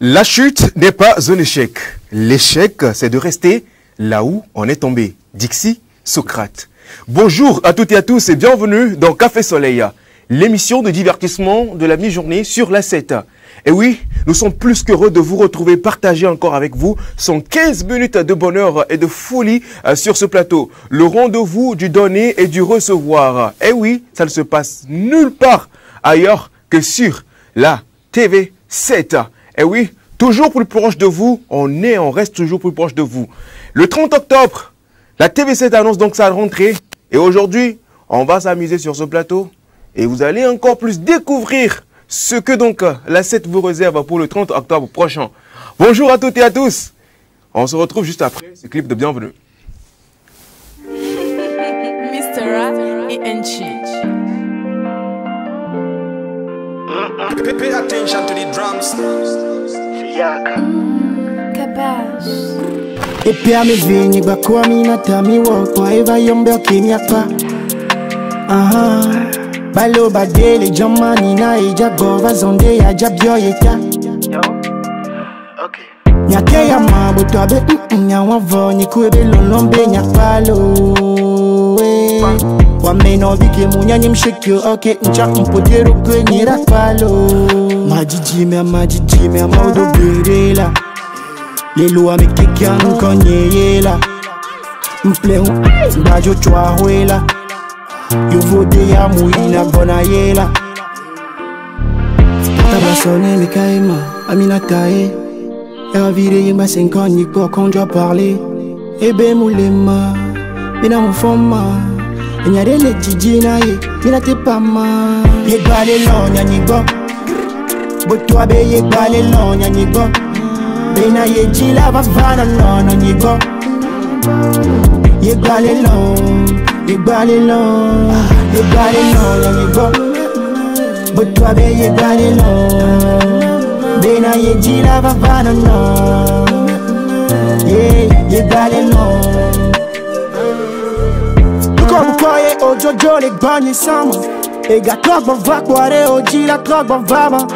La chute n'est pas un échec. L'échec, c'est de rester là où on est tombé. Dixie Socrate. Bonjour à toutes et à tous et bienvenue dans Café Soleil, l'émission de divertissement de la mi-journée sur la 7. Et oui, nous sommes plus qu'heureux de vous retrouver, partager encore avec vous 115 minutes de bonheur et de folie sur ce plateau. Le rendez-vous du donner et du recevoir. Et oui, ça ne se passe nulle part ailleurs que sur la TV 7. Et oui, toujours plus proche de vous, on reste toujours plus proche de vous. Le 30 octobre, la TV7 annonce donc sa rentrée. Et aujourd'hui, on va s'amuser sur ce plateau. Et vous allez encore plus découvrir ce que donc la 7 vous réserve pour le 30 octobre prochain. Bonjour à toutes et à tous. On se retrouve juste après ce clip de bienvenue. Mr. et Enchi. Pay attention to the drums. E pia mi vini ba kwa mi na tami wo kwa eva yombe kimya pa. Balo badele jamani na ija gova zonde ya jabyo yeka. Nyake ya mambo to abe nya wavo ni kwebe lolombe nya palo. Wameno bike munya ni mshikyo okay ncha mpotero kwenye rapalo. Majijime amaudo berela. Lelo amekekia nkonyela. Mpleu bajo chwa huela. Yovode ya muina gona yela. Tabasone mikaima amina tae. Ya vire yemba senkoni kwa konjwa parler. Ebe mulema mina mufoma. Nyarele jijina ye mina tepama. Ye gale lonya nyigo. Botwa be ye gale lonya nyigo. Bena ye jila vavana lonya nyigo. Ye gale lonya. You got it long, you go. But toi, you got it long. Bena ye jila vavana no. Yeah, you got it long. Comme quoi ye ojojo le bagni sama. E ga trog va kware o jila trog vava.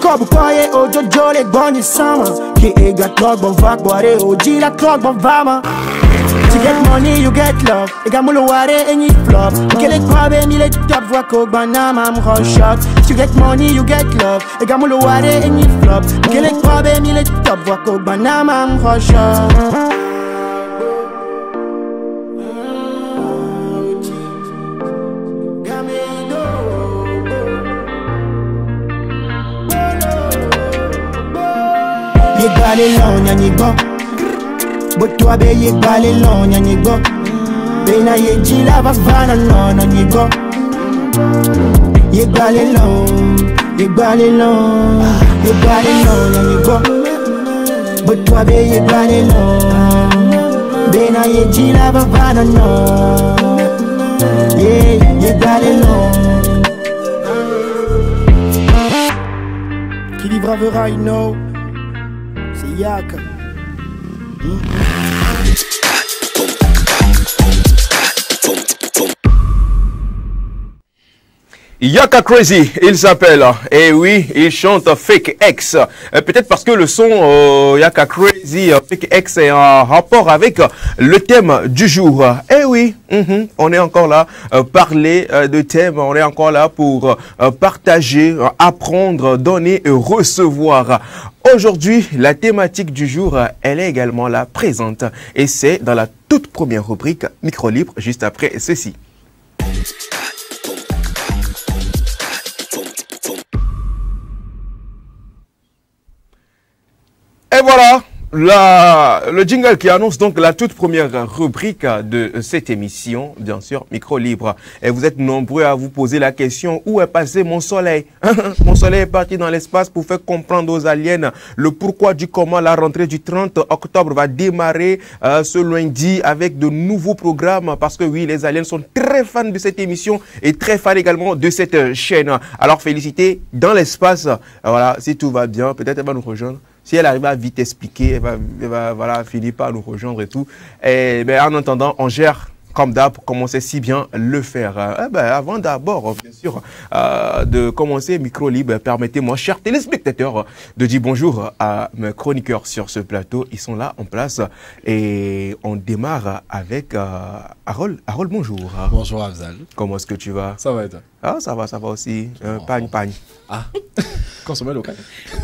Comme quoi ye ojojo le bagni sama. Ke e ga trog va kware o jila trog vava. To get money, you get love. You got mulaware and you flop. You get it crabbe, me let top work out, banana, I'm rush shot. To get money, you get love. You got mulaware and you flop. You get it crabbe, me let top work out, banana, I'm rush shot. You got it long and you go. But toi be ye gale lonya nyigo. Bena ye jila vavana no nyigo. Ye gale long, ye gale long, ye gale lonya nyigo. But toi be ye gale long. Bena ye jila vavana no. Yeah, ye gale long. Qui dit bravera, you know. C'est Yaka. Yaka Crazy, il s'appelle. Et oui, il chante Fake X. Peut-être parce que le son Yaka Crazy, Fake X est en rapport avec le thème du jour. Et oui, on est encore là, parler de thème, on est encore là pour partager, apprendre, donner et recevoir. Aujourd'hui, la thématique du jour, elle est également là, présente. Et c'est dans la toute première rubrique Micro Libre, juste après ceci. Et voilà, le jingle qui annonce donc la toute première rubrique de cette émission, bien sûr, Micro Libre. Et vous êtes nombreux à vous poser la question, où est passé mon soleil? Mon soleil est parti dans l'espace pour faire comprendre aux aliens le pourquoi du comment la rentrée du 30 octobre va démarrer ce lundi avec de nouveaux programmes. Parce que oui, les aliens sont très fans de cette émission et très fans également de cette chaîne. Alors félicité dans l'espace. Voilà, si tout va bien, peut-être elle va nous rejoindre. Si elle arrive à vite expliquer, elle va voilà, finir par nous rejoindre et tout. Et, mais en attendant, on gère comme d'hab, comment c'est si bien le faire. Avant d'abord, bien sûr, de commencer micro libre, permettez-moi, chers téléspectateurs, de dire bonjour à mes chroniqueurs sur ce plateau. Ils sont là en place et on démarre avec Harold. Harold, bonjour. Bonjour Afzal. Comment est-ce que tu vas? Ça va et toi? Ah, ça va aussi. Pagne. Ah, consommer local.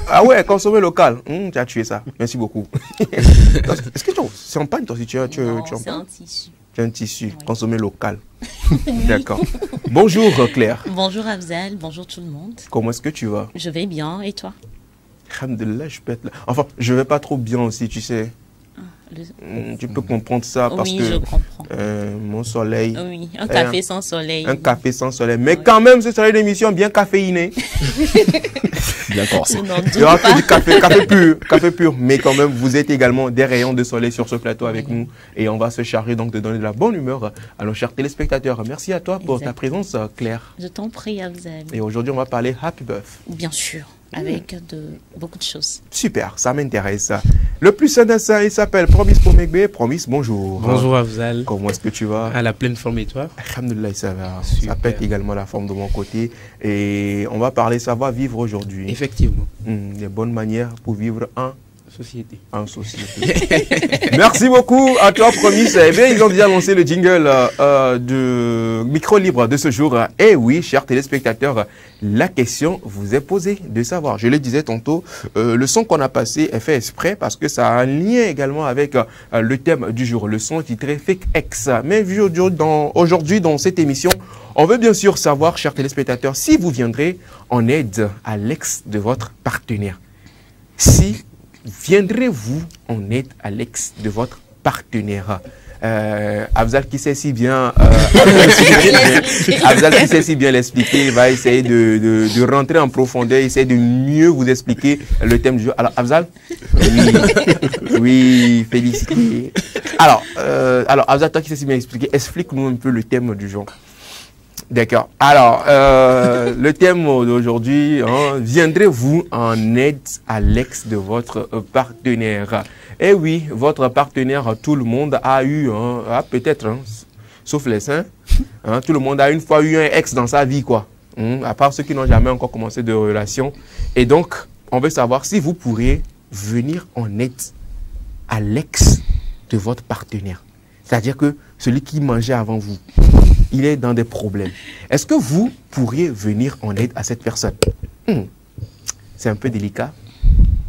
Ah ouais, consommer local. Tu as tué ça. Merci beaucoup. Est-ce que c'est en pagne, toi, si tu en c'est un tissu. Tu as un tissu, Oui. consommer local. D'accord. Bonjour Claire. Bonjour Afzal, bonjour tout le monde. Comment est-ce que tu vas? Je vais bien, et toi? Alhamdulillah, je peux être là. Enfin, je vais pas trop bien aussi, tu sais. Tu peux comprendre ça parce Oui, que je comprends. mon soleil. Oui, un café sans soleil. Un café sans soleil. Mais quand même, ce soleil d'émission bien caféiné. Bien corsé. Je n'en doute Il y aura que pas. du café pur. Mais quand même, vous êtes également des rayons de soleil sur ce plateau avec nous. Et on va se charger donc de donner de la bonne humeur à nos chers téléspectateurs. Merci à toi pour ta Exact. présence, Claire. Je t'en prie Afzal. Et aujourd'hui, on va parler Happy Birth. Bien sûr, avec beaucoup de choses. Super, ça m'intéresse. Le plus sain ça, il s'appelle Promise Pomegbe. Promise, bonjour. Bonjour Afzal. Comment est-ce que tu vas? À la pleine forme et toi? Alhamdulillah, ça va. Ça Super. pète également la forme de mon côté. Et on va parler savoir-vivre aujourd'hui. Effectivement. Les bonnes manières pour vivre Société. en société. Merci beaucoup à toi, Promise. Eh bien, ils ont déjà lancé le jingle de micro libre de ce jour. Et oui, chers téléspectateurs, la question vous est posée de savoir. Je le disais tantôt, le son qu'on a passé est fait exprès parce que ça a un lien également avec le thème du jour, le son titré Fake X. Mais aujourd'hui, dans cette émission, on veut bien sûr savoir, chers téléspectateurs, si vous viendrez en aide à l'ex de votre partenaire. Si viendrez-vous en aide à l'ex de votre partenaire? Afzal qui sait si bien Afzal qui sait si bien l'expliquer va essayer de rentrer en profondeur, essayer de mieux vous expliquer le thème du jour. Alors Afzal, oui, félicité. Alors Afzal, toi qui sais si bien expliquer, explique-nous un peu le thème du jour. D'accord. Alors, le thème d'aujourd'hui, viendrez-vous en aide à l'ex de votre partenaire? Eh oui, votre partenaire, tout le monde a eu, peut-être, sauf les saints, tout le monde a une fois eu un ex dans sa vie, quoi. À part ceux qui n'ont jamais encore commencé de relation. Et donc, on veut savoir si vous pourriez venir en aide à l'ex de votre partenaire. C'est-à-dire que celui qui mangeait avant vous, il est dans des problèmes. Est-ce que vous pourriez venir en aide à cette personne? C'est un peu délicat.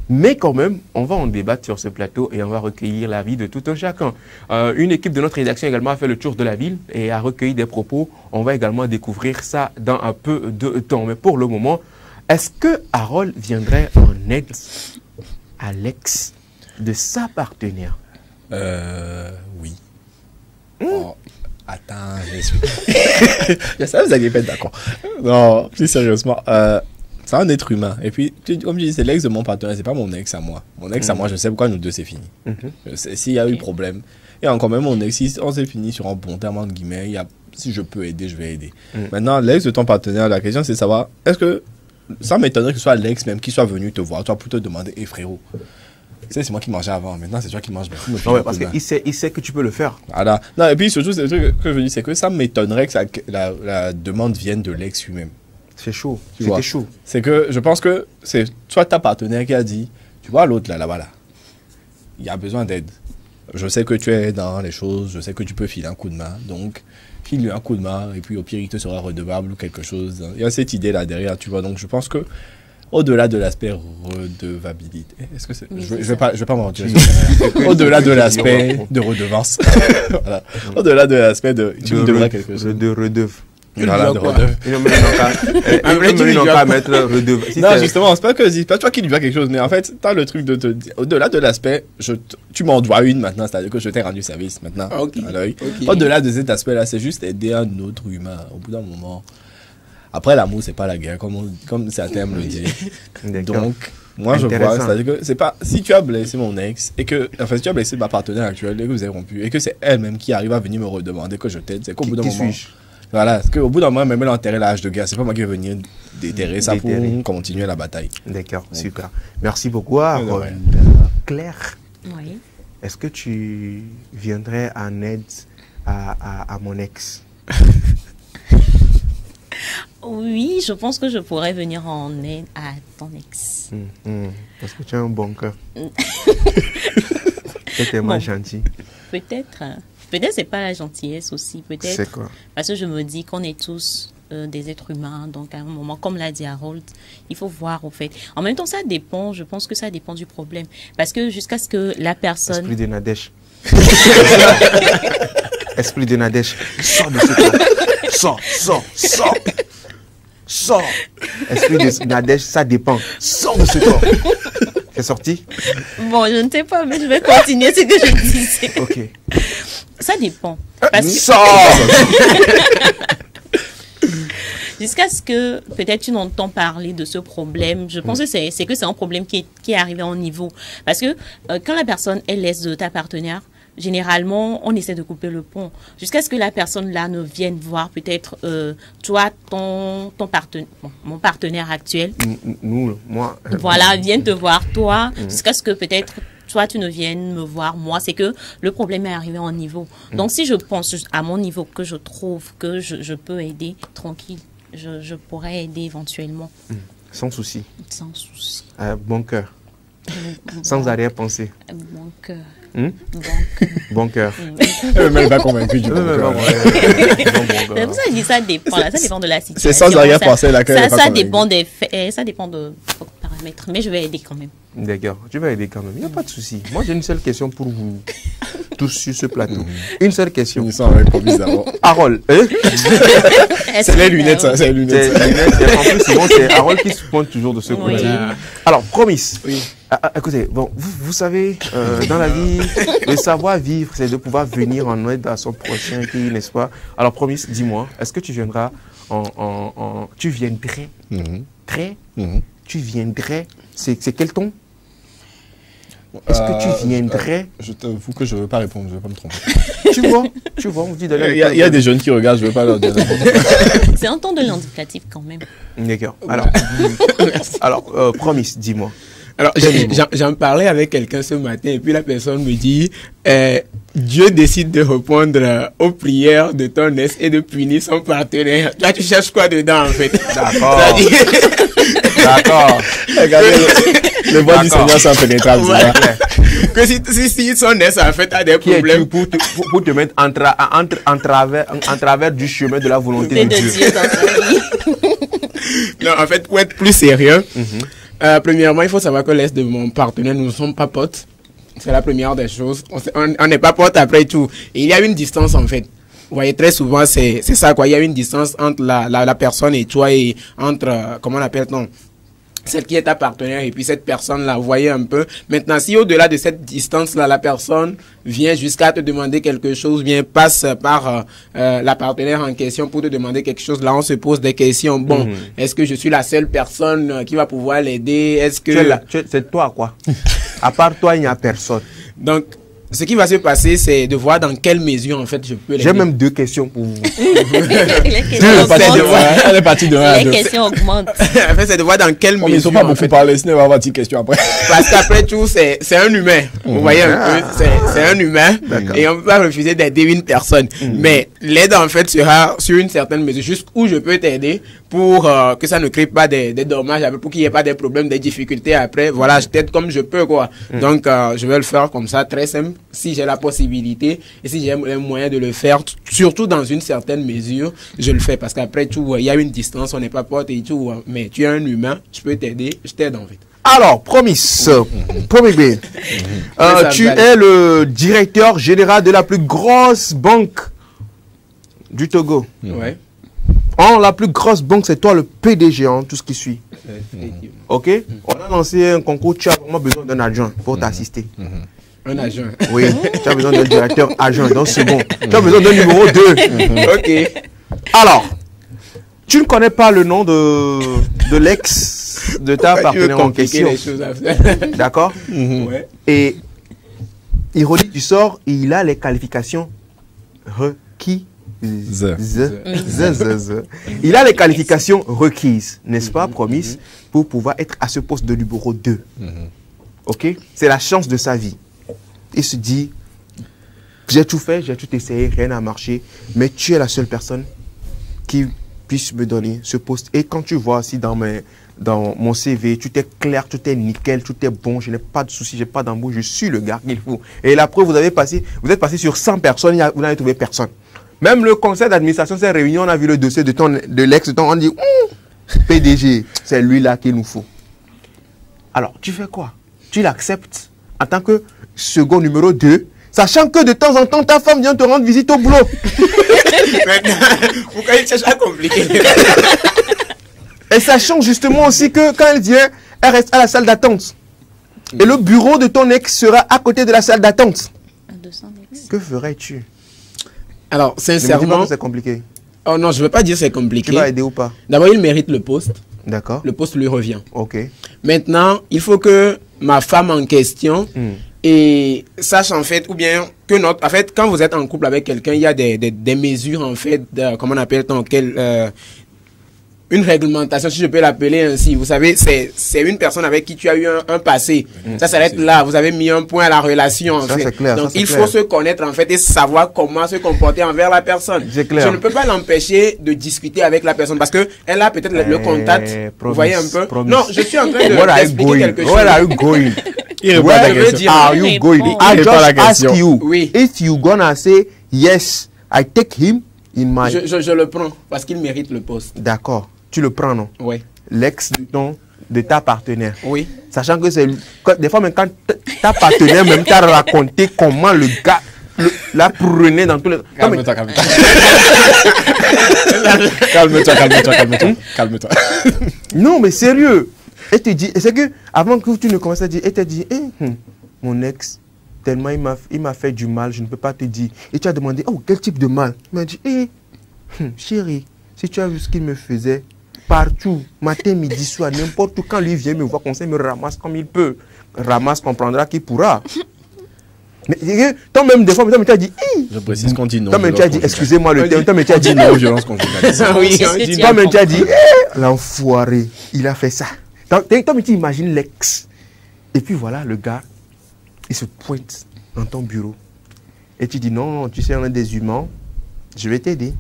Mais quand même, on va en débattre sur ce plateau et on va recueillir l'avis de tout un chacun. Une équipe de notre rédaction également a fait le tour de la ville et a recueilli des propos. On va également découvrir ça dans un peu de temps. Mais pour le moment, est-ce que Harold viendrait en aide à l'ex de sa partenaire? Oui. Oh, attends, j'explique. Je savais que vous alliez pas être d'accord. Non, plus sérieusement, c'est un être humain. Et puis, comme je dis, c'est l'ex de mon partenaire, c'est pas mon ex à moi. Mon ex à moi, je sais pourquoi nous deux c'est fini. S'il y a eu problème, et encore même mon ex, si on s'est fini sur un bon terme, entre guillemets, si je peux aider, je vais aider. Maintenant, l'ex de ton partenaire, la question c'est de savoir, est-ce que ça m'étonnerait que ce soit l'ex même qui soit venu te voir, toi plutôt demander, hé frérot, tu sais, c'est moi qui mangeais avant, maintenant c'est toi qui manges. Non, ouais, parce qu'il sait que tu peux le faire. Voilà. Non, et puis surtout, c'est le truc que je dis, c'est que ça m'étonnerait que la demande vienne de l'ex lui-même. C'est chaud. Tu vois. C'était chaud. C'est que je pense que c'est soit ta partenaire qui a dit, tu vois l'autre là-bas là, il a besoin d'aide. Je sais que tu es dans les choses, je sais que tu peux filer un coup de main, donc file-lui un coup de main et puis au pire il te sera redevable ou quelque chose. Il y a cette idée là derrière, tu vois. Donc je pense que au-delà de l'aspect redevabilité, est-ce que c'est, Oui, je c'est vais pas mentir. Oui. Au-delà de l'aspect de redevance, voilà. Au-delà de l'aspect de tu me devras quelque chose. De redeve. Voilà, de redevance. Il n'ont qu'à mettre redeve. Si Non, c'est- justement, c'est pas que c'est pas toi qui lui dois quelque chose, mais en fait, t'as le truc de te dire, au-delà de l'aspect, tu m'en dois une maintenant, c'est-à-dire que je t'ai rendu service maintenant. Ok. À l'œil. Ok. Au-delà de cet aspect-là, c'est juste aider un autre humain au bout d'un moment. Après, l'amour, c'est pas la guerre, comme certains me le disent. D'accord. Donc, moi, je vois, Intéressant. c'est-à-dire que c'est pas, si tu as blessé mon ex, et que, enfin, si tu as blessé ma partenaire actuelle, et que vous avez rompu, et que c'est elle-même qui arrive à venir me redemander que je t'aide, c'est qu'au bout d'un Qui moment. suis-je? Voilà, parce qu'au bout d'un moment, même l'enterrer l'âge de guerre, c'est pas moi qui vais venir déterrer ça pour Déterrer. continuer la bataille. D'accord, super. Merci beaucoup, Harold. rien. Claire, Oui. est-ce que tu viendrais en aide à mon ex? Oui, je pense que je pourrais venir en aide à ton ex. Parce que tu as un bon cœur. Tu es tellement gentil. Peut-être. Peut-être c'est pas la gentillesse aussi. Peut-être. C'est quoi? Parce que je me dis qu'on est tous des êtres humains. Donc à un moment, comme l'a dit Harold, il faut voir au fait. En même temps, ça dépend. Je pense que ça dépend du problème. Parce que jusqu'à ce que la personne... Esprit de Nadège. Esprit de Nadège. Sors de ce corps. Sors. Sors. Esprit de Nadège, ça dépend. Sors de ce corps. C'est sorti? Bon, je ne sais pas, mais je vais continuer ce que je disais. Ok. Ça dépend. Parce que... Sors. Jusqu'à ce que peut-être tu n'entends parler de ce problème, je pense que c'est un problème qui est arrivé en niveau. Parce que quand la personne est laisse de ta partenaire, généralement, on essaie de couper le pont. Jusqu'à ce que la personne là ne vienne voir peut-être toi, ton partenaire, mon partenaire actuel. Moi. Voilà, vienne te voir toi, jusqu'à ce que peut-être toi, tu ne viennes me voir moi. C'est que le problème est arrivé en niveau. Donc, si je pense à mon niveau que je trouve que je peux aider, tranquille. Je pourrais aider éventuellement. Sans souci. Sans souci. Bon cœur. Sans arrière-pensée. Bon cœur. Bon cœur. Elle va convaincre du bon cœur. C'est pour ça que je dis ça dépend. Là, ça dépend de la situation. C'est sans arrière-pensée laquelle ça dépend des faits. Ça dépend de paramètres. Mais je vais aider quand même. D'accord. Tu vas aider quand même. Il n'y a pas de souci. Moi, j'ai une seule question pour vous tous sur ce plateau. Une seule question. Ils sont avec bizarrement. Harold. C'est les lunettes, ça. C'est les lunettes. En plus, souvent, c'est Harold qui se pointe toujours de ce côté. Oui. Alors, promis. Oui. Écoutez, bon, vous savez, dans la vie, le savoir-vivre, c'est de pouvoir venir en aide à son prochain qui, n'est-ce pas? Alors, promis, dis-moi, est-ce que tu viendras tu viendrais Tu viendrais c'est quel ton? Est-ce que tu viendrais? Je t'avoue que je ne veux pas répondre, je ne veux pas me tromper. Tu vois, on dit d'aller. Il y a des jeunes qui regardent, je ne veux pas leur dire n'importe quoi. C'est un ton de l'indicatif quand même. D'accord. Alors, promis, dis-moi. Alors, j'en parlais avec quelqu'un ce matin et puis la personne me dit Dieu décide de répondre aux prières de ton ex et de punir son partenaire. Là, tu cherches quoi dedans en fait? D'accord. D'accord. Regardez, le voix du Seigneur sont pénétrables. Ouais. Que si son ex en fait a des problèmes pour te mettre en travers du chemin de la volonté de Dieu. Dans sa vie. Non, en fait, pour être plus sérieux, premièrement, il faut savoir que l'ex de mon partenaire, nous ne sommes pas potes. C'est la première des choses. On n'est pas potes après tout. Et il y a une distance en fait. Vous voyez, très souvent, c'est ça quoi. Il y a une distance entre la personne et toi et entre, comment on appelle-t-on, celle qui est ta partenaire et puis cette personne-là, vous voyez un peu. Maintenant, si au-delà de cette distance-là, la personne vient jusqu'à te demander quelque chose, bien passe par la partenaire en question pour te demander quelque chose, là on se pose des questions. Bon, est-ce que je suis la seule personne qui va pouvoir l'aider? Est-ce que... C'est toi quoi? À part toi, il n'y a personne. Donc, ce qui va se passer, c'est de voir dans quelle mesure, en fait, je peux l'aider. J'ai même 2 questions pour vous. Les questions augmentent. Elle est partie de 1 à 2. Les questions augmentent. En fait, c'est de voir dans quelle mesure. Ils ne sont pas beaucoup parlé, sinon il va y avoir une question après. Parce qu'après tout, c'est un humain. Vous voyez un peu, c'est un humain. Et on ne peut pas refuser d'aider une personne. Mais l'aide, en fait, sera sur une certaine mesure, jusqu'où je peux t'aider pour que ça ne crée pas des dommages, pour qu'il n'y ait pas des problèmes, des difficultés après. Voilà, je t'aide comme je peux, quoi. Donc, je vais le faire comme ça, très simple. Si j'ai la possibilité et si j'ai les moyens de le faire, surtout dans une certaine mesure, je le fais. Parce qu'après tout, il y a une distance, on n'est pas potes et tout. Mais tu es un humain, je peux t'aider, je t'aide en fait. Alors, promis B, tu es le directeur général de la plus grosse banque du Togo. Ouais. La plus grosse banque, c'est toi le PDG, tout ce qui suit. Ok? On a lancé un concours, tu as vraiment besoin d'un adjoint pour t'assister. Un agent. Oui, tu as besoin d'un directeur adjoint, donc c'est bon. Tu as besoin d'un numéro 2. Ok. Alors, tu ne connais pas le nom de l'ex de ta partenaire en question. D'accord? Ouais. Et ironie du sort, il a les qualifications requises. Il a les qualifications requises, n'est-ce pas, promise, pour pouvoir être à ce poste de numéro 2. Ok? C'est la chance de sa vie. Il se dit, j'ai tout fait, j'ai tout essayé, rien n'a marché, mais tu es la seule personne qui puisse me donner ce poste. Et quand tu vois aussi dans mon CV, tout est clair, tout est nickel, tout est bon, je n'ai pas de soucis, je n'ai pas d'embauche, je suis le gars qu'il faut. Et la preuve, vous êtes passé sur 100 personnes, vous n'avez trouvé personne. Même le conseil d'administration s'est réuni, on a vu le dossier de l'ex de ton, on dit, PDG, c'est lui là qu'il nous faut. Alors, tu fais quoi? Tu l'acceptes en tant que second numéro 2, sachant que de temps en temps, ta femme vient te rendre visite au boulot. Maintenant, pourquoi il cherche à compliquer? Et sachant justement aussi que quand elle vient, elle reste à la salle d'attente. Et le bureau de ton ex sera à côté de la salle d'attente. Que ferais-tu? Alors, Ne me dis pas sincèrement, que c'est compliqué. oh non, je ne veux pas dire c'est compliqué. Tu vas aider ou pas? D'abord, il mérite le poste. D'accord. Le poste lui revient. Ok. Maintenant, il faut que ma femme en question et sache en fait, ou bien que en fait, quand vous êtes en couple avec quelqu'un, il y a des mesures en fait, comment on appelle une réglementation, si je peux l'appeler ainsi. Vous savez, c'est une personne avec qui tu as eu un passé. Ça s'arrête là. Vous avez mis un point à la relation, en Ça, fait. c'est clair, Donc, ça, c'est il clair. faut se connaître, en fait, et savoir comment se comporter envers la personne. C'est clair. Je ne peux pas l'empêcher de discuter avec la personne parce que elle a peut-être le contact. Vous voyez un peu? promise. Non, je suis en train Where are you d'expliquer going? quelque chose. Where are you going? Il répond à Where ta je veux question. dire- are you going? Réponds. I Réponds à la just ask question. you. Oui. If you gonna say yes, I take him in my. Je le prends parce qu'il mérite le poste. D'accord. Tu le prends, non? Oui. L'ex de ta partenaire. Oui. Sachant que c'est des fois même quand ta partenaire même t'a raconté comment le gars l'a prenait dans tous les. Calme-toi, calme-toi. Calme-toi, calme-toi, calme-toi. Calme-toi. Non, mais sérieux. Elle te dit, c'est que avant que tu ne commences à dire, elle te dit, mon ex, tellement il m'a fait du mal, je ne peux pas te dire. Et tu as demandé, oh, quel type de mal? Il m'a dit, chérie, si tu as vu ce qu'il me faisait, partout, matin, midi, soir, n'importe où, quand lui vient me voir, comme ça, il me ramasse comme il peut. Ramasse, comprendra qu'il pourra. Mais toi-même, des fois, tu as dit, Je précise qu'on dit non. toi-même, tu as dit, excusez-moi le terme, toi-même, tu as dit, non, violence conjugale. Oui, C'est ce on que dit tu non. as toi-même, tu as dit, compris. l'enfoiré, il a fait ça. Toi-même, tu imagines l'ex. Et puis voilà, le gars, il se pointe dans ton bureau. Et tu dis, non, tu sais, on est des humains, je vais t'aider.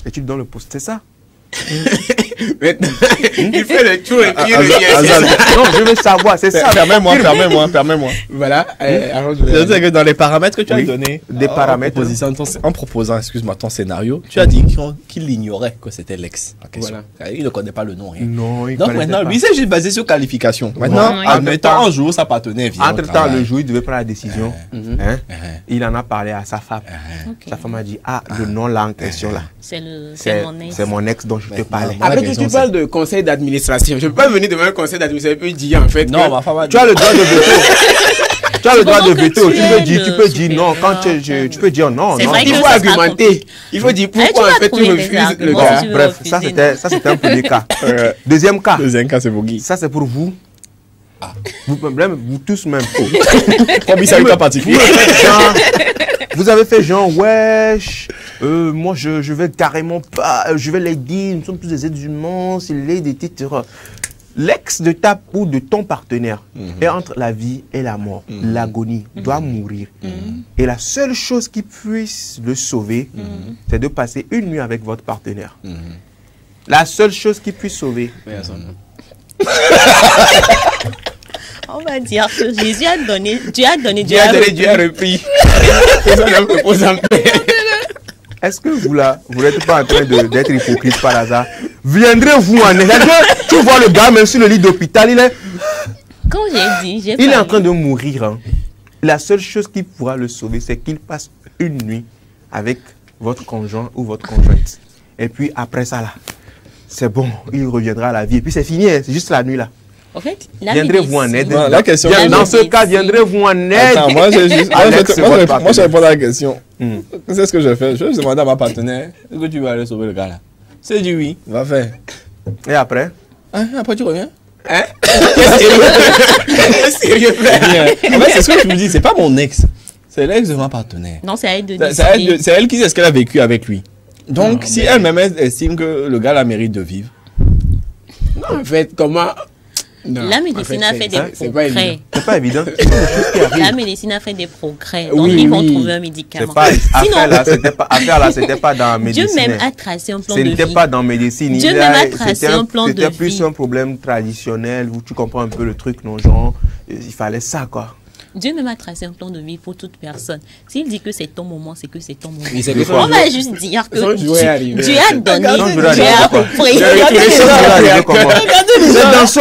Et tu lui donnes le poste, c'est ça. Maintenant, il fait le tour et puis il revient. Azal, Non, je veux savoir, c'est ça. Permets-moi, permets-moi, permets-moi. Voilà. Alors, Je sais que dans les paramètres que tu as Oui, donnés, des paramètres. en proposant, excuse-moi, ton scénario, tu as dit qu'il ignorait que c'était l'ex en question. Il ne connaît pas le nom, rien. Non, il Donc connaissait maintenant, pas. lui, c'est juste basé sur qualification. Maintenant, Ouais. admettons un jour, sa partenaire vient. au Entre-temps, travail. le jour, il devait prendre la décision. Hein? Il en a parlé à sa femme. Ok. Sa femme a dit, ah, le nom là en question là, C'est mon ex. c'est mon ex dont je te parlais. Voilà, après, la tu question, parles de conseil d'administration. Je ne peux pas venir devant un conseil d'administration et puis dire en fait. Non, que- ma femme a dit. Tu as le droit de veto. Tu as le droit de Comment veto. que Tu tu peux es dire, tu le peux dire non. Quand supérieur, tu peux dire non. C'est non. vrai il que faut ça sera argumenter. Il faut dire tu pourquoi vas en fait tu trouver des refuses le arguments. gars. Si tu veux Bref, ça refuser, c'était un premier cas. Deuxième cas. Deuxième cas, c'est Bogui. Ça c'est pour vous. Vous tous même. Promis, ça cas particulier. Vous avez fait genre, wesh, moi je vais carrément pas, je vais l'aider, nous sommes tous des êtres humains, c'est l'aide, etc. L'ex de ta ou de ton partenaire est entre la vie et la mort, l'agonie, doit mourir. Et la seule chose qui puisse le sauver, c'est de passer une nuit avec votre partenaire. La seule chose qui puisse sauver. On va dire que Jésus a donné, Dieu a donné, Dieu a donné, Dieu a repris. Et ça, on me pose en paix. Est-ce que vous n'êtes pas en train d'être hypocrite par hasard? Viendrez-vous en aide? Tu vois le gars, même sur le lit d'hôpital, Quand j'ai dit, j'ai il est en parlé. train de mourir. Hein. La seule chose qui pourra le sauver, c'est qu'il passe une nuit avec votre conjoint ou votre conjointe. Et puis après ça, là, c'est bon, il reviendra à la vie. Et puis c'est fini, hein, c'est juste la nuit, là. En fait, la Viendrez-vous en aide? Non, la question. La Dans ce médecine. cas, viendrez-vous en aide? Attends, moi, Alex, c'est votre partenaire. je réponds à la question. C'est ce que je fais. Je vais demander à ma partenaire, est-ce que tu vas aller sauver le gars là? C'est du oui, va faire. Et après? Hein, après, tu reviens? Hein? Sérieux, frère. Bien. En fait, c'est ce que je me dis, c'est pas mon ex. C'est l'ex de ma partenaire. Non, c'est à elle de C'est décider. elle qui sait ce qu'elle a vécu avec lui. Donc, si elle-même estime que le gars la mérite de vivre, Non, en fait, comment. Non, La en médecine a fait des c'est pas progrès. évident. C'est pas évident. C'est des choses qui arrivent. La médecine a fait des progrès. Donc, Oui, ils vont oui. trouver un C'est médicament. pas Sinon, affaire là, c'était pas dans la Dieu médecine. même a tracé un plan Ce de n'était vie. pas dans la médecine. Dieu même a tracé un plan de C'était plus vie. un problème traditionnel où tu comprends un peu le truc, non, genre, il fallait ça, quoi. Dieu même a tracé un plan de vie pour toute personne. S'il dit que c'est ton moment, c'est que c'est ton moment. Oui, c'est que On va juste dire son que jour est arrivé. Dieu a donné, Son jour est Dieu a arrivé, quoi. repris. C'est dans son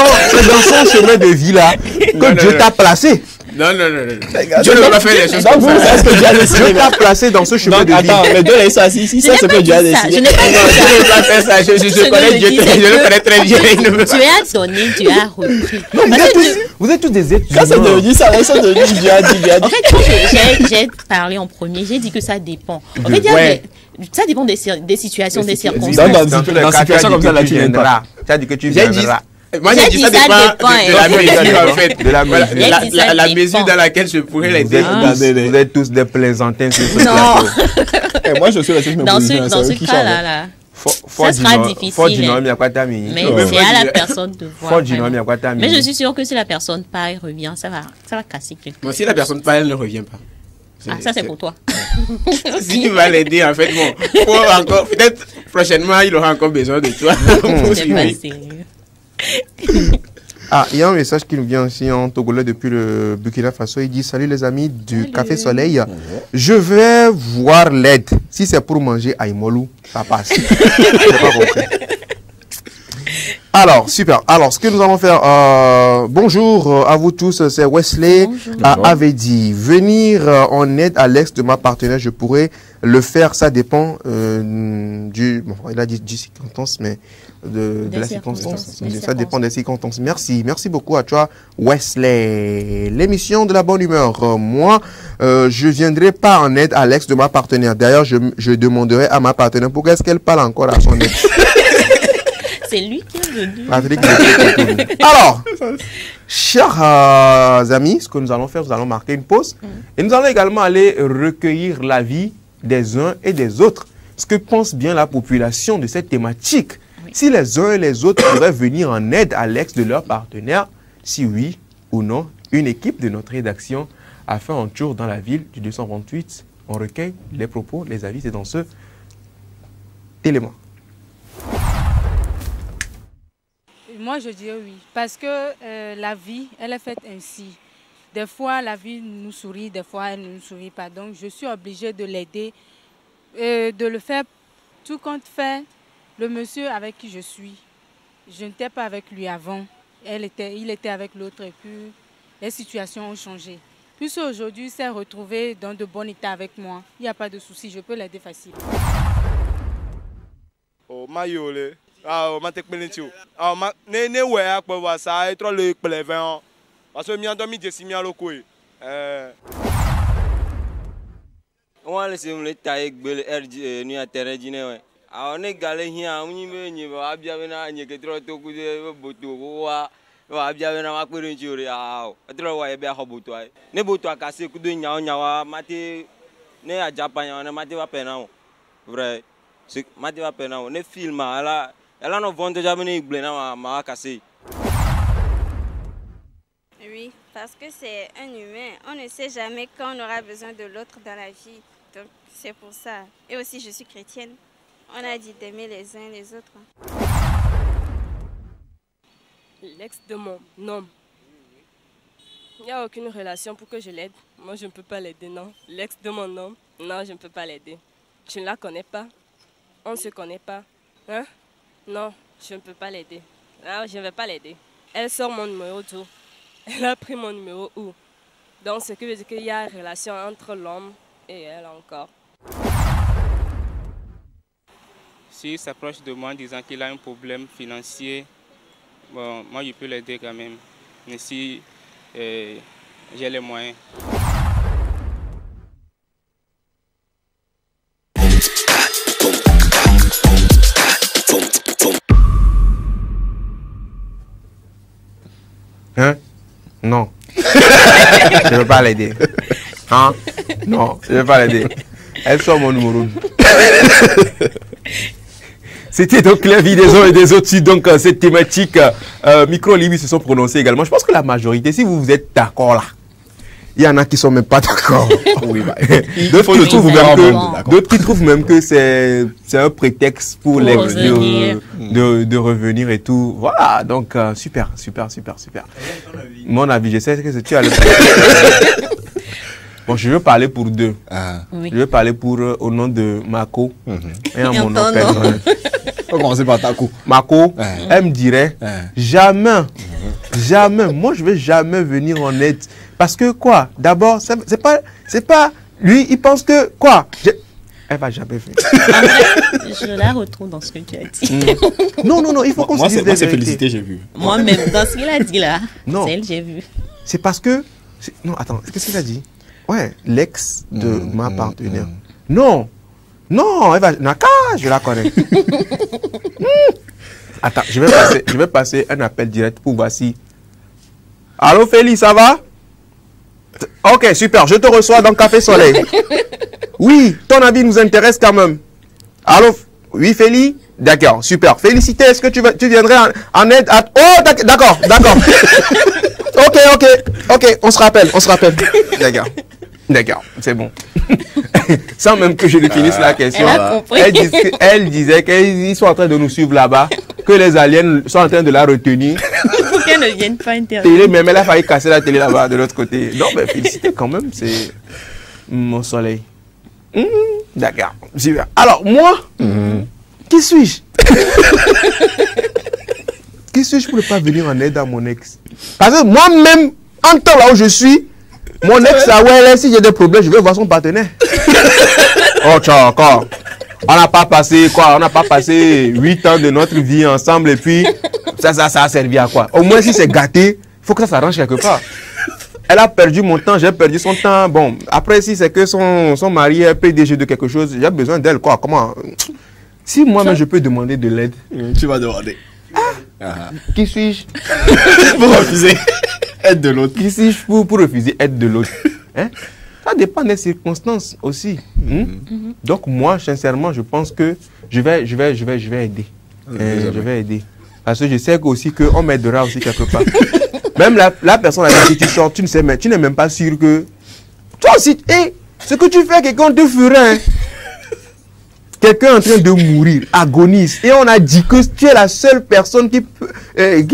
chemin de vie là que Dieu t'a placé. Non. Dieu ne peut pas faire les choses comme ça. C'est ce que Dieu a décidé. Dieu t'a placé dans ce chemin Donc, de vie. attends, les deux, là, ils sont assis ici. C'est ce que Dieu a Je décidé. n'ai pas dit Dieu ne peut ça. pas faire ça. Je que connais je Dieu, dis, je c'est le que connais très bien. Il ne peut pas. Dieu a donné, Dieu a repris. Non, Parce que Dieu- vous êtes tous des êtres Quand c'est humains. devenu ça, ils sont devenus Dieu a dit, Dieu a En dit. fait, quand j'ai parlé en premier, j'ai dit que ça dépend. En fait, il y a Ouais. ça dépend des situations, des circonstances. Dans tous les dans cas, situation tu as comme dit ça, que là, tu tu n'aimes pas. viendras. Tu as dit que tu J'ai dit viendras. Moi, j'ai dit ça dépend de la mesure, en fait. De la Voilà, mesure. J'ai dit ça la dépend. mesure dans laquelle je pourrais Vous l'aider. êtes, vous êtes tous des plaisantins sur ce Non. plateau. Eh, moi, je suis resté sur mes Dans positions. ce c'est eux qui cas-là, chantent. là, Fort ça sera du difficile. nom, il y a quoi t'as mis. Mais Ouais. c'est à la personne de voir. Fort du nom, vraiment. il y a quoi t'as mis. Mais je suis sûre que si la personne part et revient, ça va casser quelque Bon, chose. si la personne pas, elle ne revient pas. Ah, ça c'est pour toi. Si tu vas l'aider, en fait, bon, faut encore, peut-être prochainement, il aura encore besoin de toi. Pour C'est suivre. pas sérieux. Ah, il y a un message qui nous vient aussi en togolais depuis le Burkina Faso. Il dit: salut les amis du Café Soleil. Je vais voir l'aide. Si c'est pour manger Aïmolou, ça passe. J'ai pas compris. Alors, super. Alors, ce que nous allons faire, bonjour à vous tous, c'est Wesley avait dit venir en aide à l'ex de ma partenaire, je pourrais le faire, ça dépend du, bon, il a dit du circonstance, mais de la circonstance. Ça dépend des circonstances. Merci beaucoup à toi, Wesley. L'émission de la bonne humeur. Moi, je viendrai pas en aide à l'ex de ma partenaire. D'ailleurs, je demanderai à ma partenaire pourquoi est-ce qu'elle parle encore à son ex. C'est lui qui est venu. Patrick, alors, chers amis, ce que nous allons faire, nous allons marquer une pause et nous allons également aller recueillir l'avis des uns et des autres. Ce que pense bien la population de cette thématique. Oui. Si les uns et les autres pourraient venir en aide à l'ex de leur partenaire, si oui ou non, une équipe de notre rédaction a fait un tour dans la ville du 228. On recueille les propos, les avis, c'est dans ce élément. Moi, je dirais oui, parce que la vie, elle est faite ainsi. Des fois, la vie nous sourit, des fois, elle ne nous sourit pas. Donc, je suis obligée de l'aider, de le faire tout compte fait. Le monsieur avec qui je suis, je n'étais pas avec lui avant. Il était avec l'autre et puis les situations ont changé. Puis aujourd'hui, il s'est retrouvé dans de bons états avec moi. Il n'y a pas de souci, je peux l'aider facilement. Oh, Mayole. Ah, ma te kpele ti o. Ah, ma ne we akpo wa sa e tro le kpele ve on. Parce que mi ando mi jesi mi aloko e. On le se le taille gbele RG ni atere jine we. A on e gale hi a unyi me nyi ba abia we na nye ke tro to ku de boto wa abia we na ma kpere nti ore a o. Tro wa e bia ho boto ai. Ne boto aka se ku do nya nya wa mate ne a Japan ya ne mate wa pena o. Vrai. Se mate wa pena o ne film ala ela no vonto ja me igble na ma kase. Oui, parce que c'est un humain. On ne sait jamais quand on aura besoin de l'autre dans la vie. Donc, c'est pour ça. Et aussi, je suis chrétienne. On a dit d'aimer les uns les autres. L'ex de mon homme. Il n'y a aucune relation pour que je l'aide. Moi, je ne peux pas l'aider, non. L'ex de mon homme, non, je ne peux pas l'aider. Je ne la connais pas. On ne se connaît pas. Hein? Non, je ne peux pas l'aider. Non, je ne vais pas l'aider. Elle sort mon numéro d'où? Elle a pris mon numéro où? Donc, ce qui veut dire qu'il y a une relation entre l'homme et elle encore. S'il s'approche de moi en disant qu'il a un problème financier, bon, moi je peux l'aider quand même. Mais si j'ai les moyens. Hein? Non. Je ne veux pas l'aider. Hein? Non, je ne veux pas l'aider. Elle sort mon numéro. C'était donc l'avis des uns et des autres sur donc, cette thématique. Micro et Libby se sont prononcés également. Je pense que la majorité, si vous êtes d'accord là, il y en a qui ne sont même pas d'accord. Oui, bah, d'autres qui trouvent même que c'est un prétexte pour les de revenir et tout. Voilà, donc super. Mon avis, je sais que tu as le Bon, je veux parler pour deux. Oui. Je veux parler au nom de Mako et en mon nom. On va commencer par Taco. Mako, elle me dirait jamais, moi je vais jamais venir en aide. Parce que quoi? D'abord, c'est pas lui, il pense que quoi? Elle va jamais venir. Je la retrouve dans ce que tu as dit. Non, il faut qu'on se dise des vérités. Félicité, j'ai vu. Moi-même, dans ce qu'il a dit là, non. c'est elle, j'ai vu. C'est parce que... Non, attends, qu'est-ce qu'il a dit? Ouais, l'ex de ma partenaire. Non, elle va... Naka, je la connais. Attends, je vais passer un appel direct pour voir si... Allô, Félix, ça va? Ok, super, je te reçois dans Café Soleil. Oui, ton avis nous intéresse quand même. Allô? Oui, Félix? D'accord, super. Félicité, est-ce que tu viendrais en aide à... Oh, d'accord. Ok, on se rappelle. D'accord, c'est bon. Sans même que je définisse la question. Elle disait qu'ils sont en train de nous suivre là-bas, que les aliens sont en train de la retenir. Pour qu'elle ne vienne pas intervenir. Télé, même elle a failli casser la télé là-bas de l'autre côté. Non, mais félicité quand même, c'est mon soleil. D'accord, super. Alors, moi, qui suis-je? Qui suis-je pour ne pas venir en aide à mon ex? Parce que moi-même, en temps là où je suis, mon ex, si j'ai des problèmes, je vais voir son partenaire. Oh, ciao, encore. On n'a pas passé 8 ans de notre vie ensemble et puis ça a servi à quoi? Au moins, si c'est gâté, il faut que ça s'arrange quelque part. Elle a perdu mon temps, j'ai perdu son temps. Bon, après, si c'est que son mari est PDG de quelque chose, j'ai besoin d'elle, quoi. Comment? Si moi-même, je peux demander de l'aide. Tu vas demander. Qui suis-je? Pour refuser aide de l'autre. Qui suis-je pour refuser aide de l'autre? Ça dépend des circonstances aussi. Donc moi, sincèrement, je pense que je vais aider. Je vais aider. Parce que je sais aussi qu'on m'aidera aussi quelque part. Même la personne avec qui tu sors, tu n'es même pas sûr que... Toi aussi, ce que tu fais, quelqu'un te fera. Quelqu'un en train de mourir, agonise. Et on a dit que tu es la seule personne qui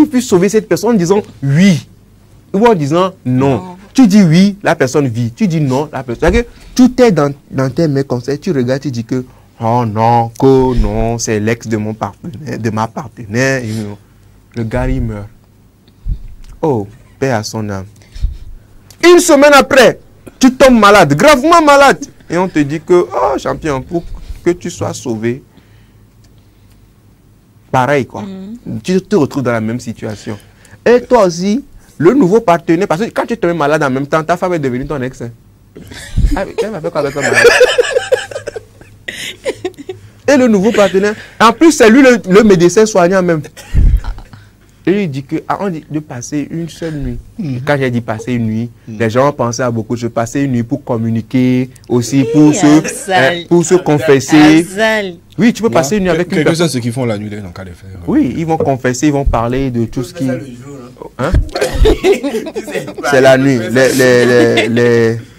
puisse sauver cette personne en disant oui. Ou en disant non. Tu dis oui, la personne vit. Tu dis non, la personne... C'est-à-dire que tout est dans tes mains comme ça. Tu regardes, tu dis que oh non, c'est l'ex de mon partenaire, de ma partenaire. Le gars, il meurt. Oh, paix à son âme. Une semaine après, tu tombes malade, gravement malade. Et on te dit que, oh, champion, pour que tu sois sauvé, pareil, quoi. Tu te retrouves dans la même situation. Et toi aussi, le nouveau partenaire, parce que quand tu te mets malade en même temps, ta femme est devenue ton ex. Elle va faire quoi avec ton malade? Et le nouveau partenaire, en plus, c'est lui le médecin soignant même. Et il dit que, on dit de passer une seule nuit. Quand j'ai dit passer une nuit, les gens pensaient à beaucoup de choses. Passer une nuit pour communiquer, aussi pour se confesser. Oui, tu peux passer une nuit avec une personne. Quelques-uns, ceux qui font la nuit, dans le cas de faire. Oui, ils vont confesser, ils vont parler de tout ce qui... Hein? C'est la nuit.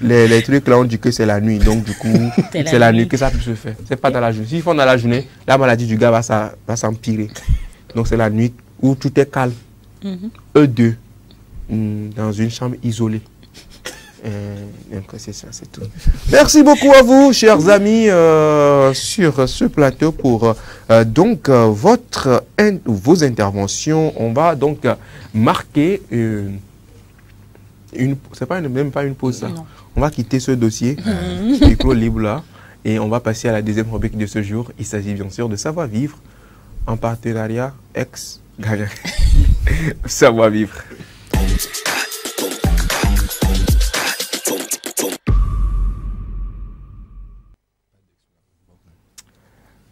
Les trucs là, on dit que c'est la nuit. Donc, du coup, c'est la nuit que ça peut se faire. C'est pas dans la journée. S'ils font dans la journée, la maladie du gars va s'empirer. Donc, c'est la nuit où tout est calme. Eux deux, dans une chambre isolée. C'est ça, c'est tout. Merci beaucoup à vous, chers amis, sur ce plateau pour donc vos interventions. On va donc marquer c'est pas même pas une pause, ça. On va quitter ce dossier, micro libre là, et on va passer à la deuxième rubrique de ce jour. Il s'agit bien sûr de Savoir Vivre en partenariat ex-gagnant. Savoir Vivre.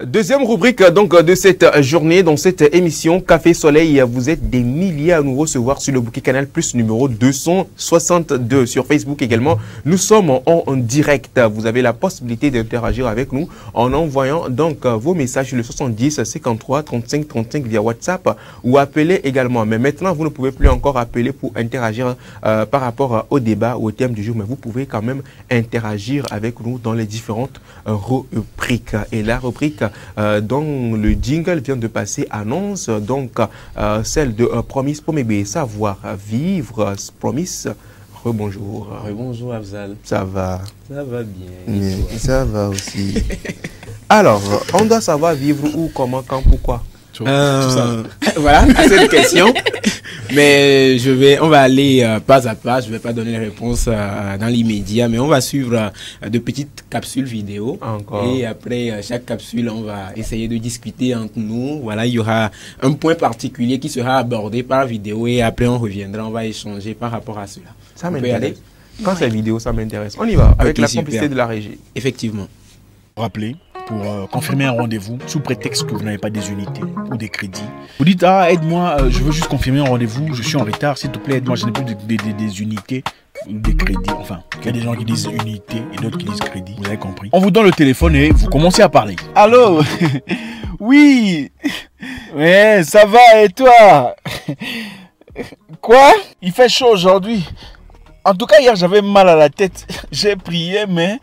Deuxième rubrique donc de cette journée, dans cette émission Café Soleil. Vous êtes des milliers à nous recevoir sur le bouquet Canal Plus numéro 262 sur Facebook également. Nous sommes en direct. Vous avez la possibilité d'interagir avec nous en envoyant donc vos messages sur le 70 53 35 35 via WhatsApp ou appeler également. Mais maintenant, vous ne pouvez plus encore appeler pour interagir par rapport au débat ou au thème du jour, mais vous pouvez quand même interagir avec nous dans les différentes rubriques. Et la rubrique dont le jingle vient de passer annonce donc celle de Promise Pomébé, savoir vivre. Promise, rebonjour. Rebonjour Afzal. Ça va? Ça va bien. Ça va aussi. Alors, on doit savoir vivre où, comment, quand, pourquoi? Voilà, à cette question. Mais on va aller pas à pas. Je vais pas donner les réponses dans l'immédiat, mais on va suivre de petites capsules vidéo. Encore. Et après chaque capsule, on va essayer de discuter entre nous. Voilà, il y aura un point particulier qui sera abordé par vidéo et après on reviendra, on va échanger par rapport à cela. Ça m'intéresse. Quand c'est vidéo, ça m'intéresse. On y va avec la super. complicité de la régie. Effectivement. Rappelez pour confirmer un rendez-vous sous prétexte que vous n'avez pas des unités ou des crédits. Vous dites, ah, aide-moi, je veux juste confirmer un rendez-vous, je suis en retard, s'il te plaît, aide-moi, je n'ai plus des unités ou des crédits. Enfin, il y a des gens qui disent unités et d'autres qui disent crédit, vous avez compris. On vous donne le téléphone et vous commencez à parler. Allô? Oui. Ouais, ça va et toi? Quoi? Il fait chaud aujourd'hui. En tout cas, hier, j'avais mal à la tête. J'ai prié, mais...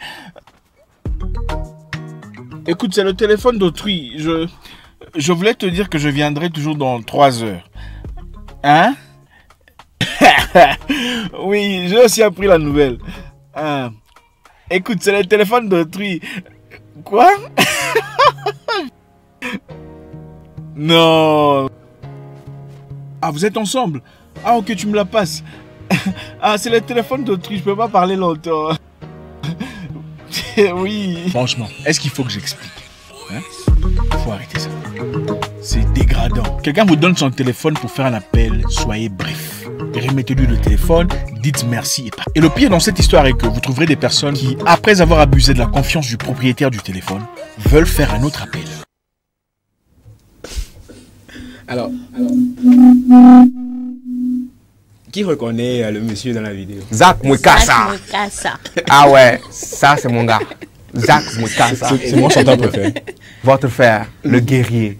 Écoute, c'est le téléphone d'autrui. Je voulais te dire que je viendrai toujours dans 3 heures. Hein? Oui, j'ai aussi appris la nouvelle. Écoute, c'est le téléphone d'autrui. Quoi? Non. Ah, vous êtes ensemble? Ah, ok, tu me la passes. Ah, c'est le téléphone d'autrui, je peux pas parler longtemps. Oui. Franchement, est-ce qu'il faut que j'explique? Faut arrêter ça. C'est dégradant. Quelqu'un vous donne son téléphone pour faire un appel, soyez bref. Remettez-lui le téléphone, dites merci et pas. Et le pire dans cette histoire est que vous trouverez des personnes qui, après avoir abusé de la confiance du propriétaire du téléphone, veulent faire un autre appel. Alors. Qui reconnaît le monsieur dans la vidéo? Zach Mwekasa. Ah ouais, ça c'est mon gars. Zach Mwekasa. C'est mon chanteur préféré. Votre frère, le guerrier.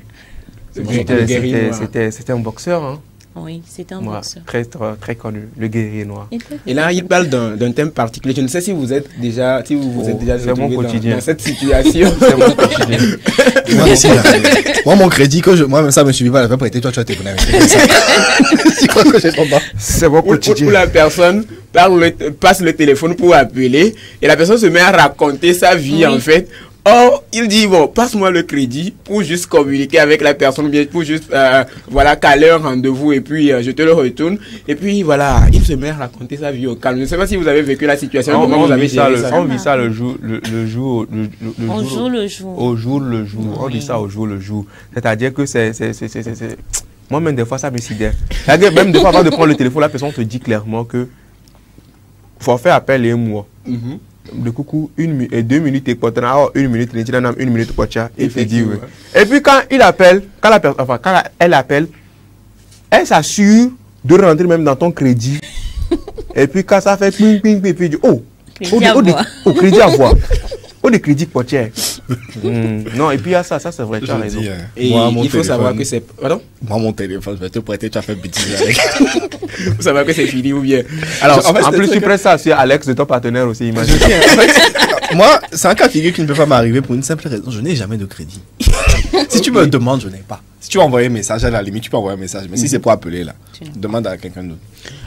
C'était un boxeur, hein? Oui, c'était un boxeur. Très connu, le guerrier noir. Et là, il parle d'un thème particulier. Je ne sais si vous êtes déjà, c'est mon quotidien. Dans cette situation. C'est mon quotidien. Moi, mon crédit, moi, ça me suffit pas. Je vais prêter, toi, tu vas te connaître. C'est mon quotidien. Où la personne passe le téléphone pour appeler et la personne se met à raconter sa vie, en fait. Or, il dit, bon, passe-moi le crédit pour juste communiquer avec la personne, bien pour juste, voilà, caler un rendez-vous et puis je te le retourne. Et puis, voilà, il se met à raconter sa vie au calme. Je ne sais pas si vous avez vécu la situation, comment vous avez géré ça. On vit ça le jour. Au jour le jour. Au jour le jour. Oui. On dit ça au jour le jour. C'est-à-dire que c'est... Moi-même, des fois, ça me sidère. Même des fois, avant de prendre le téléphone, la personne te dit clairement que faut faire appel et moi. Le coucou, 2 minutes et quoi, 1 minute, 1 minute quoi, il te dit oui. Et puis quand il appelle, quand elle appelle, elle s'assure de rentrer même dans ton crédit. Et puis quand ça fait ping ping ping, puis dit crédit à voix. Des crédits potières. Non, et puis il y a ça c'est vrai, tu as raison. Et moi, il faut savoir que c'est... Pardon? Moi, mon téléphone, je vais te prêter, tu as fait bêtise avec. Il faut savoir que c'est fini ou bien... Alors, en plus, tu prêtes ça sur Alex de ton partenaire aussi, imagine. Moi, c'est un cas de figure qui ne peut pas m'arriver pour une simple raison. Je n'ai jamais de crédit. Si tu me demandes, je n'ai pas. Si tu veux envoyer un message, à la limite, tu peux envoyer un message. Mais si c'est pour appeler, là, demande à quelqu'un d'autre.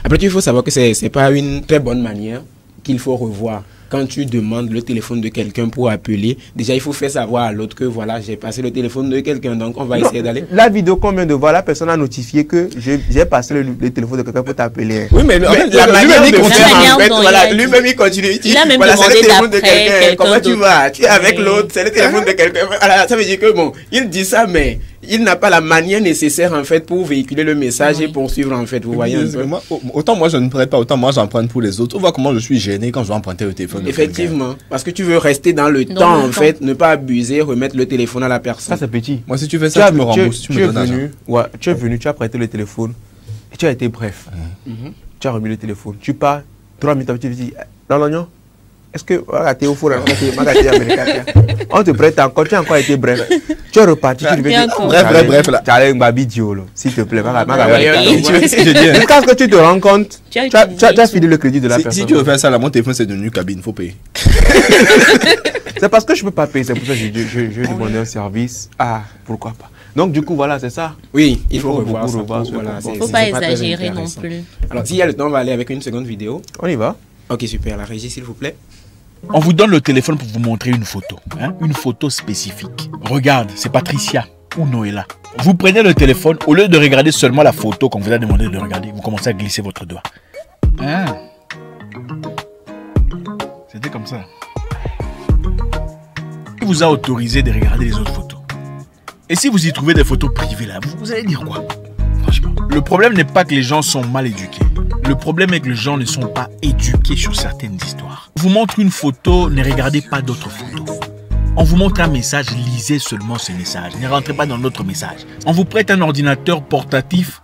Après, il faut savoir que c'est pas une très bonne manière qu'il faut revoir. Quand tu demandes le téléphone de quelqu'un pour appeler, déjà il faut faire savoir à l'autre que voilà, j'ai passé le téléphone de quelqu'un, donc on va essayer d'aller. La vidéo, combien de fois la personne a notifié que j'ai passé le téléphone de quelqu'un pour t'appeler? Oui, mais la manière de faire, en fait, voilà, lui-même il continue. Il a même voilà, c'est le téléphone de quelqu'un. Comment tu vas? Tu es avec l'autre, c'est le téléphone de quelqu'un. Voilà, ça veut dire que bon, il dit ça, mais il n'a pas la manière nécessaire en fait pour véhiculer le message et poursuivre en fait. Vous voyez un peu. Autant moi je ne prête pas, autant moi j'emprunte pour les autres. On voit comment je suis gêné quand je dois emprunter le téléphone. Effectivement, parce que tu veux rester dans le temps en fait, ne pas abuser, remettre le téléphone à la personne. Ça c'est petit. Moi si tu fais ça, tu me rembourses, tu es venu, tu es venu, tu as prêté le téléphone et tu as été bref. Tu as remis le téléphone. Tu pars 3 minutes, tu te dis, dans l'oignon, est-ce que on te prête encore, tu as encore été bref. Tu es reparti, tu devais dire, bref là. Tu as un babi diolo, s'il te plaît. Jusqu'à ce que tu te rends compte, tu as fini le crédit de la personne. Si tu veux faire ça, là, mon téléphone c'est devenu cabine, il faut payer. C'est parce que je ne peux pas payer, c'est pour ça que je vais demander un service. Ah, pourquoi pas. Donc du coup, voilà, c'est ça. Oui, il faut revoir ça. Il ne faut pas exagérer non plus. Alors, s'il y a le temps, on va aller avec une seconde vidéo. On y va. Ok, super. La régie, s'il vous plaît. On vous donne le téléphone pour vous montrer une photo. Une photo spécifique. Regarde, c'est Patricia ou Noëlla. Vous prenez le téléphone, au lieu de regarder seulement la photo qu'on vous a demandé de regarder, vous commencez à glisser votre doigt. C'était comme ça. Il vous a autorisé de regarder les autres photos. Et si vous y trouvez des photos privées là, vous allez dire quoi? Franchement. Le problème n'est pas que les gens sont mal éduqués. Le problème est que les gens ne sont pas éduqués sur certaines histoires. On vous montre une photo, ne regardez pas d'autres photos. On vous montre un message, lisez seulement ce message. Ne rentrez pas dans notre message. On vous prête un ordinateur portatif.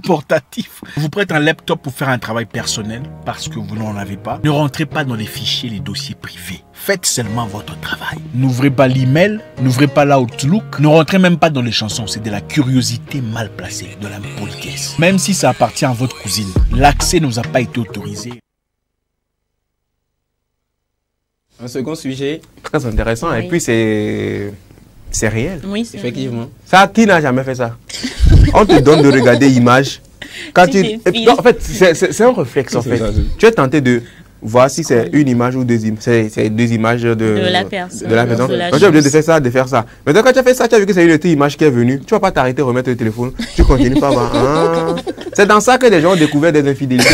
On vous prête un laptop pour faire un travail personnel parce que vous n'en avez pas. Ne rentrez pas dans les fichiers, les dossiers privés. Faites seulement votre travail. N'ouvrez pas l'email, n'ouvrez pas l'Outlook, ne rentrez même pas dans les chansons. C'est de la curiosité mal placée, de la politesse. Même si ça appartient à votre cousine, l'accès ne vous a pas été autorisé. Un second sujet. Très intéressant. Oui. Et puis c'est réel. Oui, effectivement. Ça, qui n'a jamais fait ça? On te donne de regarder l'image. Quand tu... En fait, c'est un réflexe en fait. Tu es tenté de voir si c'est une image ou deux images. C'est deux images de la personne. Quand tu es obligé de faire ça. Maintenant, quand tu as fait ça, tu as vu que c'est une autre image qui est venue. Tu ne vas pas t'arrêter, remettre le téléphone. Tu continues pas. C'est dans ça que les gens ont découvert des infidélités.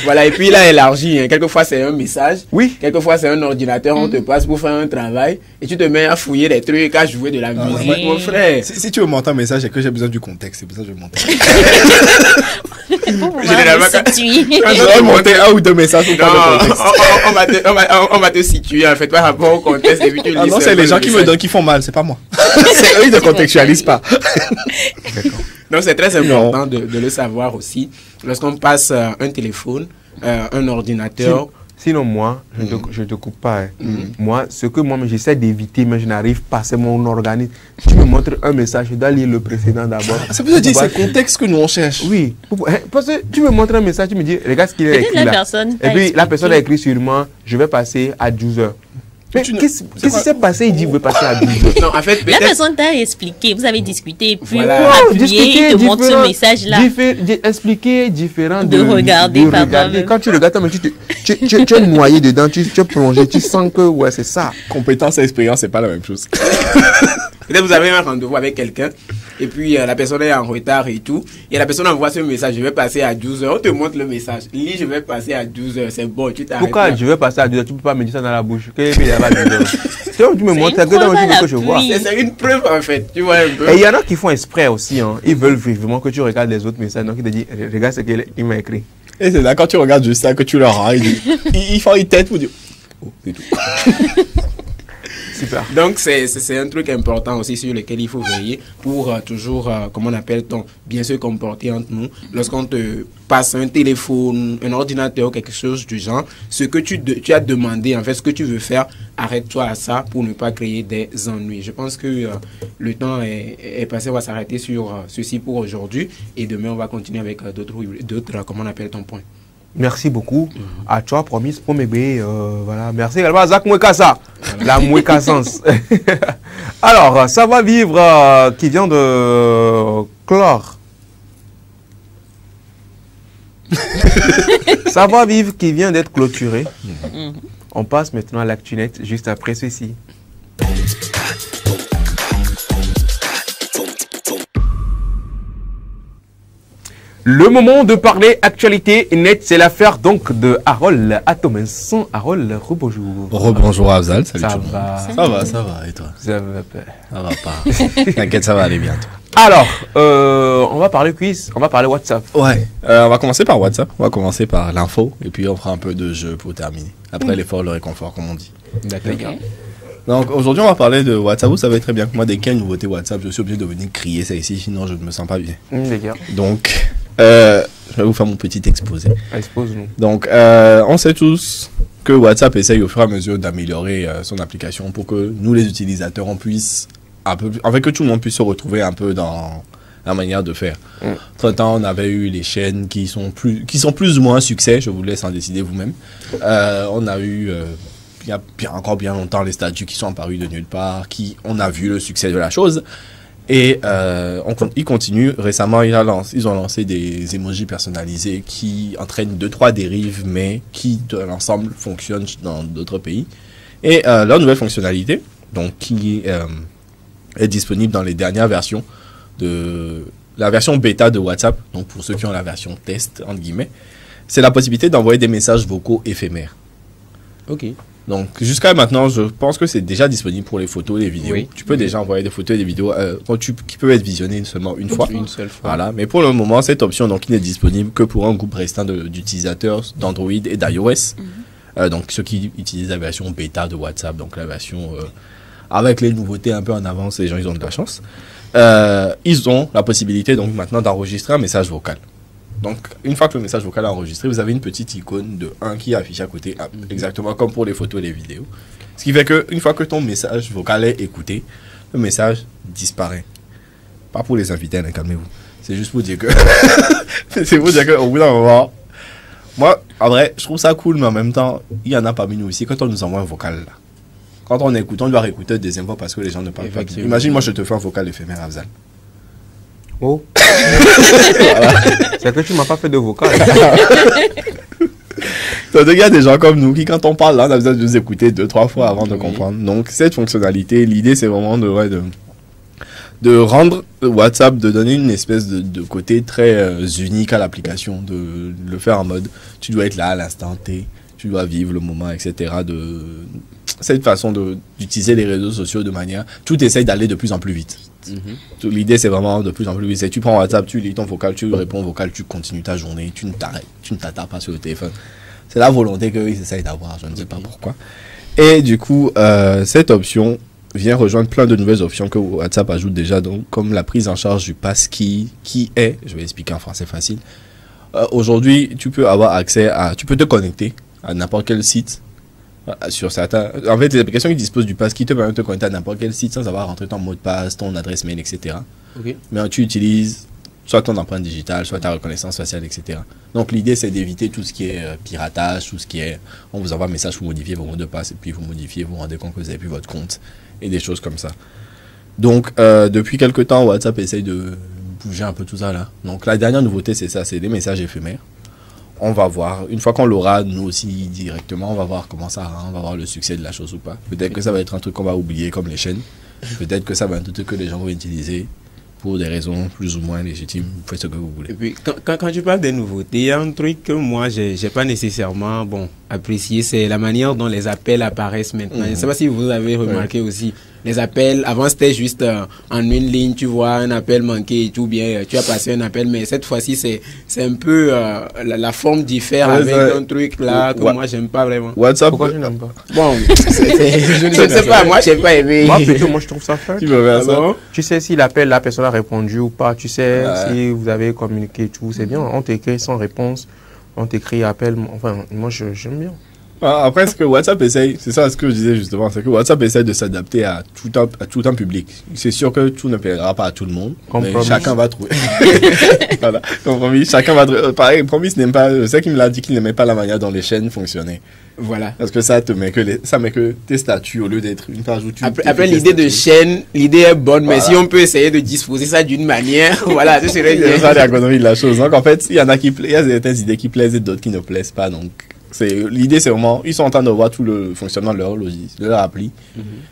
Voilà, et puis il a élargi. Quelquefois, c'est un message. Oui. Quelquefois, c'est un ordinateur. On te passe pour faire un travail. Et tu te mets à fouiller des trucs, à jouer de la musique, mon frère. Si tu veux monter un message et que j'ai besoin du contexte, c'est pour ça que je vais monter. Généralement, quand je vais monter un ou deux messages pour pas de contexte. On va te situer en fait par rapport au contexte. Et puis tu non, c'est les gens qui me donnent qui font mal, c'est pas moi. C'est eux qui ne contextualisent pas. Donc c'est très important de le savoir aussi. Lorsqu'on passe un téléphone, un ordinateur. Sinon moi, je te coupe pas. Moi, ce que moi j'essaie d'éviter, mais je n'arrive pas, c'est mon organisme. Tu me montres un message, je dois lire le précédent d'abord. Ça veut dire c'est le contexte que nous on cherche. Oui, parce que tu me montres un message, tu me dis, regarde ce qu'il a écrit là. Et puis la personne a écrit sûrement, je vais passer à 12 h. Mais qu'est-ce qui s'est passé? Il dit, vous passer à 12 h. Non, en fait, la personne t'a expliqué, vous avez discuté, puis voilà. Appuyé, il te montre ce message-là. Expliquer différent de regarder. Quand tu regardes, tu es noyé dedans, tu es plongé, tu sens que ouais, c'est ça. Compétence et expérience, c'est pas la même chose. Peut-être vous avez un rendez-vous avec quelqu'un et puis la personne est en retard et tout. Et la personne envoie ce message, je vais passer à 12 h. On te montre le message. Lis, je vais passer à 12 h. C'est bon, tu t'arrêtes. Pourquoi je vais passer à 12 h? Tu peux pas me dire ça dans la bouche. Tu me montres que je vois. C'est une preuve en fait. Tu vois un peu. Et il y en a qui font exprès aussi. Ils veulent vraiment que tu regardes les autres messages. Donc ils te disent, regarde ce qu'il m'a écrit. Et c'est là quand tu regardes juste ça que tu leur rends. Ils font une tête pour dire. Oh, c'est tout. Super. Donc c'est un truc important aussi sur lequel il faut veiller pour toujours, comment on appelle-t-on, bien se comporter entre nous. Lorsqu'on te passe un téléphone, un ordinateur, quelque chose du genre, ce que tu as demandé, en fait, ce que tu veux faire, arrête-toi à ça pour ne pas créer des ennuis. Je pense que le temps est passé, on va s'arrêter sur ceci pour aujourd'hui et demain on va continuer avec d'autres, comment on appelle ton point. Merci beaucoup à toi, promis, pour m'aider. Voilà. Merci également à Zach Mouekassa, la Mouekassance. Alors, ça va vivre qui vient de clore. Ça va vivre qui vient d'être clôturé. On passe maintenant à l'actu-net juste après ceci. Le moment de parler actualité net, c'est l'affaire donc de Harold Atomenson. Harold, rebonjour. Rebonjour Afzal, salut Ça tout le monde. va. Ça va, et toi? Ça va pas. Ça va pas. T'inquiète, ça va aller bientôt. Alors, on va parler quiz, on va parler WhatsApp. Ouais, on va commencer par WhatsApp, on va commencer par l'info, et puis on fera un peu de jeu pour terminer. Après l'effort, le réconfort, comme on dit. D'accord. Donc aujourd'hui, on va parler de WhatsApp. Vous savez très bien que moi, dès qu'il y a une nouveauté WhatsApp, je suis obligé de venir crier ça ici, sinon je ne me sens pas bien. D'accord. Donc, je vais vous faire mon petit exposé. Expose-nous. Donc, on sait tous que WhatsApp essaye au fur et à mesure d'améliorer son application pour que nous, les utilisateurs, on puisse un peu, en fait, que tout le monde puisse se retrouver un peu dans la manière de faire. Entre-temps, on avait eu les chaînes qui sont plus ou moins un succès. Je vous laisse en décider vous-même. On a eu il y a encore bien longtemps les statuts qui sont apparus de nulle part, on a vu le succès de la chose. Et ils continuent. Récemment, ils ont lancé des emojis personnalisés qui entraînent 2-3 dérives, mais qui, de l'ensemble, fonctionnent dans d'autres pays. Et leur nouvelle fonctionnalité, donc, qui est disponible dans les dernières versions de la version bêta de WhatsApp, donc pour ceux qui ont la version test, entre guillemets, c'est la possibilité d'envoyer des messages vocaux éphémères. Ok. Donc, jusqu'à maintenant, je pense que c'est déjà disponible pour les photos et les vidéos. Oui. Tu peux déjà envoyer des photos et des vidéos qui peuvent être visionnées seulement une fois. Une seule fois. Voilà. Mais pour le moment, cette option donc, n'est disponible que pour un groupe restant d'utilisateurs d'Android et d'iOS. Donc, ceux qui utilisent la version bêta de WhatsApp, donc la version avec les nouveautés un peu en avance, les gens, ils ont de la chance. Ils ont la possibilité donc maintenant d'enregistrer un message vocal. Donc, une fois que le message vocal est enregistré, vous avez une petite icône de 1 qui est affichée à côté, exactement comme pour les photos et les vidéos. Ce qui fait qu'une fois que ton message vocal est écouté, le message disparaît. Pas pour les invités, hein, calmez-vous. C'est juste pour dire que... c'est pour dire qu'au bout d'un moment... Moi, en vrai, je trouve ça cool, mais en même temps, il y en a parmi nous aussi, quand on nous envoie un vocal, là. Quand on écoute, on doit réécouter une deuxième fois parce que les gens ne parlent pas bien. Imagine, moi, je te fais un vocal éphémère, Afzal. Oh. Voilà. C'est que tu m'as pas fait de vocal. Donc, il y a des gens comme nous qui, quand on parle là, on a besoin de nous écouter 2-3 fois avant de comprendre. Donc, cette fonctionnalité, l'idée, c'est vraiment de rendre WhatsApp, de donner une espèce de côté très unique à l'application, de le faire en mode, tu dois être là à l'instant T, tu dois vivre le moment, etc. Cette façon d'utiliser les réseaux sociaux de manière, tout essaye d'aller de plus en plus vite. L'idée, c'est vraiment de plus en plus vite. Tu prends WhatsApp, tu lis ton vocal, tu réponds au vocal, tu continues ta journée, tu ne t'arrêtes, tu ne t'attardes pas sur le téléphone. C'est la volonté qu'ils essayent d'avoir, je ne sais pas pourquoi. Et du coup, cette option vient rejoindre plein de nouvelles options que WhatsApp ajoute déjà, donc, comme la prise en charge du passkey, qui est, je vais expliquer en français facile. Aujourd'hui, tu peux avoir accès tu peux te connecter à n'importe quel site. Sur certains, en fait, les applications qui disposent du passkey te permettent de te connecter à n'importe quel site sans avoir rentré ton mot de passe, ton adresse mail, etc. Okay. Mais tu utilises soit ton empreinte digitale, soit ta reconnaissance faciale, etc. Donc l'idée, c'est d'éviter tout ce qui est piratage, tout ce qui est on vous envoie un message, vous modifiez vos mots de passe et puis vous modifiez, vous vous rendez compte que vous n'avez plus votre compte et des choses comme ça. Donc depuis quelques temps, WhatsApp essaye de bouger un peu tout ça là. Donc la dernière nouveauté, c'est ça, c'est des messages éphémères. On va voir, une fois qu'on l'aura, nous aussi directement, on va voir comment ça rend, on va voir le succès de la chose ou pas. Peut-être que ça va être un truc qu'on va oublier comme les chaînes. Peut-être que ça va être un truc que les gens vont utiliser pour des raisons plus ou moins légitimes. Vous faites ce que vous voulez. Et puis, quand tu parles des nouveautés, il y a un truc que moi, j'ai pas nécessairement apprécié, c'est la manière dont les appels apparaissent maintenant. Je ne sais pas si vous avez remarqué aussi. Les appels, avant c'était juste en une ligne, tu vois un appel manqué et tout bien, tu as passé un appel, mais cette fois-ci c'est un peu la forme diffère avec un truc là que moi j'aime pas vraiment. WhatsApp, pourquoi tu n'aimes pas? Bon, je ne sais pas, moi j'ai pas aimé. Moi plutôt, moi je trouve ça fun. Tu veux faire ça? Tu sais si l'appel, la personne a répondu ou pas, tu sais si vous avez communiqué tout, c'est bien. On t'écrit sans réponse, on t'écrit appel, enfin moi j'aime bien. Après, ce que WhatsApp essaye, c'est ça ce que je disais justement, c'est que WhatsApp essaie de s'adapter à tout un public. C'est sûr que tout ne plaira pas à tout le monde, mais chacun va trouver. Voilà, compromis, chacun va trouver. Pareil, Promis n'aime pas, c'est qui me l'a dit qu'il n'aimait pas la manière dont les chaînes fonctionnaient. Voilà. Parce que ça met que tes statuts au lieu d'être une page où tu... Après l'idée de chaîne, l'idée est bonne, mais si on peut essayer de disposer ça d'une manière, voilà, ce serait bien. C'est ça l'économie de la chose. Donc en fait, il y en a il y a certaines idées qui plaisent et d'autres qui ne plaisent pas, donc... L'idée, c'est vraiment, ils sont en train de voir tout le fonctionnement de leur logiciel, de leur appli,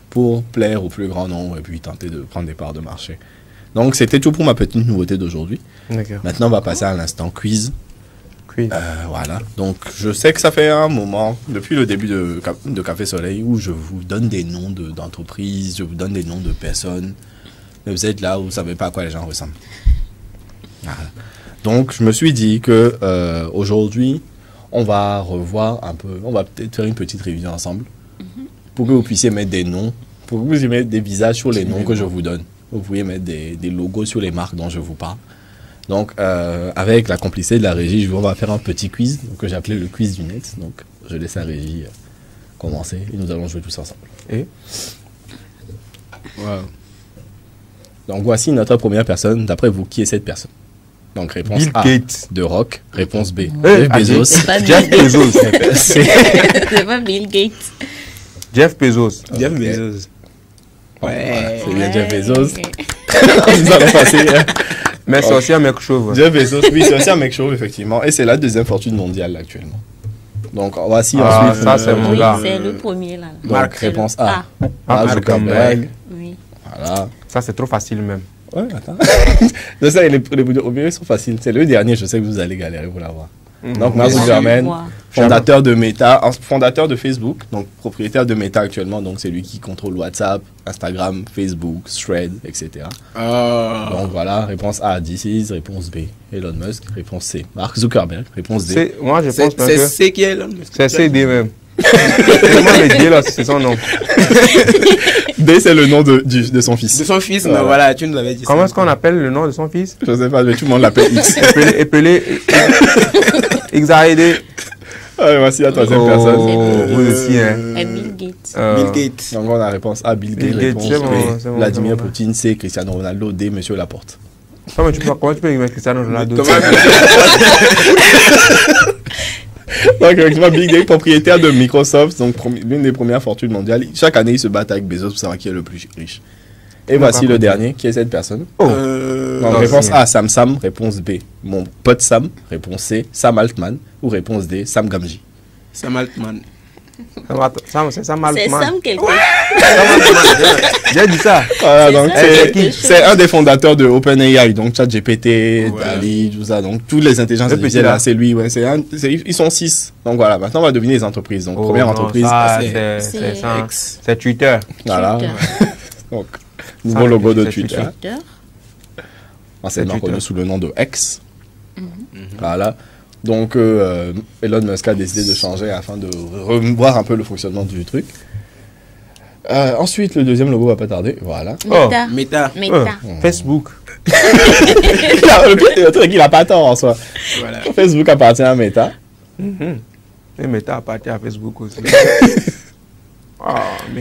pour plaire au plus grand nombre et puis tenter de prendre des parts de marché. Donc, c'était tout pour ma petite nouveauté d'aujourd'hui. D'accord. Maintenant, on va passer à l'instant quiz. Quiz. Voilà. Donc, je sais que ça fait un moment, depuis le début de Café Soleil, où je vous donne des noms d'entreprises, je vous donne des noms de personnes. Mais vous êtes là, vous ne savez pas à quoi les gens ressemblent. Voilà. Donc, je me suis dit que aujourd'hui, on va revoir un peu, on va peut-être faire une petite révision ensemble pour que vous puissiez mettre des noms, pour que vous puissiez mettre des visages sur les noms que je vous donne. Vous pouvez mettre des logos sur les marques dont je vous parle. Donc, avec la complicité de la régie, on va faire un petit quiz que j'ai appelé le quiz du net. Donc, je laisse la régie commencer et nous allons jouer tous ensemble. Et wow. Donc, voici notre première personne. D'après vous, qui est cette personne? Donc, réponse Bill A, Gates. de Rock. Réponse B, Hey, Bezos. C'est pas Jeff Bill Bezos. C'est pas Bill Gates. Jeff Bezos. Jeff Bezos. Ouais, c'est bien Jeff Bezos. Ouais. Nous allons passer. Mais c'est aussi un mec chauve. Jeff Bezos, oui, c'est aussi un mec chauve, effectivement. Et c'est la deuxième fortune mondiale actuellement. Donc, voici ensuite. Ça, c'est mon Oui, gars. c'est le premier là. Donc, réponse A. Ah, Mark Zuckerberg. Oui. Voilà. Ça, c'est trop facile même. Ouais, attends. De ça, les premiers sont faciles. C'est le dernier, je sais que vous allez galérer pour l'avoir. Donc, Mark Zuckerberg, fondateur de Meta, fondateur de Facebook, donc propriétaire de Meta actuellement. Donc, c'est lui qui contrôle WhatsApp, Instagram, Facebook, Thread, etc. Donc, voilà. Réponse A, This is. Réponse B, Elon Musk. Réponse C, Mark Zuckerberg. Réponse D. Moi, je pense C'est C qui est Elon Musk. c'est CD même. C'est moi le D là, c'est son nom. D, c'est le nom de son fils. De son fils, mais voilà, tu nous avais dit Comment est-ce qu'on appelle le nom de son fils? Je sais pas, mais tout le monde l'appelle X. Épelé. XAED. Allez, voici la troisième personne. Vous aussi, hein. Bill Gates. Bill Gates. Donc, on a la réponse A, Bill Gates. Bill Gates, Réponse c'est B, bon, c'est bon, Vladimir c'est bon. Poutine, C, Cristiano Ronaldo, D, Monsieur Laporte. Comment tu peux mettre Cristiano Ronaldo? Donc, effectivement, Bill Gates, propriétaire de Microsoft, donc l'une des premières fortunes mondiales. Chaque année, il se bat avec Bezos pour savoir qui est le plus riche. Et voici le dernier, qui est cette personne. Donc, réponse A, Sam. Réponse B, mon pote Sam. Réponse C, Sam Altman. Ou réponse D, Sam Gamgee. Sam Altman. C'est Sam Altman. C'est Sam quelque chose. J'ai dit ça. Voilà, donc ça, c'est un des fondateurs de OpenAI, donc ChatGPT, DALL-E, tout ça. Donc, toutes les intelligences artificielles, là, c'est lui. Ouais, ils sont 6. Donc, voilà, maintenant, on va deviner les entreprises. Donc, première entreprise, c'est Twitter. Voilà. Donc, nouveau logo de Twitter. Anciennement connu sous le nom de X. Voilà. Donc, Elon Musk a décidé de changer afin de revoir un peu le fonctionnement du truc. Ensuite, le deuxième logo va pas tarder. Voilà. Meta. Facebook. Le truc, il a pas tort en soi. Voilà. Facebook appartient à Meta. Et Meta appartient à Facebook aussi.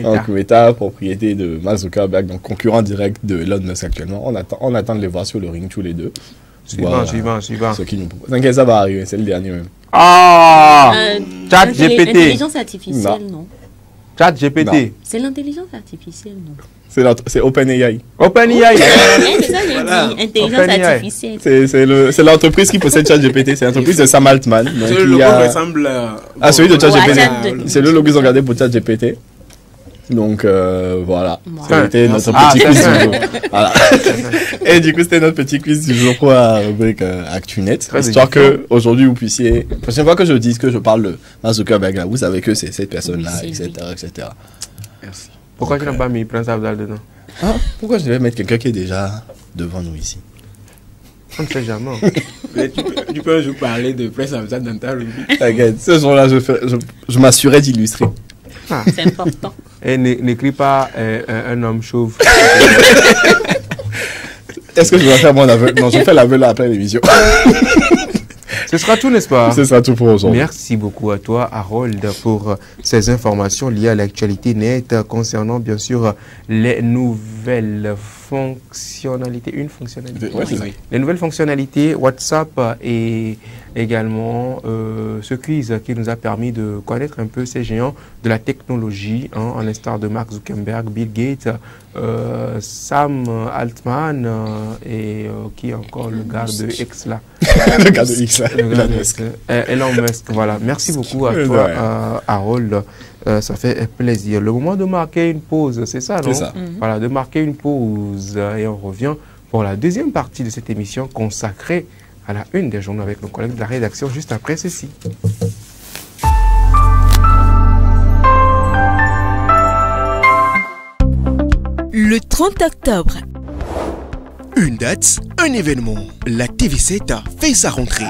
Donc, Meta, propriété de Mark Zuckerberg, donc concurrent direct de Elon Musk actuellement. On attend de les voir sur le ring tous les deux. Suivant. Ce qui nous propose. T'inquiète, ça va arriver, c'est le dernier même. ChatGPT. L'intelligence artificielle, non. ChatGPT. C'est l'intelligence artificielle, non. C'est OpenAI. OpenAI. C'est ça, j'ai dit. Intelligence artificielle. C'est l'entreprise qui possède ChatGPT. C'est l'entreprise de Sam Altman. Le logo ressemble à celui de ChatGPT. C'est le logo qu'ils ont gardé pour ChatGPT. Donc voilà, c'était notre petit quiz du jour. Voilà. Et du coup, c'était notre petit quiz du jour pour la rubrique ActuNet. Histoire que aujourd'hui vous puissiez. La prochaine fois que je dise que je parle de Mark Zuckerberg, là, vous savez que c'est cette personne-là, etc., etc. Merci. Pourquoi tu n'as pas mis Prince Abdal dedans? Pourquoi je devais mettre quelqu'un qui est déjà devant nous ici? On ne sait jamais. Mais tu peux un jour parler de Prince Abdal dans ta rubrique. T'inquiète, ce jour-là, je m'assurais d'illustrer. C'est important. Et n'écris pas un homme chauve. Est-ce que je dois faire mon aveu? Non, je fais l'aveu là après l'émission. Ce sera tout, n'est-ce pas? Ce sera tout pour aujourd'hui. Merci beaucoup à toi, Harold, pour ces informations liées à l'actualité nette concernant, bien sûr, les nouvelles fonctionnalités. Une fonctionnalité. Ouais, c'est ça. Les nouvelles fonctionnalités WhatsApp et également ce quiz qui nous a permis de connaître un peu ces géants de la technologie, hein, en l'instar de Mark Zuckerberg, Bill Gates, Sam Altman et qui est encore le gars de X là. Le gars de X là. Elon Musk. Voilà. Merci beaucoup à toi, Harold. Ça fait plaisir. Le moment de marquer une pause, c'est ça, non? C'est ça. Voilà, de marquer une pause et on revient pour la deuxième partie de cette émission consacrée à la une des journaux avec nos collègues de la rédaction juste après ceci. Le 30 octobre. Une date, un événement. La TV7 a fait sa rentrée.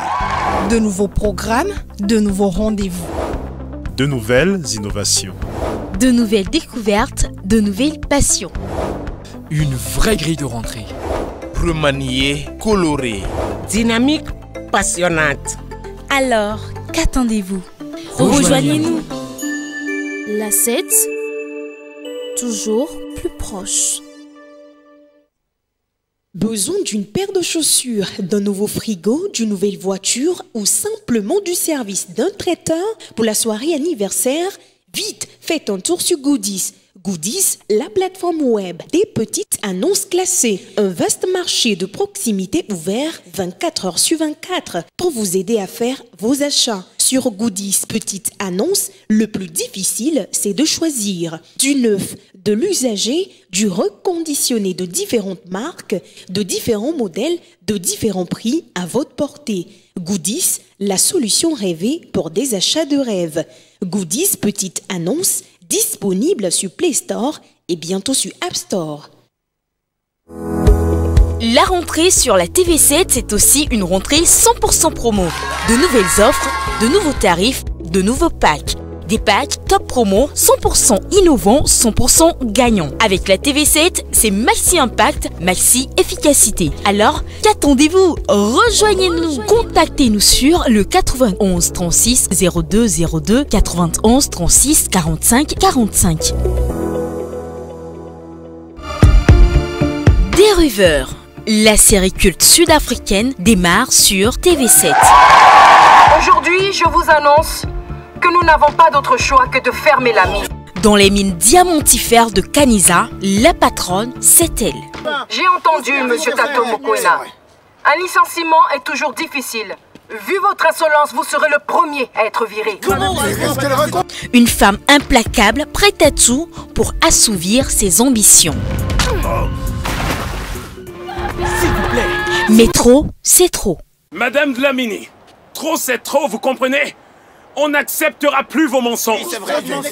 De nouveaux programmes, de nouveaux rendez-vous. De nouvelles innovations. De nouvelles découvertes, de nouvelles passions. Une vraie grille de rentrée. Remaniée, colorée. Dynamique, passionnante. Alors, qu'attendez-vous? Rejoignez-nous. La 7, toujours plus proche. Besoin d'une paire de chaussures, d'un nouveau frigo, d'une nouvelle voiture ou simplement du service d'un traiteur pour la soirée anniversaire? Vite, faites un tour sur Goodies. Goodies, la plateforme web des petites annonces classées. Un vaste marché de proximité ouvert 24 heures sur 24 pour vous aider à faire vos achats. Sur Goodies Petites Annonces, le plus difficile, c'est de choisir du neuf, de l'usager, du reconditionné de différentes marques, de différents modèles, de différents prix à votre portée. Goodies, la solution rêvée pour des achats de rêve. Goodies Petites Annonces, disponible sur Play Store et bientôt sur App Store. La rentrée sur la TV7, c'est aussi une rentrée 100% promo. De nouvelles offres, de nouveaux tarifs, de nouveaux packs. Des packs top promo, 100% innovants, 100% gagnants. Avec la TV7, c'est maxi impact, maxi efficacité. Alors, qu'attendez-vous? Rejoignez-nous. Contactez-nous sur le 91 36 02 02 91 36 45 45. Des Rêveurs. La série culte sud-africaine démarre sur TV7. Aujourd'hui, je vous annonce que nous n'avons pas d'autre choix que de fermer la mine. Dans les mines diamantifères de Kanisa, la patronne, c'est elle. J'ai entendu, monsieur Kato Mokoena. Un licenciement est toujours difficile. Vu votre insolence, vous serez le premier à être viré. Une femme implacable, prête à tout pour assouvir ses ambitions. S'il vous plaît. Mais trop, c'est trop. Madame Dlamini, trop c'est trop, vous comprenez? On n'acceptera plus vos mensonges.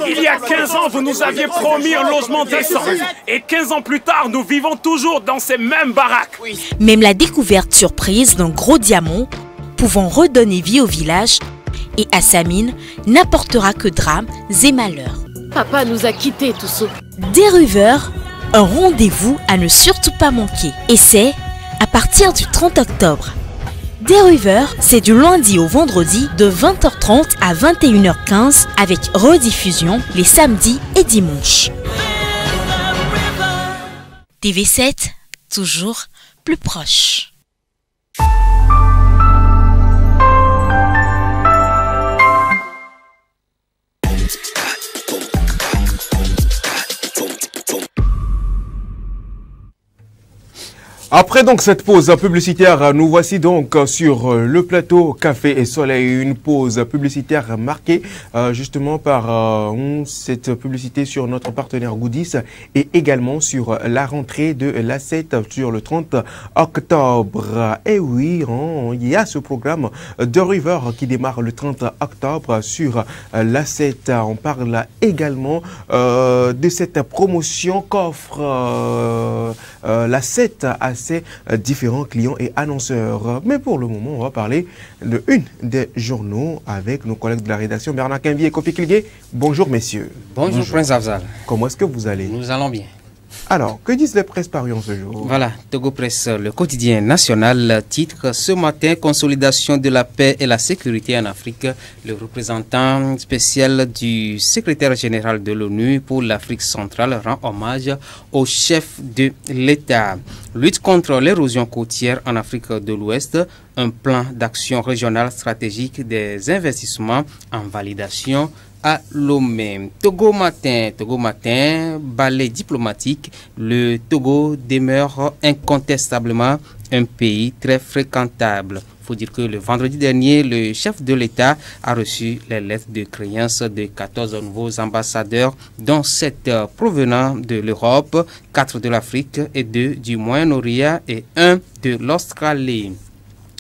Il y a 15 ans, vous nous aviez promis un logement décent. Et 15 ans plus tard, nous vivons toujours dans ces mêmes baraques. Même la découverte surprise d'un gros diamant pouvant redonner vie au village et à sa mine n'apportera que drames et malheurs. Papa nous a quittés tous. Des Rêveurs, un rendez-vous à ne surtout pas manquer. Et c'est à partir du 30 octobre. Des Rêveurs, c'est du lundi au vendredi de 20h30 à 21h15 avec rediffusion les samedis et dimanches. TV7, toujours plus proche. Après donc cette pause publicitaire, nous voici donc sur le plateau Café et Soleil, une pause publicitaire marquée justement par cette publicité sur notre partenaire Goodies et également sur la rentrée de l'A7 sur le 30 octobre. Et oui, il y a ce programme de River qui démarre le 30 octobre sur l'A7. On parle également de cette promotion qu'offre l'A7 à ses différents clients et annonceurs. Mais pour le moment, on va parler de une des journaux avec nos collègues de la rédaction, Bernard Quimby et Kofi Kilgué. Bonjour messieurs. Bonjour Prince Afzal. Comment est-ce que vous allez? Nous allons bien. Alors, que disent les presses parues en ce jour? Voilà, Togo Presse, le quotidien national, titre ce matin, consolidation de la paix et la sécurité en Afrique. Le représentant spécial du secrétaire général de l'ONU pour l'Afrique centrale rend hommage au chef de l'État. Lutte contre l'érosion côtière en Afrique de l'Ouest, un plan d'action régional stratégique des investissements en validation à Lomé. Togo matin, balai diplomatique, le Togo demeure incontestablement un pays très fréquentable. faut dire que le vendredi dernier, le chef de l'État a reçu les lettres de créance de 14 nouveaux ambassadeurs, dont 7 provenant de l'Europe, 4 de l'Afrique et 2 du Moyen-Orient et 1 de l'Australie.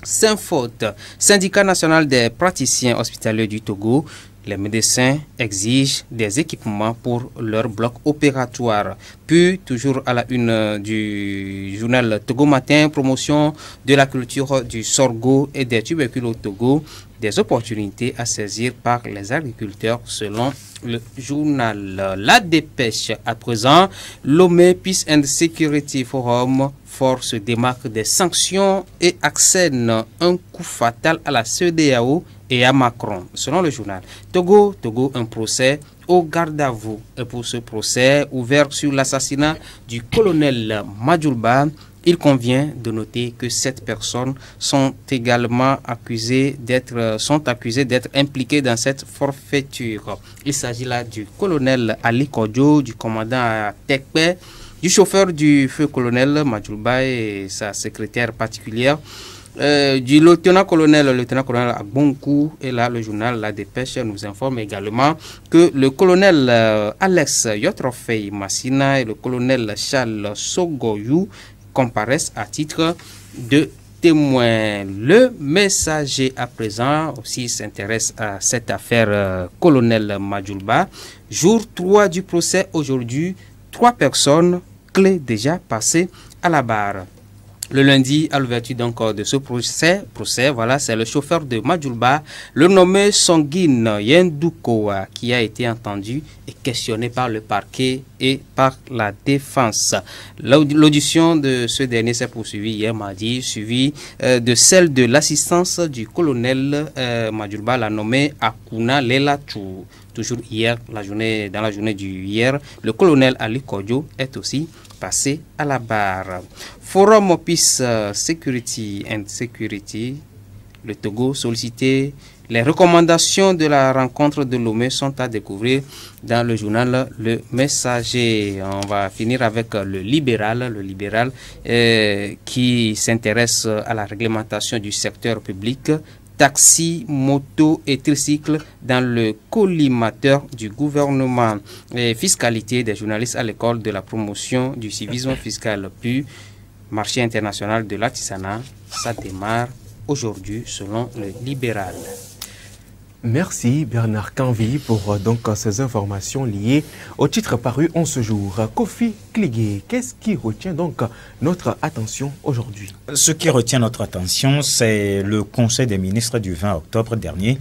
Saint-Faute, syndicat national des praticiens hospitaliers du Togo, les médecins exigent des équipements pour leur bloc opératoire. Puis, toujours à la une du journal Togo Matin, promotion de la culture du sorgho et des tubercules au Togo, des opportunités à saisir par les agriculteurs selon le journal. La dépêche à présent, Lomé Peace and Security Forum fort se démarque des sanctions et accède un coup fatal à la CEDEAO et à Macron, selon le journal. Togo, un procès au garde à vous. Et pour ce procès ouvert sur l'assassinat du colonel Madjoulba, il convient de noter que 7 personnes sont également accusées d'être impliquées dans cette forfaiture. Il s'agit là du colonel Ali Kodjo, du commandant Tekpe, du chauffeur du feu colonel Madjoulba et sa secrétaire particulière, du lieutenant-colonel Agbonkou. Et là, le journal La Dépêche nous informe également que le colonel Alex Yotrofei Massina et le colonel Charles Sogoyou comparaissent à titre de témoins. Le Messager à présent aussi s'intéresse à cette affaire colonel Madjoulba. Jour 3 du procès aujourd'hui, 3 personnes clés déjà passées à la barre. Le lundi, à l'ouverture donc de ce procès, voilà, c'est le chauffeur de Madjoulba, le nommé Songuine Yendoukoa, qui a été entendu et questionné par le parquet et par la défense. L'audition de ce dernier s'est poursuivie hier mardi, suivie de celle de l'assistance du colonel Madjoulba, la nommée Akuna Lelachou. Toujours hier, dans la journée du hier, le colonel Ali Kodjo est aussi passé à la barre. Forum Peace Security and Security, le Togo sollicité. Les recommandations de la rencontre de Lomé sont à découvrir dans le journal Le Messager. On va finir avec le libéral qui s'intéresse à la réglementation du secteur public. Taxi, moto et tricycle dans le collimateur du gouvernement. Et fiscalité des journalistes à l'école de la promotion du civisme fiscal. Puis, marché international de l'artisanat, ça démarre aujourd'hui selon le libéral. Merci Bernard Canvi pour donc ces informations liées au titre paru en ce jour. Kofi Kligué, qu'est-ce qui retient donc notre attention aujourd'hui? Ce qui retient notre attention, c'est le Conseil des ministres du 20 octobre dernier.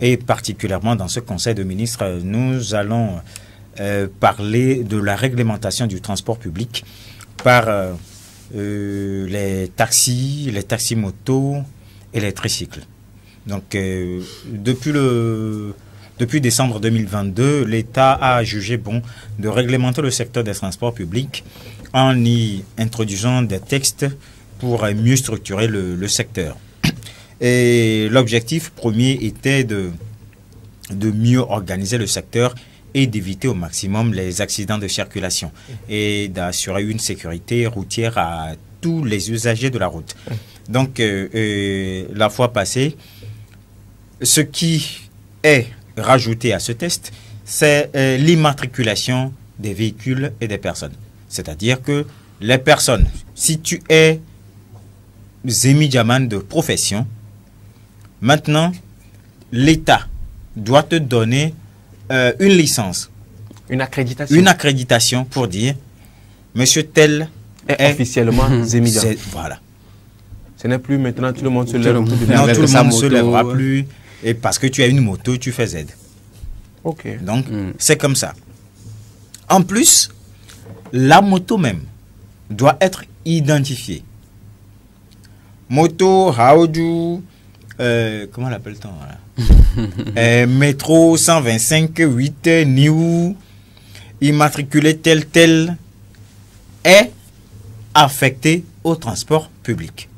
Et particulièrement dans ce Conseil des ministres, nous allons parler de la réglementation du transport public par les taxis motos et les tricycles. Donc, depuis décembre 2022, l'État a jugé bon de réglementer le secteur des transports publics en y introduisant des textes pour mieux structurer le secteur. Et l'objectif premier était de mieux organiser le secteur et d'éviter au maximum les accidents de circulation et d'assurer une sécurité routière à tous les usagers de la route. Donc, la fois passée, ce qui est rajouté à ce test, c'est l'immatriculation des véhicules et des personnes. C'est-à-dire que les personnes, si tu es Zemi Diaman de profession, maintenant, l'État doit te donner une licence. Une accréditation. Une accréditation pour dire, monsieur tel est officiellement Zemi Diaman. Voilà. Ce n'est plus maintenant tout le monde se lève. Non, tout le monde ne se lèvera plus. Et parce que tu as une moto, tu fais Z. Ok. Donc, c'est comme ça. En plus, la moto même doit être identifiée. Moto, Haoju, comment l'appelle-t-on métro 125-8, Niou, immatriculé tel, est affecté au transport public.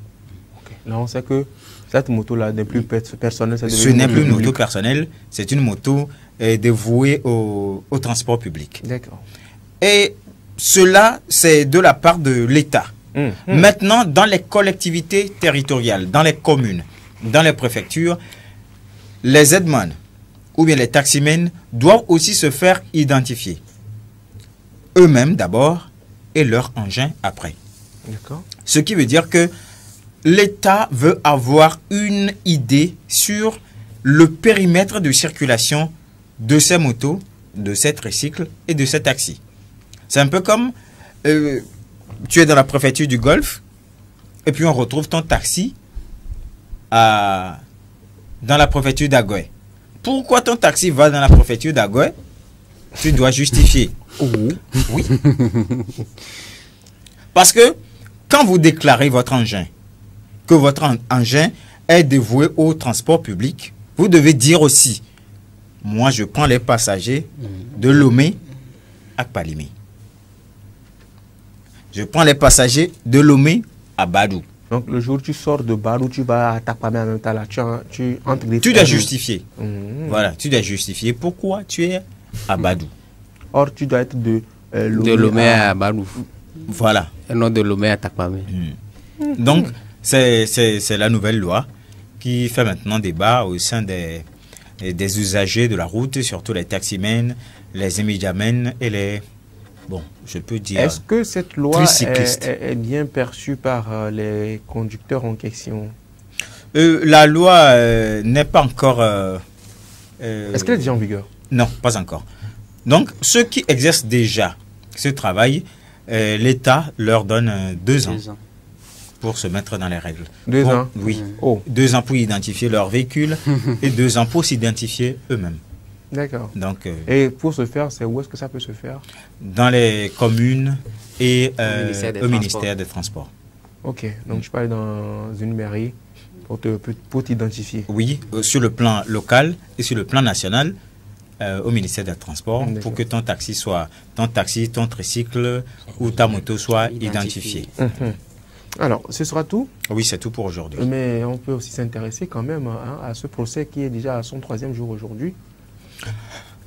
Okay. Là, on sait que cette moto-là n'est plus personnelle. Ce n'est plus une moto personnelle, c'est une moto dévouée au transport public. D'accord. Et cela, c'est de la part de l'État. Maintenant, dans les collectivités territoriales, dans les communes, dans les préfectures, les aidemans ou bien les taximens doivent aussi se faire identifier. Eux-mêmes d'abord et leur engin après. D'accord. Ce qui veut dire que l'État veut avoir une idée sur le périmètre de circulation de ces motos, de ces tricycles et de ces taxis. C'est un peu comme tu es dans la préfecture du Golfe et puis on retrouve ton taxi dans la préfecture d'Agoé. Pourquoi ton taxi va dans la préfecture d'Agoé? Tu dois justifier. Oui. Parce que quand vous déclarez votre engin, que votre engin est dévoué au transport public, vous devez dire aussi, moi je prends les passagers de Lomé à Kpalimé. Je prends les passagers de Lomé à Badou. Donc le jour où tu sors de Badou, tu vas à Takpamé en même temps là, tu entres des... Tu dois justifier. Voilà, tu dois justifier pourquoi tu es à Badou. Or, tu dois être de Lomé à Badou. Voilà. Et non de Lomé à Takpamé. Donc, c'est la nouvelle loi qui fait maintenant débat au sein des usagers de la route, surtout les taximens, les immédiamens et les... Bon, je peux dire... Est-ce que cette loi est bien perçue par les conducteurs en question? La loi n'est pas encore... Est-ce qu'elle est déjà en vigueur? Non, pas encore. Donc, ceux qui exercent déjà ce travail, l'État leur donne 2 ans pour se mettre dans les règles. 2 ans? Oui. 2 ans pour identifier leur véhicule et 2 ans pour s'identifier eux-mêmes. D'accord. Donc, et pour ce faire, c'est où est-ce que ça peut se faire? Dans les communes et au ministère des Transports. Ok, donc je peux aller dans une mairie pour t'identifier. Oui, sur le plan local et sur le plan national, au ministère des Transports, pour que ton taxi, ton tricycle ou ta moto soit identifié. Alors, ce sera tout? Oui, c'est tout pour aujourd'hui. Mais on peut aussi s'intéresser quand même à ce procès qui est déjà à son 3e jour aujourd'hui.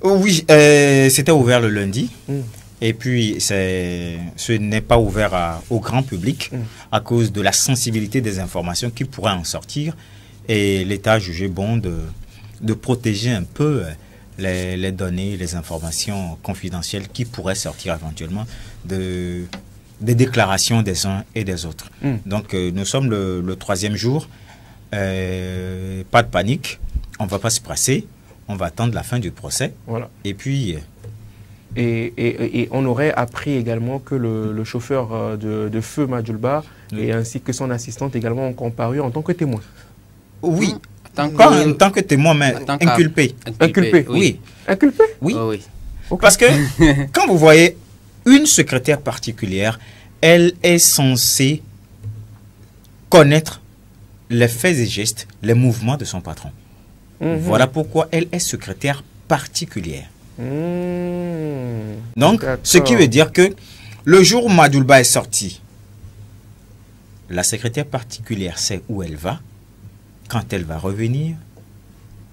Oui, c'était ouvert le lundi. Et puis, ce n'est pas ouvert au grand public à cause de la sensibilité des informations qui pourraient en sortir. Et l'État a jugé bon de protéger un peu les données, les informations confidentielles qui pourraient sortir éventuellement des déclarations des uns et des autres. Donc, nous sommes le 3e jour. Pas de panique. On ne va pas se presser. On va attendre la fin du procès. Voilà. Et puis... Et on aurait appris également que le chauffeur de feu Madjoulba et ainsi que son assistante également ont comparu en tant que témoin. Oui. Pas en tant que témoin, mais inculpé. Inculpé. Oui. Inculpé? Oui. Oh, oui. Okay. Parce que quand vous voyez une secrétaire particulière, elle est censée connaître les faits et gestes, les mouvements de son patron. Voilà pourquoi elle est secrétaire particulière. Donc, ce qui veut dire que le jour où Madjoulba est sorti, la secrétaire particulière sait où elle va, quand elle va revenir.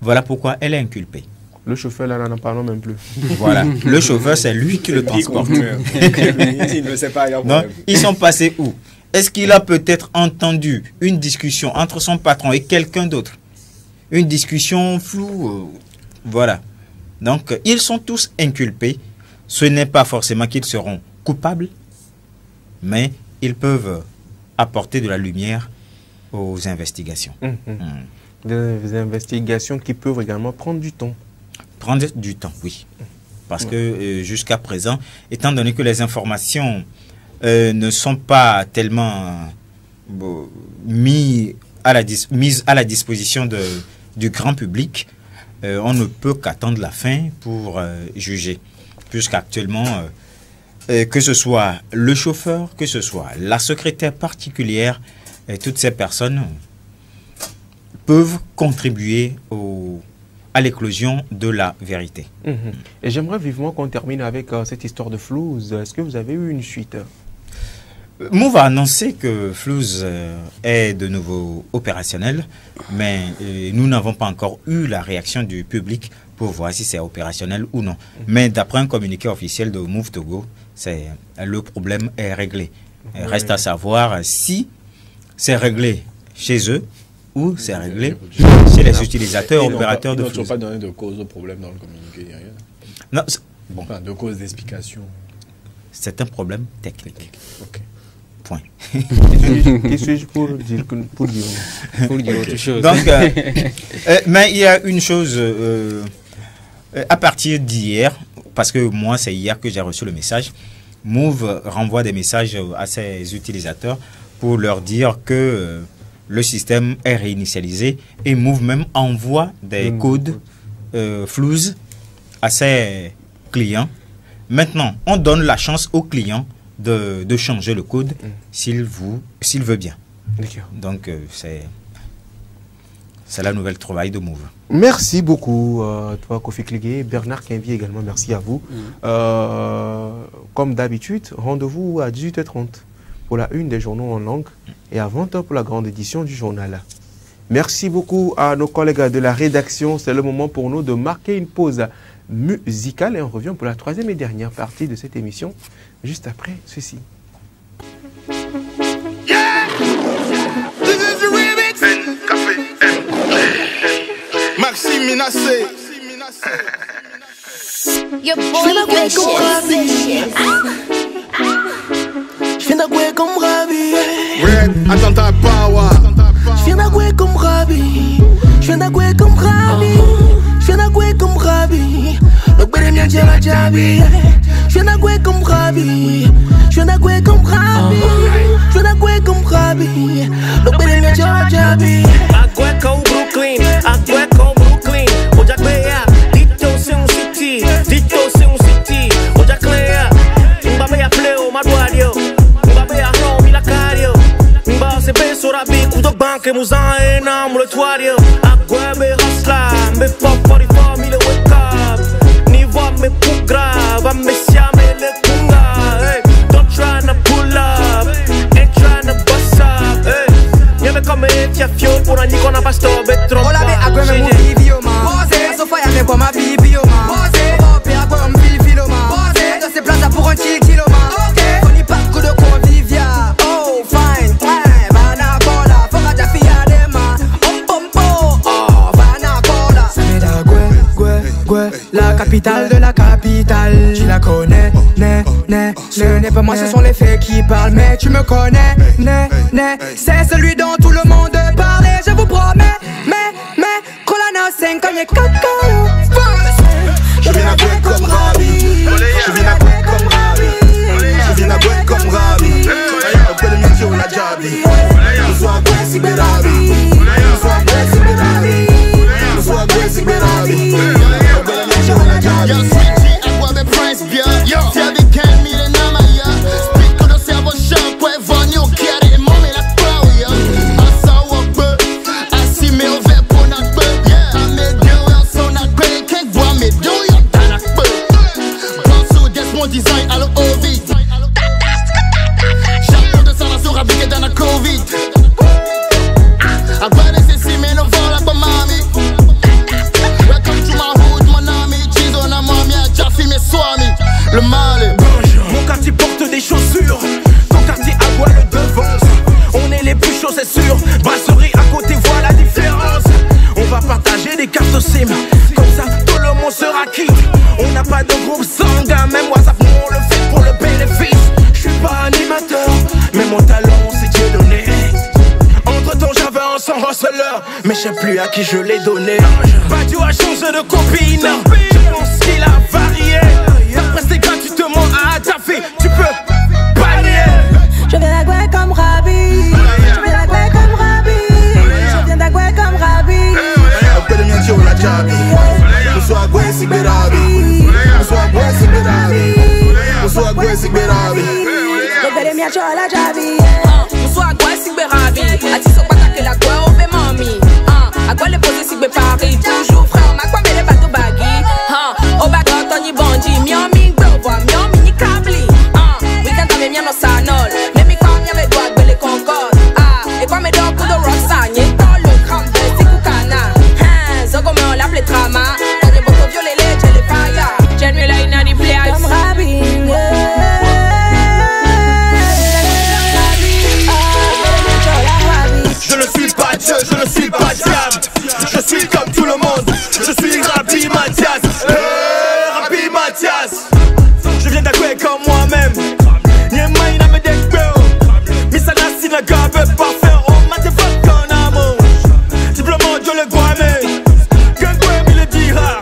Voilà pourquoi elle est inculpée. Le chauffeur, là, n'en parlons même plus. Voilà. Le chauffeur, c'est lui qui le transporte. Il ne sait pas. Donc, ils sont passés où? Est-ce qu'il a peut-être entendu une discussion entre son patron et quelqu'un d'autre? Une discussion floue. Voilà. Donc, ils sont tous inculpés. Ce n'est pas forcément qu'ils seront coupables, mais ils peuvent apporter de la lumière aux investigations. Des investigations qui peuvent également prendre du temps. Prendre du temps, oui. Parce que jusqu'à présent, étant donné que les informations ne sont pas tellement mises à la disposition du grand public, on ne peut qu'attendre la fin pour juger. Puisqu'actuellement, que ce soit le chauffeur, que ce soit la secrétaire particulière, toutes ces personnes peuvent contribuer à l'éclosion de la vérité. Et j'aimerais vivement qu'on termine avec cette histoire de Flouze. Est-ce que vous avez eu une suite? Move a annoncé que Flouze est de nouveau opérationnel, mais nous n'avons pas encore eu la réaction du public pour voir si c'est opérationnel ou non. Mais d'après un communiqué officiel de Move Togo, le problème est réglé. Reste à savoir si c'est réglé chez eux où c'est réglé chez les utilisateurs, opérateurs de flux. Ils n'ont pas donné de cause au problème dans le communiqué derrière. Non, bon. Enfin, de cause d'explication. C'est un problème technique. Ok. Point. Qui suis-je pour dire autre chose? Donc, mais il y a une chose, à partir d'hier, parce que moi c'est hier que j'ai reçu le message, Move renvoie des messages à ses utilisateurs pour leur dire que le système est réinitialisé, et Move même envoie des codes flous à ses clients. Maintenant, on donne la chance aux clients de changer le code s'il veut bien. Donc, c'est la nouvelle trouvaille de Move. Merci beaucoup, toi, Kofi Kligé. Bernard Quinvier également, merci à vous. Comme d'habitude, rendez-vous à 18h30 pour la une des journaux en langue et à 20h pour la grande édition du journal. Merci beaucoup à nos collègues de la rédaction. C'est le moment pour nous de marquer une pause musicale et on revient pour la troisième et dernière partie de cette émission, juste après ceci. Maxime Minassé. Your boy J'viens d'agouer comme Rabi. Red, attentat power. J'viens d'agouer comme Rabi. J'viens d'agouer comme Rabi. J'viens d'agouer comme Rabi. Le bébé mien tient la jabi. J'viens d'agouer comme Rabi. J'viens d'agouer comme Rabi. J'viens d'agouer comme Rabi. Le bébé mien tient la jabi. Agouer comme Brooklyn. Agouer comme Brooklyn. Oja Clea. Dito c'est un city. Dito c'est un city. Oja Clea. Mbabe ya pleo madwadio. Mbabe ya home la cario. Mbabe se beso rabi. Kudo banque muzan enam le toario. Agouer be hustla. Me pop 44 mille wake up. Ni voix me pour grave. Me siame le kunga. Hey, don't try to pull up. Ain't trying to bust up. Hey, yeme come tia fiol pour un icon à pastor betron. Ola be agwe me mu video ma. Bose, so fire me pour ma video ma. Bose, pop agwe on filo ma. Bose, dans ces places pour un kilo ma. Ok, on y pas que de convivia. Oh, fine, ouais, vana cola, faut que ta fille a des mains. Oh, vana cola. Ça m'aide à la capitale de la capitale. Tu la connais, ce n'est pas moi, ce sont les faits qui parlent. Mais tu me connais, c'est celui dont tout le monde parle. Et je vous promets, mais, Colana 5 comme les cacao. Je viens d'agouer comme Rabi. Je viens d'agouer comme Rabi. Je viens d'agouer comme Rabi. Un peu de métier ou la jabi. Nous sois agoué si bérabi. Nous sois agoué si bérabi. Nous sois agoué si bérabi. Un peu de métier ou la jabi. Yo, Switchy, agua de Prince, bien. Si avec un mille en amaya. Speak to the servo champ, quoi, vani au carré, mommy la crow, yo. Asa wakbe, asi me over pour nakbe. Ame deux, en son nakbe, kek voit me deux, yo, tanakbe. Pense au Desmond Design, à l'Ovid. Chapeau de Sana sur Rabi, dans la Covid. Agua de Ceci, mais no vol, agua mami. Welcome to my hood, mon ami. Chizo na mami, a Jaffi, mes swami. Le mal. Mon quartier porte des chaussures. Ton quartier Agua le devance. On est les plus chauds, c'est sûr. Brasserie à côté, voilà la différence. On va partager des cartes SIM. Comme ça, tout le monde sera quitte. On n'a pas de groupe sanguin. Même WhatsApp, nous on le fait pour le bénéfice. Je suis pas animateur, mais mon talent c'est Dieu donné. Entre temps j'avais un sang receleur, mais je sais plus à qui je l'ai donné. Badio a changé de copine. Je pense qu'il a varié. T'as presté gratuitement à Jaffi. Tu peux panier. Je viens d'agouer comme Rabi. Je viens d'agouer comme Rabi. Je viens d'agouer comme Rabi. Un peu de métier ou la jabi. Nous sois agoué si bérabi. Nous sois agoué si bérabi. Nous sois agoué si bérabi. Le bébé mien tient la jabi. Nous sois agoué si bérabi. Ati so pata que la quoi on fait mami. Agoué le posé si bé Paris. Toujours frère, ma quoi mais les bateaux baggy. Au bateau Tony Bondi. Mion ming beau mion mini cabli. Weekend t'as mis no sanol. Mais mi quoi mien les doigts de les concorde. Et quoi mes doigts pour de Roxane. Y'a pas le crampe de Sikukana. Zogo me on l'appelle trama. T'as des beaucoup violés les jelly fire. J'aime la ina di play. Comme Rabi. Je suis Rabi Mathias. Rabi Mathias. Je viens d'Agoué comme moi-même. Niema ina me dekbeo. Misana sinaga veut pas faire. Oh ma te fuck en amour. Simplement Dieu le guame. Gengwe mi le dira.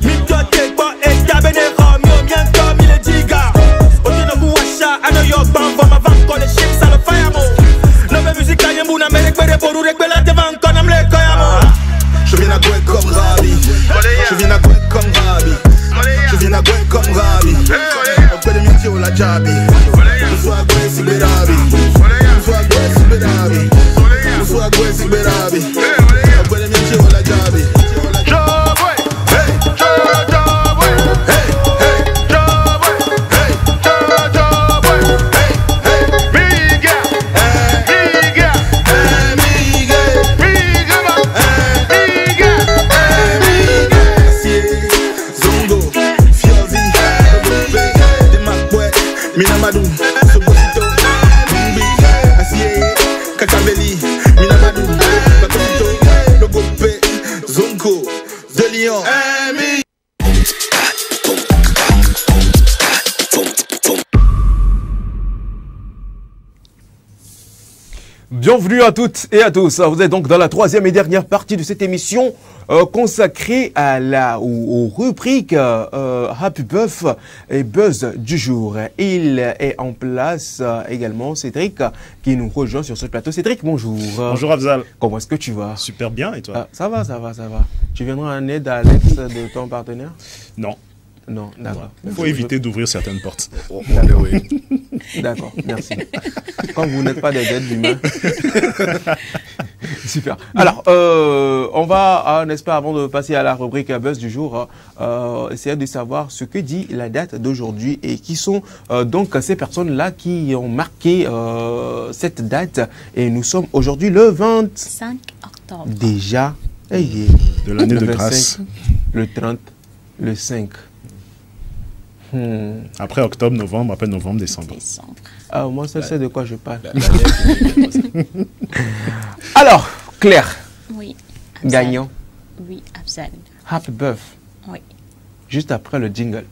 Mi doit take pas et tabenera. Mi bien comme il le diga. Otino buwasha. I know your band for my van. Call the ships à le fire mo. Nove musique à yembuna. Me rekbere boru rekbela devant. Konam le koyamo. Je viens d'Agoué comme Rabi. Je viens d'Agoué comme Rabi. Je viens d'Agoué comme Rabi. Auprès de Mitio la Jabi. Je sois Agoué si Berabi. Je sois Agoué si Berabi. Je sois Agoué si Berabi. Auprès de Mitio la Jabi. Minamadou, Sobosito, Mumbi, Asie, Kakabeli, Minamadou, Bakosito, Logope, Zonko, De Lyon, Bienvenue à toutes et à tous. Vous êtes donc dans la troisième et dernière partie de cette émission consacrée aux rubriques Happy Buff et Buzz du jour. Il est en place également Cédric qui nous rejoint sur ce plateau. Cédric, bonjour. Bonjour Afzal. Comment est-ce que tu vas? Super bien, et toi? Ça va. Tu viendras en aide à Alex de ton partenaire? Non. Non, d'accord. Il faut éviter d'ouvrir certaines portes. D'accord, oui. D'accord, merci. Quand vous n'êtes pas des êtres humains. Super. Alors, on va, n'est-ce pas, avant de passer à la rubrique Buzz du jour, essayer de savoir ce que dit la date d'aujourd'hui et qui sont donc ces personnes-là qui ont marqué cette date. Et nous sommes aujourd'hui le 25 octobre. Déjà, de l'année de 25, grâce. Le 30, le 5. Après octobre, novembre, après novembre, décembre. Ah, moi, ça c'est de quoi je parle. Alors, Claire. Oui. Gagnant. Oui, Afzal. Happy Buff. Oui. Juste après le jingle.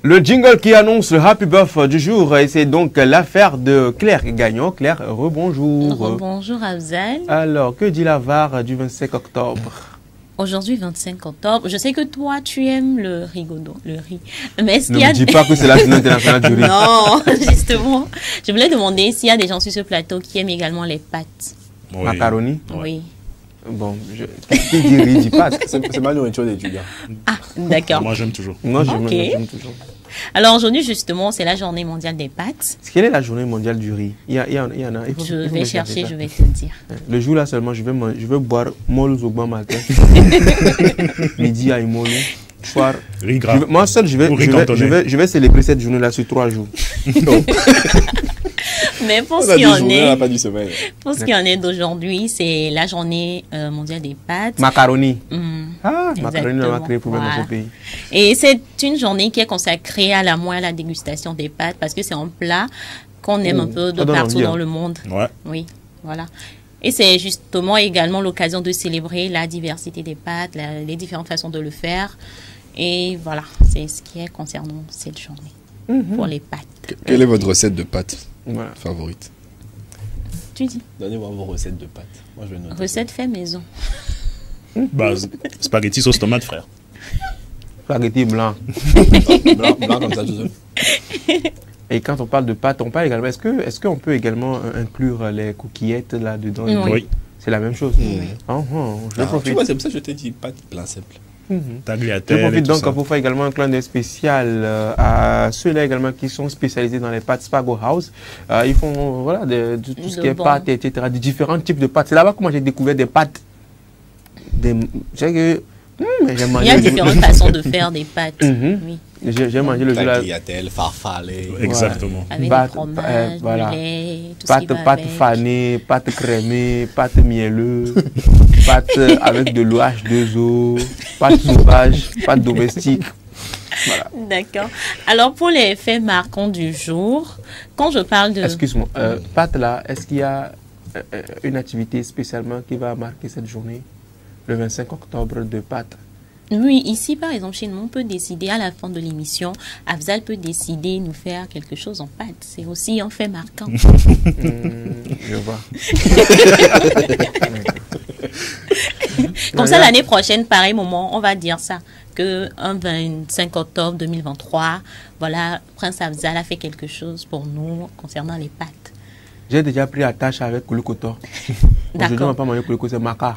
Le jingle qui annonce le Happy Buff du jour, et c'est donc l'affaire de Claire Gagnon. Claire, rebonjour. Rebonjour Afzal. Alors, que dit la VAR du 25 octobre? Aujourd'hui, 25 octobre, je sais que toi, tu aimes le rigodon, le riz. Mais est-ce qu'il y Ne a... me dis pas que c'est la journée internationale du riz. Non, justement. Je voulais demander s'il y a des gens sur ce plateau qui aiment également les pâtes. Oui. Macaroni? Oui. Bon, qui dit riz, dit pâtes. C'est ma nourriture d'étudiant. Ah, d'accord. Moi, j'aime toujours. Moi, Ok. j'aime toujours. Alors aujourd'hui, justement, c'est la journée mondiale des pâtes. Quelle est la journée mondiale du riz? Il y en a. Je vais chercher, je vais te dire. Le jour là seulement, je vais boire mollo au bon matin. Midi à Imolo. Soir. Riz gras. Moi seul, je vais célébrer cette journée là sur 3 jours. Mais pour ce qui en est d'aujourd'hui, c'est la journée mondiale des pâtes. Macaroni. Exactement. Macaroni on a créé pour Voilà. notre pays. Et c'est une journée qui est consacrée à la dégustation des pâtes parce que c'est un plat qu'on aime un peu de ça donne partout envie, dans hein. le monde. Ouais. Oui, voilà. Et c'est justement également l'occasion de célébrer la diversité des pâtes, les différentes façons de le faire. Et voilà, c'est ce qui est concernant cette journée pour les pâtes. Quelle est votre recette de pâtes favorite? Tu dis? Donnez-moi vos recettes de pâtes. Moi, je vais noter. Recette fait maison. Bah, spaghetti sauce tomate, frère. Spaghetti blanc. blanc comme ça, tout seul. Et quand on parle de pâtes, on parle également. Est-ce qu'on peut également inclure les coquillettes là-dedans? Oui. C'est la même chose. Tu vois, c'est pour ça que je t'ai dit pâtes plein simple. Tagliatelle. Je et profite tout donc ça. pour faire également un clin d'œil spécial à ceux-là également qui sont spécialisés dans les pâtes Spago House. Ils font voilà, tout ce qui est pâtes, etc. Des différents types de pâtes. C'est là-bas que moi j'ai découvert des pâtes. Il y a différentes façons de faire des pâtes. Oui. J'ai mangé le jour là. Tagliatelle, farfalle. Exactement. Avec du fromage, du lait, tout ce qui va Pâtes avec. fanées, pâtes crémées, pâtes mielleuses, pâtes avec de l'eau H2O, pâtes sauvages, pâtes domestiques. Voilà. D'accord. Alors, pour les faits marquants du jour, quand je parle de... Excuse-moi, Pâtes là, est-ce qu'il y a une activité spécialement qui va marquer cette journée, le 25 octobre de Pâtes? Oui, ici, par exemple, chez nous, on peut décider à la fin de l'émission, Afzal peut décider de nous faire quelque chose en pâte. C'est aussi un fait marquant. Je vois. Comme ça, l'année prochaine, pareil moment, on va dire ça. Que un 25 octobre 2023, voilà, Prince Afzal a fait quelque chose pour nous concernant les pâtes. J'ai déjà pris la tâche avec Kouloukoto. Aujourd'hui, on ne va pas manger Kouloukoto, c'est maca.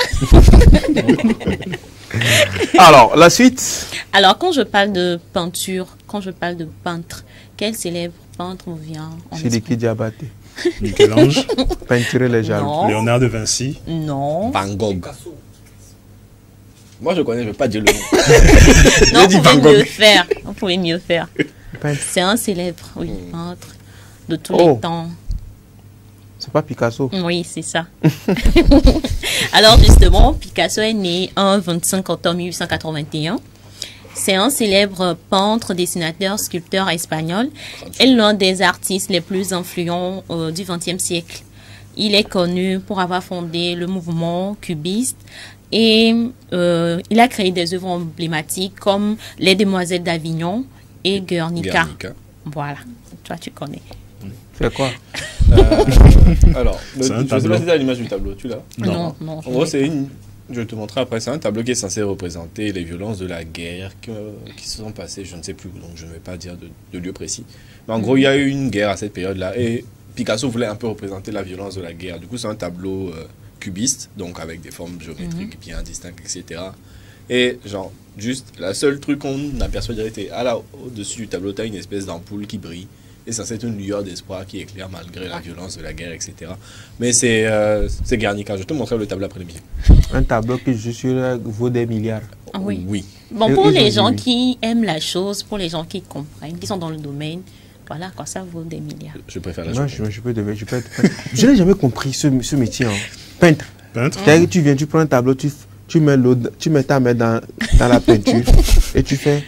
Alors, la suite. Alors, quand je parle de peinture, quand je parle de peintre, quel célèbre peintre vous vient en esprit? Sidiki Diabaté. Michel-Ange. Peinturer les jardins. Léonard de Vinci. Non. Van Gogh. Moi, je connais, je ne vais pas dire le nom. Non, on pouvait mieux faire. On pouvait mieux faire. C'est un célèbre, oui, peintre de tous les temps. C'est pas Picasso? Oui, c'est ça. Alors, justement, Picasso est né un 25 octobre 1881. C'est un célèbre peintre, dessinateur, sculpteur espagnol et l'un des artistes les plus influents du XXe siècle. Il est connu pour avoir fondé le mouvement cubiste et il a créé des œuvres emblématiques comme Les Demoiselles d'Avignon et Guernica. Voilà, toi tu connais. C'est quoi? Alors, je ne sais pas si tu as l'image du tableau, tu l'as? Non. En gros, c'est une... Je vais te montrer après. C'est un tableau qui est censé représenter les violences de la guerre qui se sont passées, je ne sais plus où, donc je ne vais pas dire de lieu précis. Mais en gros, il y a eu une guerre à cette période-là et Picasso voulait un peu représenter la violence de la guerre. Du coup, c'est un tableau cubiste, donc avec des formes géométriques bien distinctes, etc. Et genre, juste, la seule truc qu'on aperçoit direct, c'est au-dessus du tableau, tu as une espèce d'ampoule qui brille. Et ça, c'est une lueur d'espoir qui éclaire malgré la violence de la guerre, etc. Mais c'est Guernica. Je te montrerai le tableau après l'émission. Un tableau qui, je suis là, vaut des milliards. Ah oui. Oui. Bon, pour les gens qui aiment la chose, pour les gens qui comprennent, qui sont dans le domaine, voilà, quoi, ça vaut des milliards. Je préfère la chose. Je n'ai jamais compris ce métier. Hein. Peintre. Tu viens, tu prends un tableau, tu mets ta main dans la peinture et tu fais...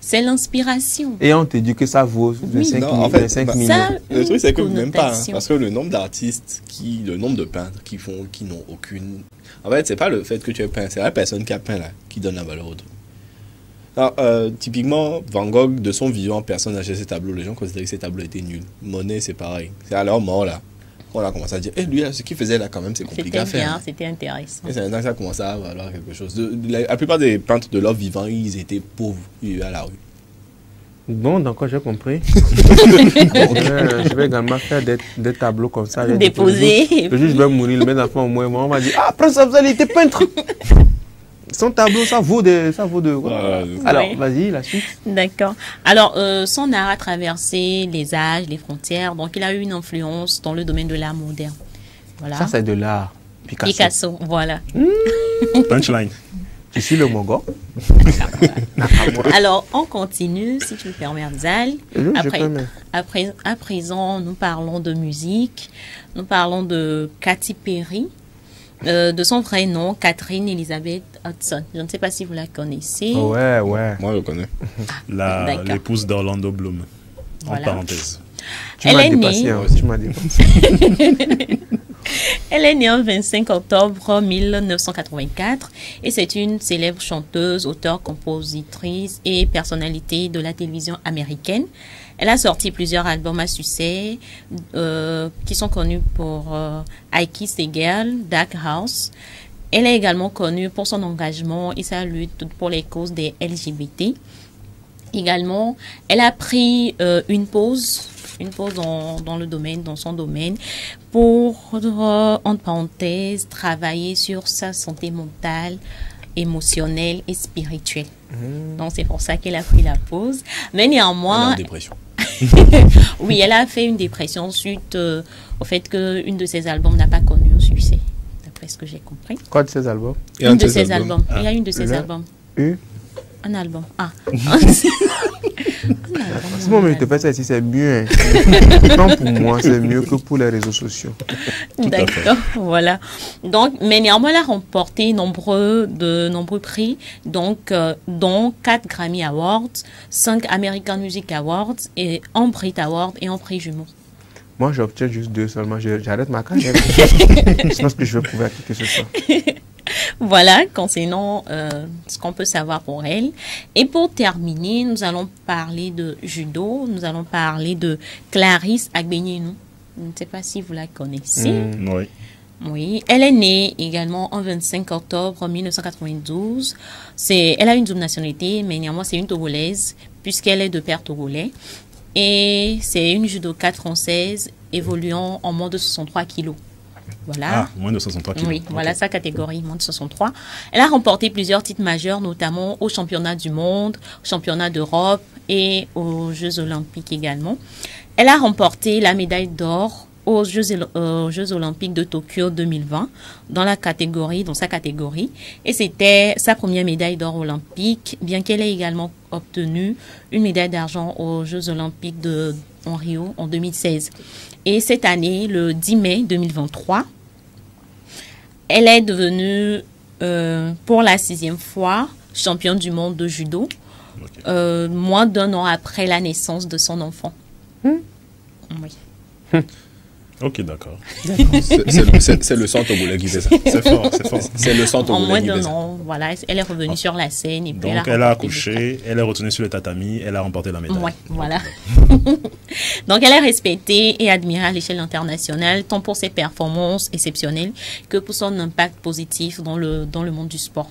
C'est l'inspiration. Et on te dit que ça vaut 25 millions. Le truc, c'est que même pas. Parce que le nombre d'artistes, le nombre de peintres qui n'ont aucune... En fait, c'est pas le fait que tu es peint, c'est la personne qui a peint là, qui donne la valeur au truc. Alors, typiquement, Van Gogh, de son vivant, personne n'a acheté ses tableaux. Les gens considéraient que ses tableaux étaient nuls. Monet, c'est pareil. C'est à leur mort là. On a commencé à dire, lui, là, ce qu'il faisait là, quand même, c'est compliqué à faire. C'était intéressant. Et c'est maintenant que ça a commencé à valoir quelque chose. La plupart des peintres de leur vivant, ils étaient pauvres, ils vivaient à la rue. Bon, d'accord, j'ai compris. Je vais également faire des tableaux comme ça. Déposer. Le juge va mourir, mes enfants au moins, on va dire, Prince Afzal était peintre. Son tableau, ça vaut de quoi? Alors, vas-y, la suite. D'accord. Alors, son art a traversé les âges, les frontières, donc il a eu une influence dans le domaine de l'art moderne. Voilà. Ça, c'est de l'art. Picasso, voilà. Punchline. Tu suis le Mongo. Alors, on continue, si tu me permets, Afzal. À présent, nous parlons de musique. Nous parlons de Katy Perry. De son vrai nom, Catherine Elizabeth Hudson. Je ne sais pas si vous la connaissez. Ouais. Moi, je connais. L'épouse d'Orlando Bloom. Voilà. En parenthèse. Tu m'as dépassé. Elle est née le 25 octobre 1984 et c'est une célèbre chanteuse, auteure, compositrice et personnalité de la télévision américaine. Elle a sorti plusieurs albums à succès qui sont connus pour I Kissed a Girl, Dark House. Elle est également connue pour son engagement et sa lutte pour les causes des LGBT. Également, elle a pris une pause dans son domaine pour, entre parenthèses, travailler sur sa santé mentale, émotionnelle et spirituelle. Donc, c'est pour ça qu'elle a pris la pause. Mais néanmoins... Elle a une dépression. Oui, elle a fait une dépression suite au fait qu'une de ses albums n'a pas connu un succès, d'après ce que j'ai compris. Quoi de ses albums? Une de ses albums. Il y a une de ses albums. Un album. Ah. Ce moment, je te fais ça ici, c'est mieux. Non, pour moi, c'est mieux que pour les réseaux sociaux. D'accord, voilà. Donc, mais néanmoins, elle a remporté de nombreux prix, donc, dont 4 Grammy Awards, 5 American Music Awards, et un Brit Award et un prix jumeau. Moi, j'obtiens juste 2 seulement. J'arrête ma carrière. Je pense que je vais prouver à qui que ce soit. Voilà, concernant ce qu'on peut savoir pour elle. Et pour terminer, nous allons parler de judo. Nous allons parler de Clarisse Agbenienou. Je ne sais pas si vous la connaissez. Oui. Oui, elle est née également en 25 octobre 1992. Elle a une double nationalité, mais néanmoins c'est une Togolaise, puisqu'elle est de père togolais. Et c'est une judokate française évoluant en moins de 63 kilos. Voilà. Ah, moins de 63 kilos. Oui, voilà sa catégorie, moins de 63. Elle a remporté plusieurs titres majeurs, notamment aux championnats du monde, aux championnats d'Europe et aux Jeux olympiques également. Elle a remporté la médaille d'or aux Jeux olympiques de Tokyo 2020 dans sa catégorie. Et c'était sa première médaille d'or olympique, bien qu'elle ait également obtenu une médaille d'argent aux Jeux olympiques en Rio en 2016. Et cette année, le 10 mai 2023, elle est devenue, pour la 6e fois, championne du monde de judo, moins d'1 an après la naissance de son enfant. Oui. Ok, d'accord. C'est le sang togolais qui fait ça. C'est fort, c'est fort. C'est le sang togolais qui fait ça. En moins d'1 an, voilà, elle est revenue sur la scène. Et puis donc, elle a accouché, elle est retournée sur le tatami, elle a remporté la médaille. Oui, voilà. Donc, elle est respectée et admirée à l'échelle internationale, tant pour ses performances exceptionnelles que pour son impact positif dans le monde du sport.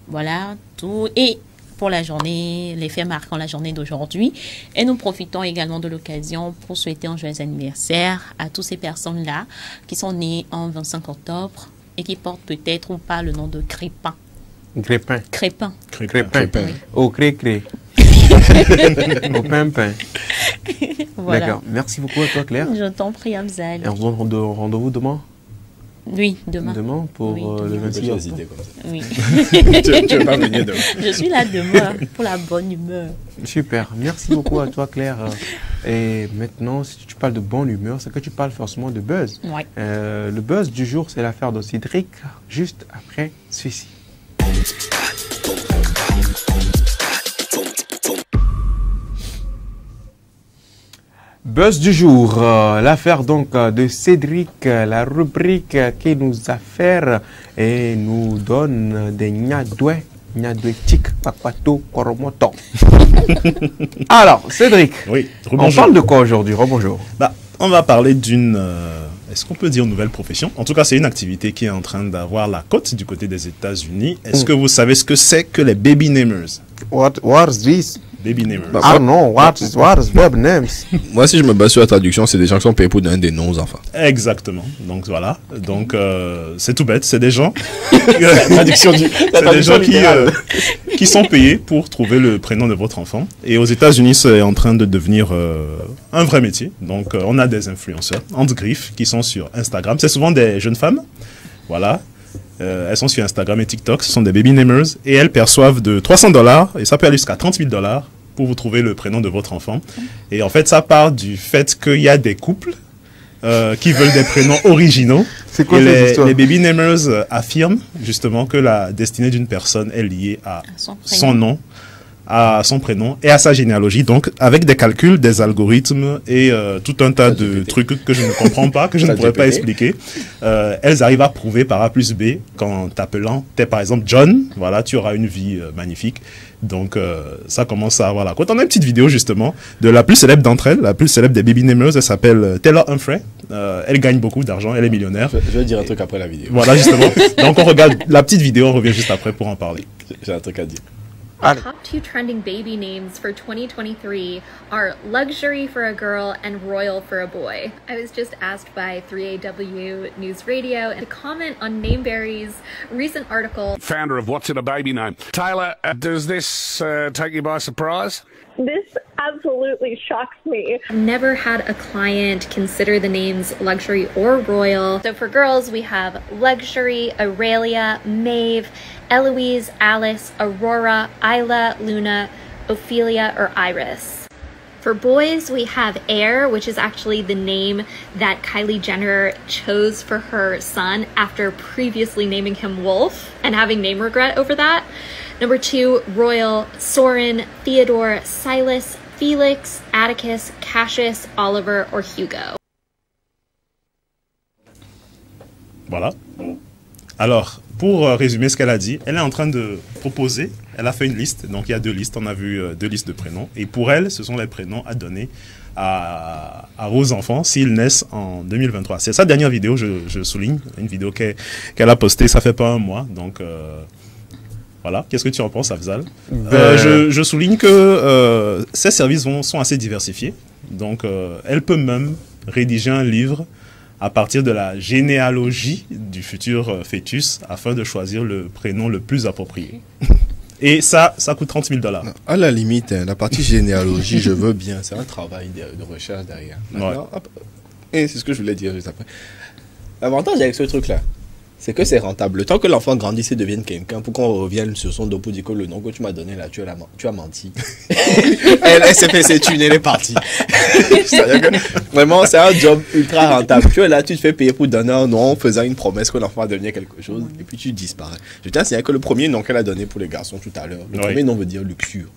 Voilà, tout. Et pour la journée, les faits marquant la journée d'aujourd'hui. Et nous profitons également de l'occasion pour souhaiter un joyeux anniversaire à toutes ces personnes-là qui sont nées en 25 octobre et qui portent peut-être ou pas le nom de Crépin. Crépin. Crépin. Crépin. Au cré-cré. Au pain-pain. Voilà. D'accord. Merci beaucoup à toi, Claire. Je t'en prie, Amzal. Et on se donne rendez-vous demain? Oui, demain. Demain pour le 26 octobre. Oui. Tu veux pas venir demain? Je suis là demain pour la bonne humeur. Super. Merci beaucoup à toi, Claire. Et maintenant, si tu parles de bonne humeur, c'est que tu parles forcément de buzz. Ouais. Le buzz du jour, c'est l'affaire de Cédric, juste après celui-ci. Buzz du jour, l'affaire donc de Cédric, la rubrique qui nous affaire et nous donne des Nyadoué tic, papato, koromoto. Alors, Cédric, oui, on parle de quoi aujourd'hui? Rebonjour. On va parler d'une, est-ce qu'on peut dire nouvelle profession? En tout cas, c'est une activité qui est en train d'avoir la cote du côté des États-Unis. Est-ce que vous savez ce que c'est que les baby namers? What's this? Baby namers. Ah non, what is baby names? Moi, si je me base sur la traduction, c'est des gens qui sont payés pour donner des noms aux enfants. Exactement. Donc voilà. Donc c'est tout bête. C'est des gens. Traduction des gens qui sont payés pour trouver le prénom de votre enfant. Et aux États-Unis, c'est en train de devenir un vrai métier. Donc on a des influenceurs entre griffes qui sont sur Instagram. C'est souvent des jeunes femmes. Voilà. Elles sont sur Instagram et TikTok, ce sont des baby namers et elles perçoivent de $300 et ça peut aller jusqu'à $30 000 pour vous trouver le prénom de votre enfant. Et en fait, ça part du fait qu'il y a des couples qui veulent des prénoms originaux. C'est quoi cette histoire? Les baby namers affirment justement que la destinée d'une personne est liée à son nom, à son prénom et à sa généalogie, donc avec des calculs, des algorithmes et tout un tas de trucs que je ne comprends pas, que je ne pourrais pas expliquer. Elles arrivent à prouver par A plus B qu'en t'appelant, t'es par exemple John, voilà, tu auras une vie magnifique. Donc ça commence à avoir la cote. On a une petite vidéo justement de la plus célèbre d'entre elles, la plus célèbre des baby namers, elle s'appelle Taylor Humphrey. Elle gagne beaucoup d'argent, elle est millionnaire. Je vais dire un truc après la vidéo. Voilà justement. Donc on regarde la petite vidéo, on revient juste après pour en parler. J'ai un truc à dire. The top 2 trending baby names for 2023 are Luxury for a girl and Royal for a boy. I was just asked by 3AW News Radio to comment on Nameberry's recent article. Founder of What's in a Baby Name. Taylor, does this take you by surprise? This absolutely shocks me. Never had a client consider the names Luxury or Royal. So for girls, we have Luxury, Aurelia, Maeve, Eloise, Alice, Aurora, Isla, Luna, Ophelia, or Iris. For boys, we have Air, which is actually the name that Kylie Jenner chose for her son after previously naming him Wolf and having name regret over that. Number 2, Royal, Soren, Theodore, Silas, Felix, Atticus, Cassius, Oliver, or Hugo. Voilà. Alors, pour résumer ce qu'elle a dit, elle est en train de proposer, elle a fait une liste, donc il y a 2 listes, on a vu 2 listes de prénoms, et pour elle, ce sont les prénoms à donner aux enfants s'ils naissent en 2023. C'est sa dernière vidéo, je souligne, une vidéo qu'elle a postée, ça fait pas un mois, donc voilà. Qu'est-ce que tu en penses, Afzal? Je souligne que ces services sont assez diversifiés, donc elle peut même rédiger un livre à partir de la généalogie du futur fœtus afin de choisir le prénom le plus approprié. Et ça coûte 30 000 $. À la limite, la partie généalogie, je veux bien. C'est un travail de recherche derrière. Maintenant, et c'est ce que je voulais dire juste après. L'avantage avec ce truc-là, c'est que c'est rentable. Le temps que l'enfant grandisse et devienne quelqu'un, pour qu'on revienne sur son dos pour dire que le nom que tu m'as donné là, tu as menti. elle s'est fait ses thunes, elle est partie. C'est-à-dire que vraiment, c'est un job ultra rentable. Tu es là, tu te fais payer pour donner un nom en faisant une promesse que l'enfant va devenir quelque chose et puis tu disparais. Je tiens à signaler que le premier nom qu'elle a donné pour les garçons tout à l'heure, le premier nom veut dire luxure.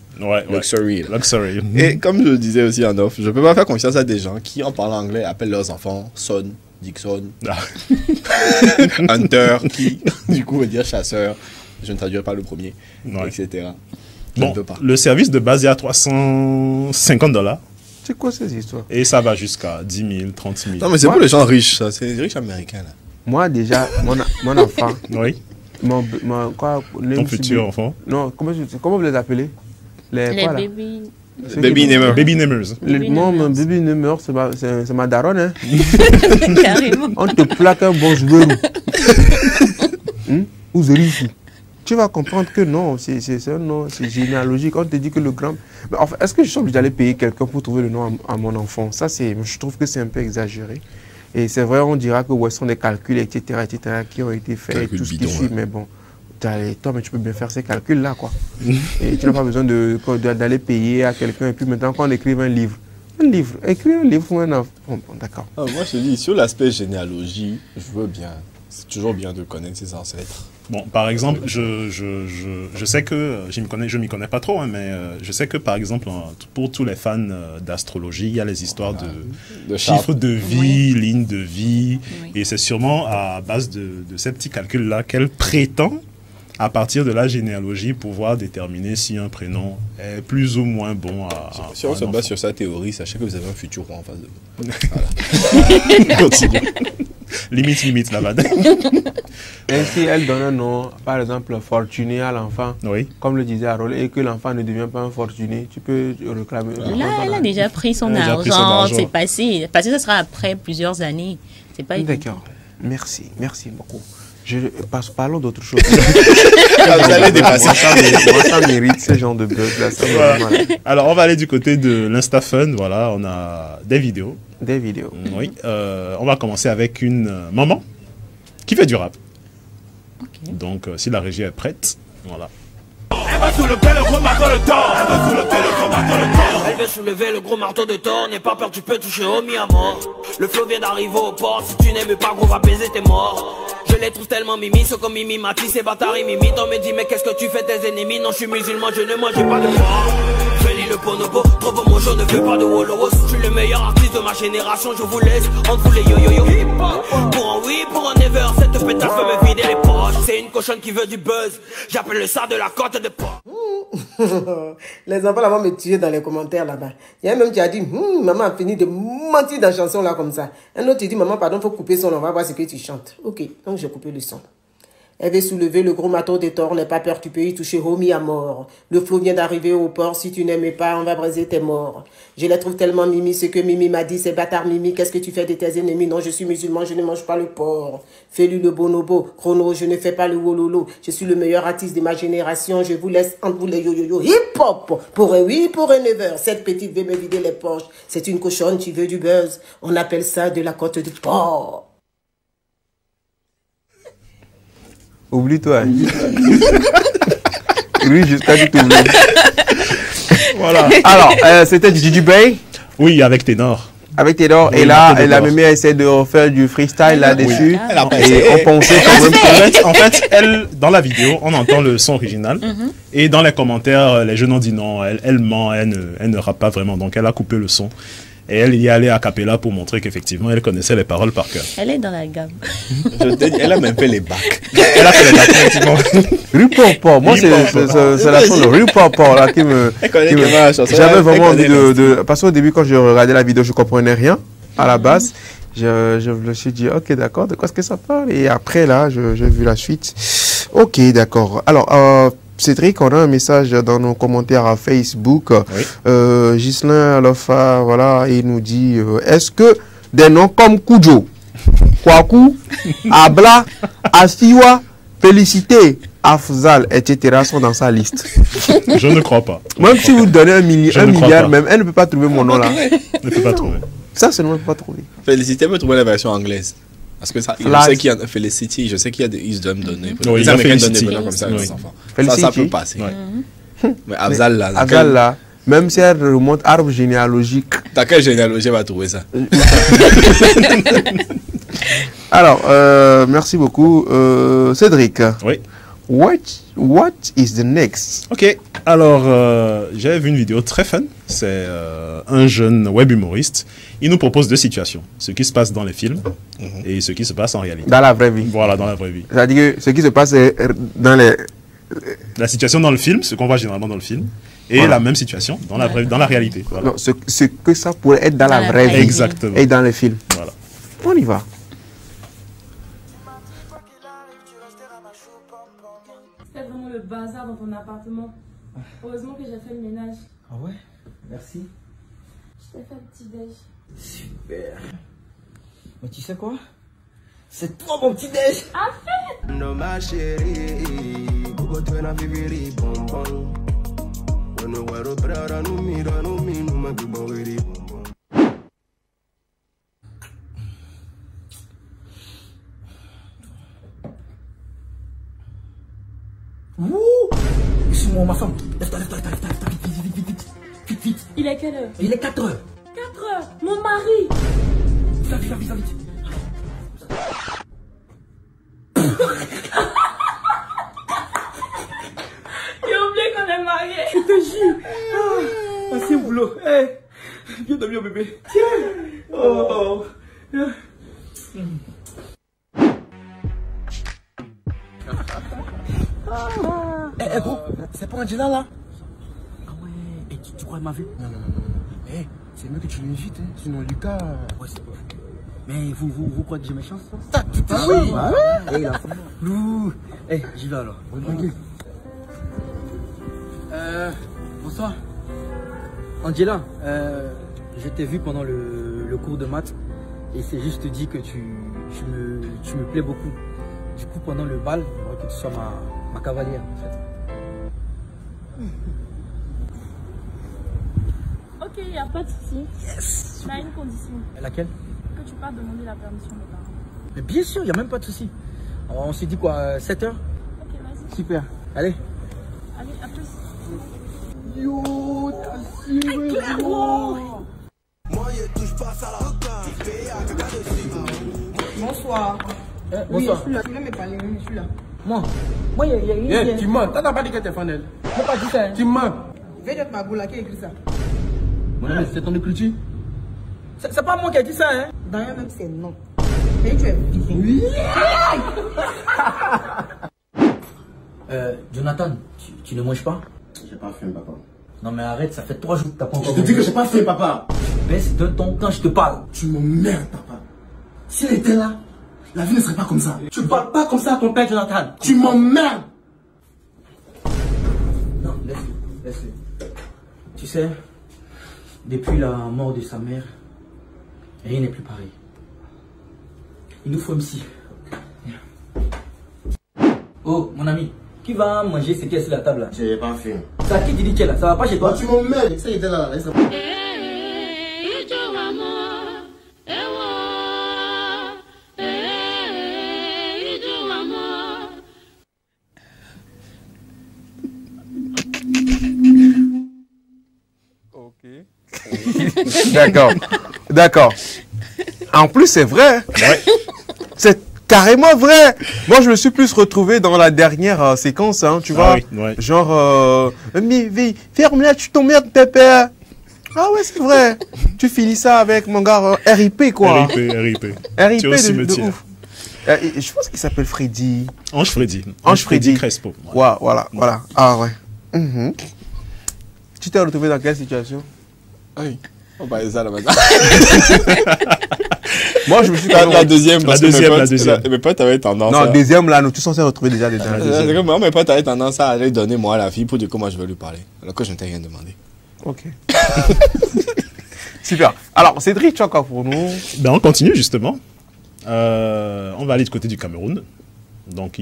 Luxury. Luxury. Et comme je disais aussi en off, je peux pas faire confiance à des gens qui, en parlant anglais, appellent leurs enfants Son, Dixon, Hunter, qui du coup veut dire chasseur. Je ne traduirai pas le premier, etc. Bon, le service de base est à 350 $. C'est quoi ces histoires? Et ça va jusqu'à 10 000, 30 000. Non, mais c'est pour les gens riches, ça. C'est les riches américains, là. Moi, déjà, mon enfant. Oui. Ton futur enfant. Non, comment vous les appelez? Les baby... Baby namers. Baby namers. Mon baby namer, c'est ma daronne. Hein. Carrément. On te plaque un bon joueur. Ou Zerifi. Tu vas comprendre que non, c'est un nom, c'est généalogique. On te dit que le grand... Mais enfin, est-ce que je suis obligé d'aller payer quelqu'un pour trouver le nom à mon enfant? Ça, je trouve que c'est un peu exagéré. Et c'est vrai, on dira que ouais, ce sont des calculs, etc., qui ont été faits, et tout ce qui suit, mais bon... Toi, mais tu peux bien faire ces calculs-là, quoi. Et tu n'as pas besoin d'aller payer à quelqu'un. Et puis maintenant, quand on écrive un livre, écrire un livre pour un enfant. Bon, d'accord. Moi, je te dis, sur l'aspect généalogie, je veux bien. C'est toujours bien de connaître ses ancêtres. Bon, par exemple, je sais que, je m'y connais pas trop, hein, mais je sais que, par exemple, pour tous les fans d'astrologie, il y a les histoires de chiffres de vie, lignes de vie, et c'est sûrement à base de ces petits calculs-là qu'elle prétend, à partir de la généalogie, pouvoir déterminer si un prénom est plus ou moins bon à... Si on se base sur sa théorie, sachez que vous avez un futur roi en face de vous. Voilà. Continue. Limite là-bas. Ainsi, elle donne un nom, par exemple, fortuné à l'enfant, comme le disait Harold, et que l'enfant ne devient pas un fortuné, tu peux réclamer... Là, elle a déjà pris son argent, c'est passé. Parce que ça sera après plusieurs années. C'est pas D'accord. Merci beaucoup. Parlons d'autre chose. Vous allez dépasser. Moi, ça mérite ce genre de buzz là. Voilà. Alors, on va aller du côté de l'InstaFun. Voilà, on a des vidéos. Des vidéos. Oui. On va commencer avec une maman qui fait du rap. Okay. Donc, si la régie est prête, voilà. Elle va soulever le gros marteau de Thor. Elle va soulever le gros marteau de Thor. Elle veut soulever le gros marteau de Thor. N'aie pas peur, tu peux toucher au mi à mort. Le flow vient d'arriver au port. Si tu n'aimes pas, gros, va baiser, t'es mort. Je les trouve tellement mimi, ceux comme Mimi Mati, ces bâtards ils m'imitent. On me dit mais qu'est-ce que tu fais tes ennemis? Non, je suis musulman, je ne mange pas de porc. Je lis le bonobo, trop beau mon jour, ne fais pas de Woloros. Je suis le meilleur artiste de ma génération, je vous laisse entre vous les yo-yo-yo. Pour un oui, pour un never, cette pétasse peut me vider les poches. C'est une cochonne qui veut du buzz, j'appelle ça de la côte de porc. Les enfants là vont me tuer dans les commentaires là-bas. Il y a un même qui a dit maman a fini de mentir dans la chanson là comme ça. Un autre il dit maman pardon, faut couper son, on va voir ce que tu chantes. Ok, donc j'ai coupé le son. Elle veut soulever le gros marteau des torts, n'aie pas peur, tu peux y toucher Romy à mort. Le flot vient d'arriver au port, si tu n'aimais pas, on va briser tes morts. Je la trouve tellement Mimi, ce que Mimi m'a dit, c'est bâtard Mimi, qu'est-ce que tu fais de tes ennemis? Non, je suis musulman, je ne mange pas le porc. Fais-lui le bonobo, chrono, je ne fais pas le wololo. Je suis le meilleur artiste de ma génération, je vous laisse entre vous les yo-yo-yo. Hip-hop, pour un 8, pour un 9h, cette petite veut me vider les poches. C'est une cochonne, tu veux du buzz, on appelle ça de la côte de porc. Oublie-toi. Oui, jusqu'à du tout. Voilà. Alors, c'était Gigi Bay. Oui, avec Ténor. Avec Ténor. Oui, et là, Ténor. la mémé essaie de refaire du freestyle là-dessus. Oui. Et on pensait quand même en fait, elle, dans la vidéo, on entend le son original. Et dans les commentaires, les jeunes ont dit non, elle ment, elle ne rappe pas vraiment. Donc, elle a coupé le son. Et elle y est allée a cappella pour montrer qu'effectivement, elle connaissait les paroles par cœur. Elle est dans la gamme. Elle a même fait les bacs. Elle a fait les bacs, effectivement. Rupopor, moi c'est la chanson de Rupopor là qui me... J'avais vraiment envie de... Parce qu'au début, quand je regardais la vidéo, je ne comprenais rien à la base. Je me suis dit, ok, d'accord, de quoi est-ce que ça parle? Et après, là, j'ai vu la suite. Ok, d'accord. Alors, Cédric, on a un message dans nos commentaires à Facebook. Oui. Ghislain Alofa, voilà, il nous dit, est-ce que des noms comme Kujo, Kwaku, Abla, Asiwa, Félicité, Afzal, etc. sont dans sa liste? Je ne crois pas. Même si vous donnez un milliard, même, elle ne peut pas trouver mon nom là. Elle ne peut pas trouver. Ça, c'est non, elle ne peut pas trouver. Félicité peut trouver la version anglaise. Parce que ça, je sais qu'il y a Felicity, je sais qu'il y a des ils doivent donner. Oui, les Américains donnent des noms comme ça à leurs enfants. Ça peut passer. Mais Afzal là. Afzal là, même si elle remonte arbre généalogique. T'as quelle généalogie va trouver ça? Alors, merci beaucoup. Cédric. Oui. What is the next? Ok, alors j'ai vu une vidéo très fun. C'est un jeune web humoriste. Il nous propose deux situations. Ce qui se passe dans les films et ce qui se passe en réalité. Dans la vraie vie. Voilà, dans la vraie vie. C'est-à-dire que ce qui se passe dans les... La situation dans le film, ce qu'on voit généralement dans le film, et voilà. La même situation dans la réalité. Voilà. Non, ce que ça pourrait être dans la vraie vie. Exactement. Et dans les films. Voilà. On y va. C'est vraiment le bazar dans ton appartement. Heureusement que j'ai fait le ménage. Ah ouais? Merci. Je t'ai fait le petit déj. Super. Mais tu sais quoi? C'est toi mon petit déj. Ah fait! No ma chérie, pourquoi tu n'as pas vu les bonbons? On ne voit pas nous mira nous minu ma que bon les bonbons. Wouh! Excuse-moi, ma femme. Lève-toi, vite. Il est quelle heure? Il est 4h. 4h? Mon mari! Vite. J'ai oublié qu'on est mariés. Je te jure. Ah, c'est boulot. Hey, viens dormir, bébé. Tiens. Oh. Eh, gros, c'est pas Angela là? Ah ouais, et tu crois qu'elle m'a vu? Non. Eh, c'est mieux que tu l'invites, hein. Sinon Lucas... Ouais, c'est pas fou. Mais vous croyez que j'ai mes chances? Ah oui. Eh, il a fait Lou. Eh, j'y vais alors. Tranquille. Bonsoir. Angela, je t'ai vu pendant le cours de maths et c'est juste dit que tu me plais beaucoup. Du coup, pendant le bal, j'aimerais que tu sois ma cavalière en fait. Ok, y a pas de souci. Yes. Mais à une condition. Laquelle? Que tu parles demander la permission de parents. Mais bien sûr, y a même pas de souci. On s'est dit quoi, 7h? Ok, vas-y. Super. Allez. Allez, à plus. Yo, t'as su, Moi, je touche pas ça là. Bonsoir. Oui, je suis là. Tu me parler, je suis là. Moi, il y a rien. tu mens. T'as pas dit que t'es fan d'elle. Je n'ai pas dit ça. Tu mens. Veille ma boule, qui a écrit ça? Mon ami, c'est ton écriture. C'est pas moi qui ai dit ça, hein? D'ailleurs, même c'est non. Et tu es oui. Jonathan, tu ne manges pas? J'ai pas faim, papa. Non mais arrête, ça fait 3 jours que t'as pas encore. Je te dis que j'ai pas faim, papa. Tu baisses d'un ton quand je te parle. Tu me merdes, papa. S'il était là, La vie ne serait pas comme ça. Tu parles pas comme ça à ton père, Jonathan. Tu m'emmerdes. Non, laisse-le, laisse-le. Tu sais, depuis la mort de sa mère, rien n'est plus pareil. Il nous faut un psy. Oh, mon ami, qui va manger ce qui est sur la table là? J'ai pas faim. Ça qui te dit qu'elle là? Ça va pas chez toi? Tu m'emmerdes. Ça, il était là, laisse-le. D'accord. D'accord. En plus, c'est vrai. Ouais. C'est carrément vrai. Moi, je me suis plus retrouvé dans la dernière séquence, hein, tu vois. Oui, ouais. Genre, mais ferme-la, tu t'emmerdes, pépère. Ah ouais, c'est vrai. Tu finis ça avec mon gars RIP, quoi. RIP. RIP de ouf. Je pense qu'il s'appelle Freddy. Ange Freddy. Ange Freddy Crespo. Ouais. Voilà. Ah ouais. Tu t'es retrouvé dans quelle situation? Oui. On va ça là-bas. Moi, je me suis la deuxième. La deuxième. Mes potes avaient tendance. Non, deuxième là, nous tous censés retrouver déjà des deuxièmes. Moi, mes potes avaient tendance à aller donner moi à la fille pour dire comment je vais lui parler. Alors que je ne t'ai rien demandé. Ok. Super. Alors, Cédric, tu as encore pour nous? Ben, on continue justement. On va aller du côté du Cameroun. Donc,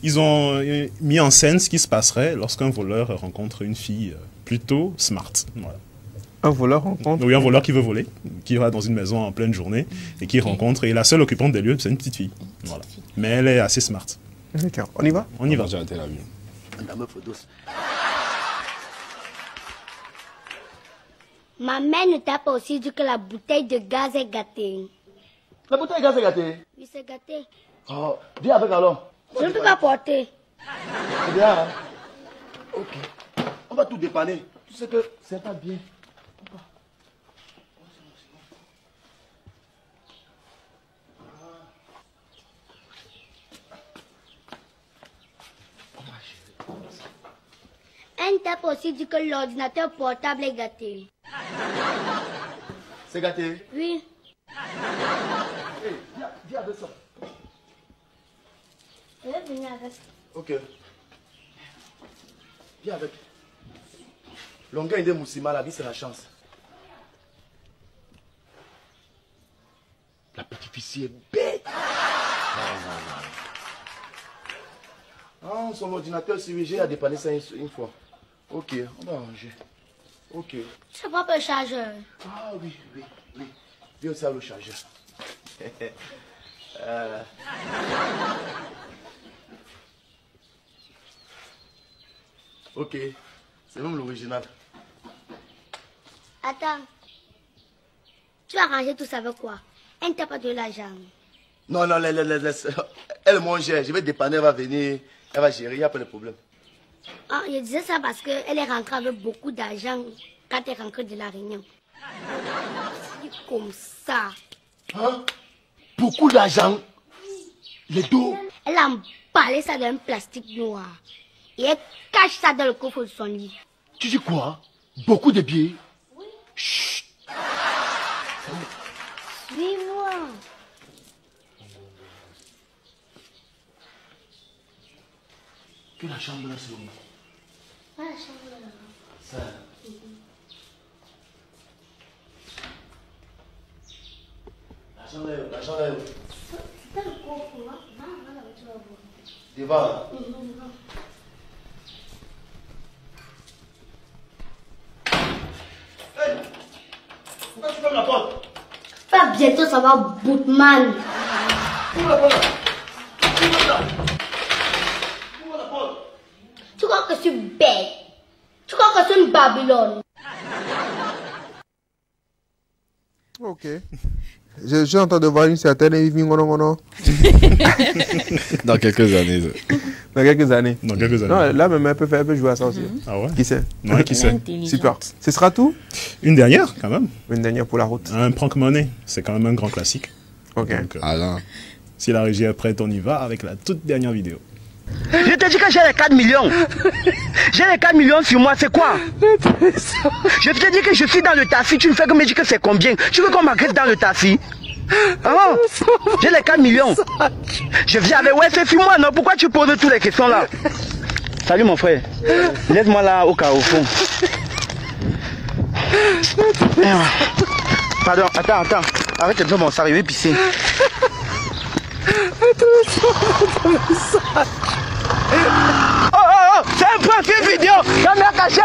ils ont mis en scène ce qui se passerait lorsqu'un voleur rencontre une fille plutôt smart. Voilà. Un voleur rencontre? Oui, un voleur qui veut voler, qui va dans une maison en pleine journée et qui rencontre. Et la seule occupante des lieux, c'est une petite fille. Voilà. Mais elle est assez smart. D'accord. On y va? On y va. J'ai raté la vue. Ma mère ne t'a pas aussi dit que la bouteille de gaz est gâtée. La bouteille de gaz est gâtée? Oui, c'est gâté. Oh, viens avec alors. Je ne peux pas porter. C'est bien, hein? Ok. On va tout dépanner. Tu sais que c'est pas bien. Elle t'a pas aussi dit que l'ordinateur portable est gâté. C'est gâté? Oui. Hey, viens avec ça. Je vais venir avec. Ok. Viens avec. Longueur de Moussima, la vie c'est la chance. La petite fille est bête. Ah, son ordinateur j'ai à dépanner ça une fois. Ok, on va ranger. Ok. Je prends pas le chargeur. Ah oui. Viens aussi à le chargeur. Ok, c'est même l'original. Attends. Tu as rangé tout ça avec quoi? Elle ne t'a pas de l'argent. Non, laisse. Elle mange, je vais dépanner, elle va venir, elle va gérer, il n'y a pas de problème. Ah, je disais ça parce qu'elle est rentrée avec beaucoup d'argent quand elle est rentrée de la Réunion. C'est comme ça. Hein? Beaucoup d'argent? Les dos? Elle a emballé ça dans un plastique noir. Et elle cache ça dans le coffre de son lit. Tu dis quoi? Beaucoup de billets? Oui. Chut! Suis-moi. Que la chambre là, c'est où? Ah, la chambre là. Ça. La chambre là. C'est le coffre, là. Va, tu vas voir. Devant. Hey! Pourquoi tu fermes la porte? Pas bientôt, ça va, Bootman. Ouvre la porte là. Tu crois que je suis bête? Tu crois que c'est une Babylone? Ok. J'ai entendu voir une certaine Yves Ngono. Dans quelques années. Dans quelques années. Non, là même, elle peut jouer à ça aussi. Ah ouais? Qui sait? Ouais, qui sait? Super. Ce sera tout? Une dernière, quand même. Une dernière pour la route. Un prank money, c'est quand même un grand classique. Ok. Donc, si la régie est prête, on y va avec la toute dernière vidéo. Je te dis que j'ai les 4 millions. J'ai les 4 millions sur moi, c'est quoi? Je te dis que je suis dans le taxi, tu ne fais que me dire que c'est combien? Tu veux qu'on m'agresse dans le taxi? Ah, j'ai les 4 millions. Je viens avec... Ouais, c'est fuis-moi, non? Pourquoi tu poses toutes les questions là? Salut mon frère. Laisse-moi là au cas au fond. Pardon, attends. Arrête un peu mon sérieux pisser. Oh, c'est un profil vidéo. Caméra cachée,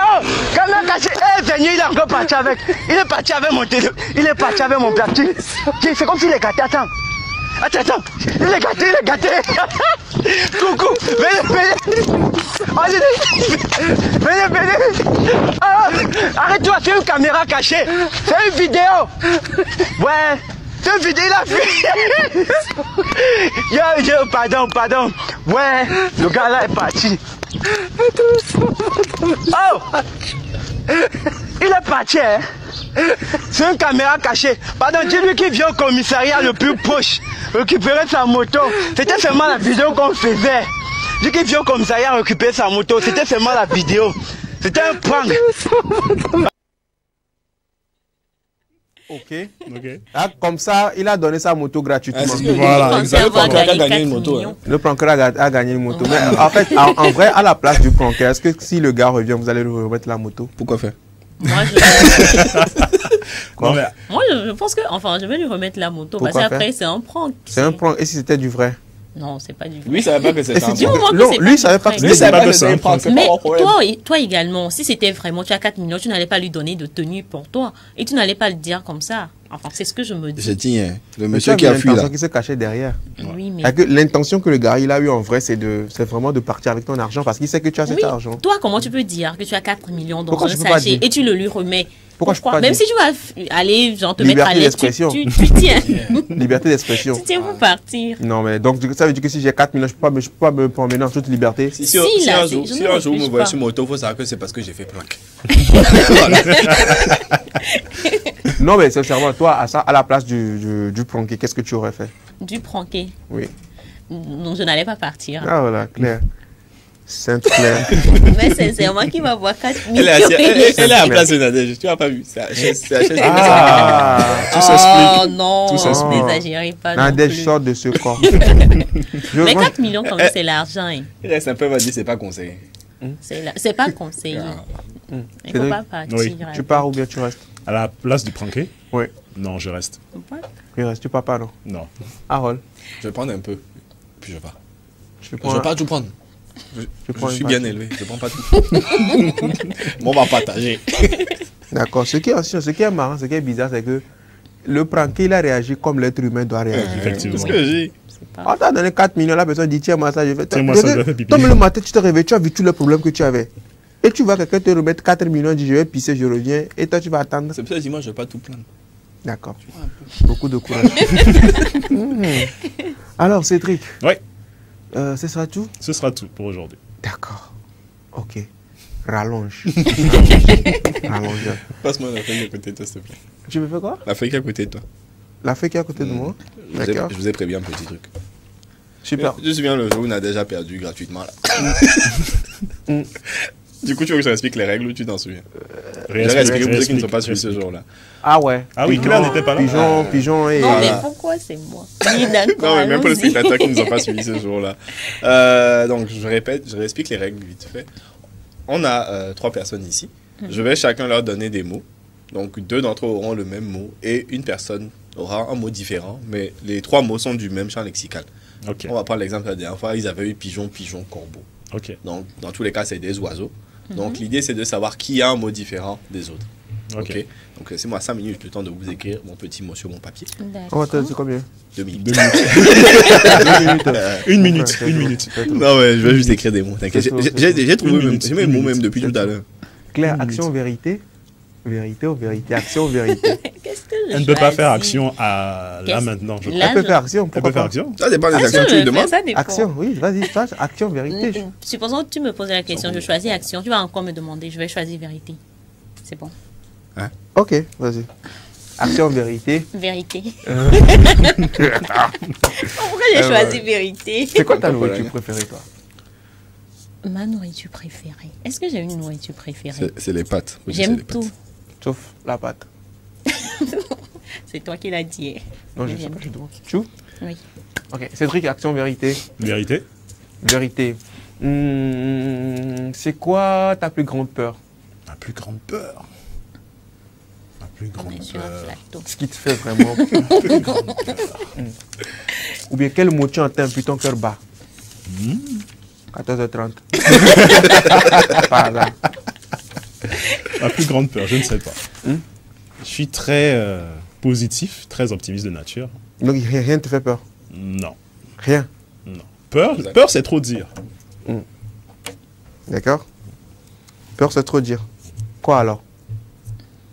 caméra cachée. Seigneur, il est encore parti avec. Il est parti avec mon téléphone. Il est parti avec mon platine. C'est comme s'il est gâté. Attends. Il est gâté. Coucou. Venez. Arrête-toi, c'est une caméra cachée. C'est une vidéo. Ouais. C'est une vidéo, il a fui. Yo, pardon. Ouais, le gars là est parti. Oh, il est parti, hein. C'est une caméra cachée. Pardon, dis-lui qu'il vient au commissariat le plus proche récupérer sa moto. C'était seulement la vidéo qu'on faisait. Dis qu'il vient au commissariat récupérer sa moto. C'était seulement la vidéo. C'était un prank. Ok. Ah, comme ça, il a donné sa moto gratuitement. Voilà, exactement. Le pranker a gagné une moto. Hein. Le pranker a gagné une moto. Mais en fait, en vrai, à la place du pranker, est-ce que si le gars revient, vous allez lui remettre la moto? Pourquoi faire? Moi, je pense que, je vais lui remettre la moto. Pourquoi parce qu'après, c'est un prank. C'est un prank. Et si c'était du vrai? Non, c'est pas du vrai. Lui, il savait pas que c'était un prank. Non, lui, il savait pas que c'était un prank. Mais toi également, si c'était vraiment, tu as 4 millions, tu n'allais pas lui donner de tenue pour toi. Et tu n'allais pas le dire comme ça. Enfin, c'est ce que je me dis. J'ai dit, hein, le monsieur qui a fui là. Qui se cachait derrière. Oui, mais... L'intention que le gars il a eu en vrai, c'est vraiment de partir avec ton argent parce qu'il sait que tu as cet argent. Toi, comment tu peux dire que tu as 4 millions dans un sachet et tu le lui remets? Pourquoi je peux pas Même dire? si tu vas aller te mettre à l'aise, tu tiens. Liberté d'expression. Tu tiens pour partir. Non, mais donc ça veut dire que si j'ai 4 millions, je peux pas me promener en toute liberté. Si un jour vous me voyez sur moto, il faut savoir que c'est parce que j'ai fait prank. Non, mais sincèrement, toi, à la place du pranké, qu'est-ce que tu aurais fait? Du pranké? Oui. Non, je n'allais pas partir. Ah voilà, Claire. Sainte Claire. Mais sincèrement, qui va voir 4 millions? Elle est à la place de Nadège, tu n'as pas vu. C'est la chaise. Tout s'explique. Oh non, n'exagérez pas. Nadège sort de ce corps. Mais 4 millions, quand même, c'est l'argent. Il reste un peu, va dire, c'est pas conseillé. C'est pas conseillé. Il ne faut pas partir. Oui. Tu pars ou bien tu restes? À la place du pranké? Oui. Non, je reste. Tu restes, tu pars pas, non? Non. Harold? Je vais prendre un peu, puis je pars. Je vais pas tout prendre. Je suis bien élevé, je prends pas tout. Bon, on va partager. D'accord. Ce qui est marrant, ce qui est bizarre, c'est que le pranké, il a réagi comme l'être humain doit réagir. Effectivement. C'est ce que j'ai. On t'a donné 4 millions, la personne dit tiens-moi ça, je vais. Tiens-moi ça, je vais faire pipi. Toi, le matin, tu te réveilles, tu as vu tous les problèmes que tu avais. Et tu vois quelqu'un te remettre 4 millions, dit je vais pisser, je reviens. Et toi, tu vas attendre. C'est pour ça que je dis moi, je vais pas tout prendre. D'accord. Beaucoup de courage. Alors, Cédric. Oui. Ce sera tout? Ce sera tout pour aujourd'hui. D'accord. Ok. Rallonge. Rallonge. Passe-moi la feuille à côté de toi, s'il te plaît. Tu me fais quoi? La feuille qui est à côté de toi. La feuille qui est à côté de moi? D'accord. Je vous ai prévu un petit truc. Super. Je me souviens le jour où on a déjà perdu gratuitement là. Du coup, tu veux que je explique les règles ou tu t'en souviens? J'ai expliqué pour ceux qui ne sont pas suivis ce jour-là. Ah ouais. Ah oui, Claire n'était pas là. Pigeon et... Non, mais pourquoi c'est moi? Non, mais même pour les spectateurs qui ne nous ont pas suivis ce jour-là. Donc, je réexplique les règles vite fait. On a 3 personnes ici. Je vais chacun leur donner des mots. Donc, 2 d'entre eux auront le même mot et une personne aura un mot différent, mais les 3 mots sont du même champ lexical. Okay. On va prendre l'exemple de la dernière fois, ils avaient eu pigeon, corbeau. Okay. Donc, dans tous les cas, c'est des oiseaux. Donc, l'idée, c'est de savoir qui a un mot différent des autres. Ok. Donc, laissez-moi 5 minutes le temps de vous écrire mon petit mot sur mon papier. On va te dire combien? 2 minutes. 2 minutes. 1 minute. 1 minute. Non, mais je vais juste écrire des mots. T'inquiète. J'ai trouvé mes mots même depuis tout à l'heure. Claire, action, vérité. Vérité ou vérité? Action ou vérité? Elle ne peut pas faire action là maintenant. Elle peut faire action. Elle peut faire action. Ça dépend des actions que tu lui demandes. Action, oui, vas-y, action, vérité. Supposons que tu me poses la question, je choisis action. Tu vas encore me demander, je vais choisir vérité. C'est bon. Hein? Ok, vas-y. Action, vérité. Vérité. Pourquoi j'ai choisi vérité? C'est quoi ta nourriture préférée, toi? Ma nourriture préférée. Est-ce que j'ai une nourriture préférée? C'est les pâtes. J'aime tout. Sauf la pâte. C'est toi qui l'as dit. Non, je ne sais pas, je demande. Chou? Oui. Ok, Cédric, action, vérité. Vérité. Vérité. C'est quoi ta plus grande peur? Ma plus grande peur. Ma plus grande peur. Ce qui te fait vraiment plus grande peur. Ou bien quel mot tu entends puis ton cœur bat? 14h30. Par là. Ma plus grande peur, je ne sais pas. Je suis très positif, très optimiste de nature. Donc rien ne te fait peur? Non. Rien? Non. Peur, c'est trop dire. D'accord. Peur, c'est trop dire. Quoi alors?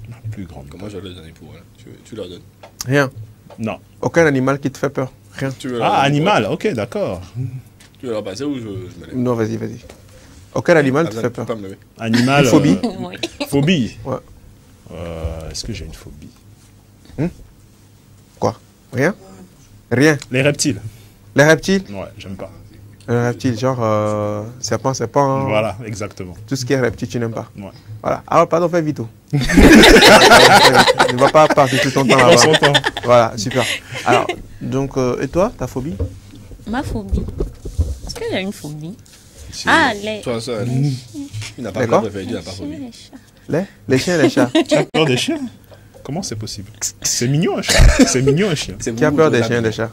Ma plus grande peur. Comment je vais le donner pour elle? Tu leur donnes? Rien? Non. Aucun animal qui te fait peur? Rien? Animal, ok, d'accord. Tu veux leur passer ou je me lève? Non, vas-y, vas-y. Aucun animal te fait peur? Animal. Une phobie? Phobie? Ouais. Est-ce que j'ai une phobie? Quoi? Rien? Rien? Les reptiles. Les reptiles? Ouais, j'aime pas. Les reptiles, genre serpent. Voilà, exactement. Tout ce qui est reptile, tu n'aimes pas? Ouais. Voilà. Alors, pardon, fais vite. Ne va pas passer tout ton temps là-bas. Voilà, super. Alors, donc, et toi, ta phobie? Ma phobie. Est-ce qu'il y a une phobie? Les... Toi, ça, il n'a pas peur préféré, il n'a pas phobie. Les chiens et les chats. Tu as peur des chiens? Comment c'est possible? C'est mignon un chien. C'est mignon un chien. Qui a peur des chiens et des chats?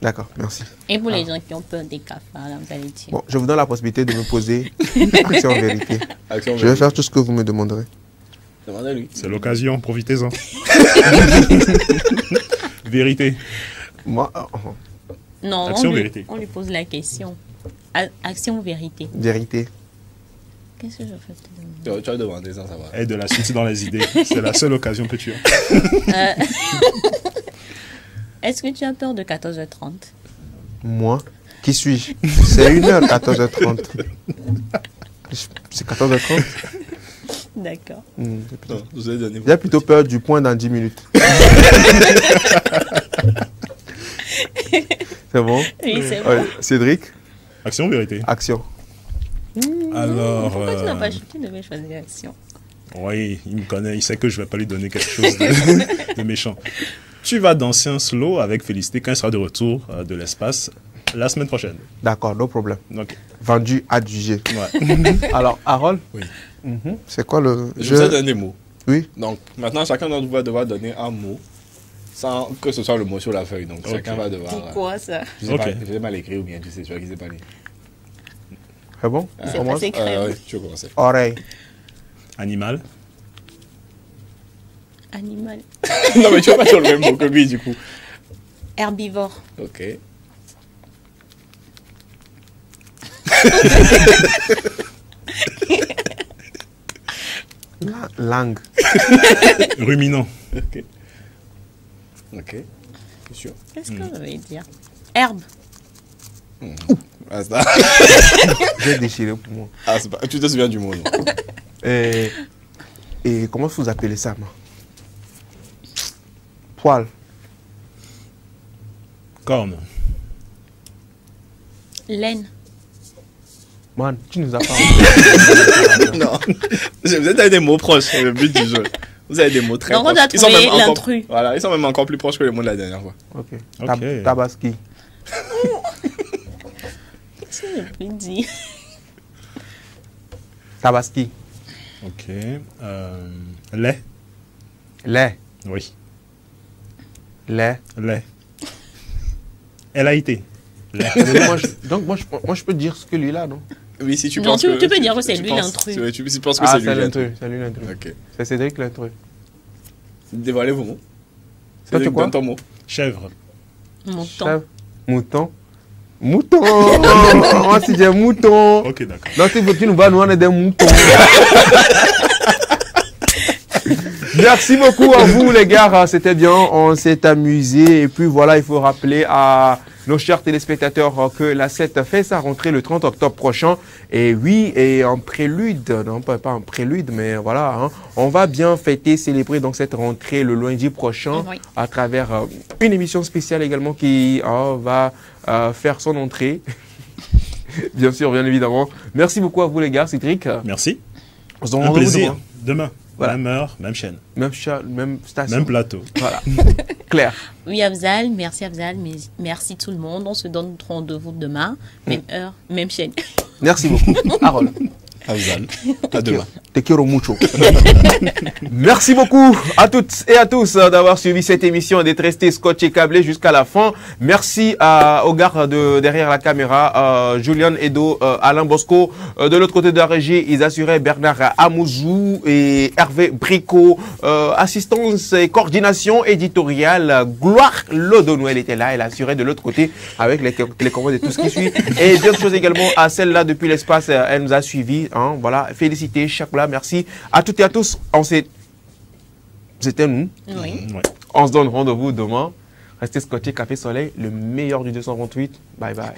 D'accord, merci. Et pour les gens qui ont peur des cafards, là, vous allez dire. Bon, je vous donne la possibilité de me poser action en vérité. Je vais faire tout ce que vous me demanderez. Demandez-lui. C'est l'occasion, profitez-en. Vérité. Moi, non, action, vérité. On lui pose la question. Action ou vérité? Vérité. Qu'est-ce que je fais te demander? Tu vas demander ça, ça va. Et de la suite dans les idées. C'est la seule occasion que tu as. Est-ce que tu as peur de 14h30? Moi? Qui suis-je? C'est 1h, 14h30. C'est 14h30? D'accord. J'ai plutôt peur du point dans 10 minutes. C'est bon? Oui, c'est bon. Cédric? Action ou vérité? Action. Alors. Pourquoi tu n'as pas choisi l'action? Oui, il me connaît, il sait que je ne vais pas lui donner quelque chose de méchant. Tu vas danser un slow avec Félicité quand elle sera de retour de l'espace la semaine prochaine. D'accord, no problème. Okay. Vendu, adjugé. Ouais. Alors, Harold? Oui. C'est quoi le... Je vous ai donné des mots. Oui. Donc, maintenant, chacun d'entre vous va devoir donner un mot sans que ce soit le mot sur la feuille. Donc, chacun va devoir... C'est quoi ça? Je vais mal écrire ou bien tu sais, tu vois qui c'est pas lire. C'est bon? C'est pas secret. Oui, tu veux commencer. Oreille. Animal. Animal. Non, mais tu vas pas sur le même mot que lui, du coup. Herbivore. Ok. Langue. Ruminant. Ok. Ok. C'est sûr. Qu'est-ce que je vais dire? Herbe. Ah, ça. J'ai déchiré pour moi. Ah, c'est pas... Tu te souviens du mot, non? Et comment vous appelez ça, moi? Poil. Corne. Laine. Man, tu nous as pas... Non. Vous êtes avec des mots proches, c'est le but du jeu. Vous avez des mots très donc proches. Donc on doit trouver l'intrus. Voilà, ils sont même encore plus proches que les mots de la dernière fois. Ok. Okay. Tabaski. Qu'est-ce que je peux dire? Tabaski. Ok. Lait. Lait. Oui. Lait. Lait. LAIT. Donc moi je peux dire ce que lui là, non? Oui, si tu non, penses tu que... peux dire que c'est lui l'intrus. Tu penses que c'est lui l'intrus. C'est lui l'intrus. Ok. C'est Cédric l'intrus. Dévoilez vos mots. Toi, tu quoi? Ton mot. Chèvre. Mouton. Chèvre. Mouton. Mouton. Moi c'est des moutons. Ok, d'accord. Donc si tu nous vas nous on est des moutons. Merci beaucoup à vous les gars, c'était bien, on s'est amusé et puis voilà, il faut rappeler à nos chers téléspectateurs que la 7 fait sa rentrée le 30 octobre prochain et oui, et en prélude, non pas en prélude mais voilà, hein, on va bien fêter, célébrer donc cette rentrée le lundi prochain à travers une émission spéciale également qui va faire son entrée, bien sûr, bien évidemment. Merci beaucoup à vous les gars, Cédric. Merci. On se donne un rendez-vous plaisir. Demain. Voilà. Même heure, même chaîne. Même station. Même plateau. Voilà. Claire. Oui, Afzal, mais merci tout le monde. On se donne rendez-vous demain, même heure, même chaîne. Merci beaucoup. Harold. Afzal, à demain. Te quiero mucho. Merci beaucoup à toutes et à tous d'avoir suivi cette émission et d'être restés scotchés câblés jusqu'à la fin. Merci aux gars derrière la caméra, Julian Edo, Alain Bosco. De l'autre côté de la régie, ils assuraient Bernard Amouzou et Hervé Bricot. Assistance et coordination éditoriale, Gloire Lodonouel était là. Elle assurait de l'autre côté avec les télécommandes et tout ce qui suit. Et d'autres choses également à celle-là depuis l'espace, elle nous a suivis. Hein, voilà, féliciter Chakla, merci à toutes et à tous. C'était nous. Oui. On se donne rendez-vous demain. Restez scotchés, Café Soleil, le meilleur du 228. Bye bye.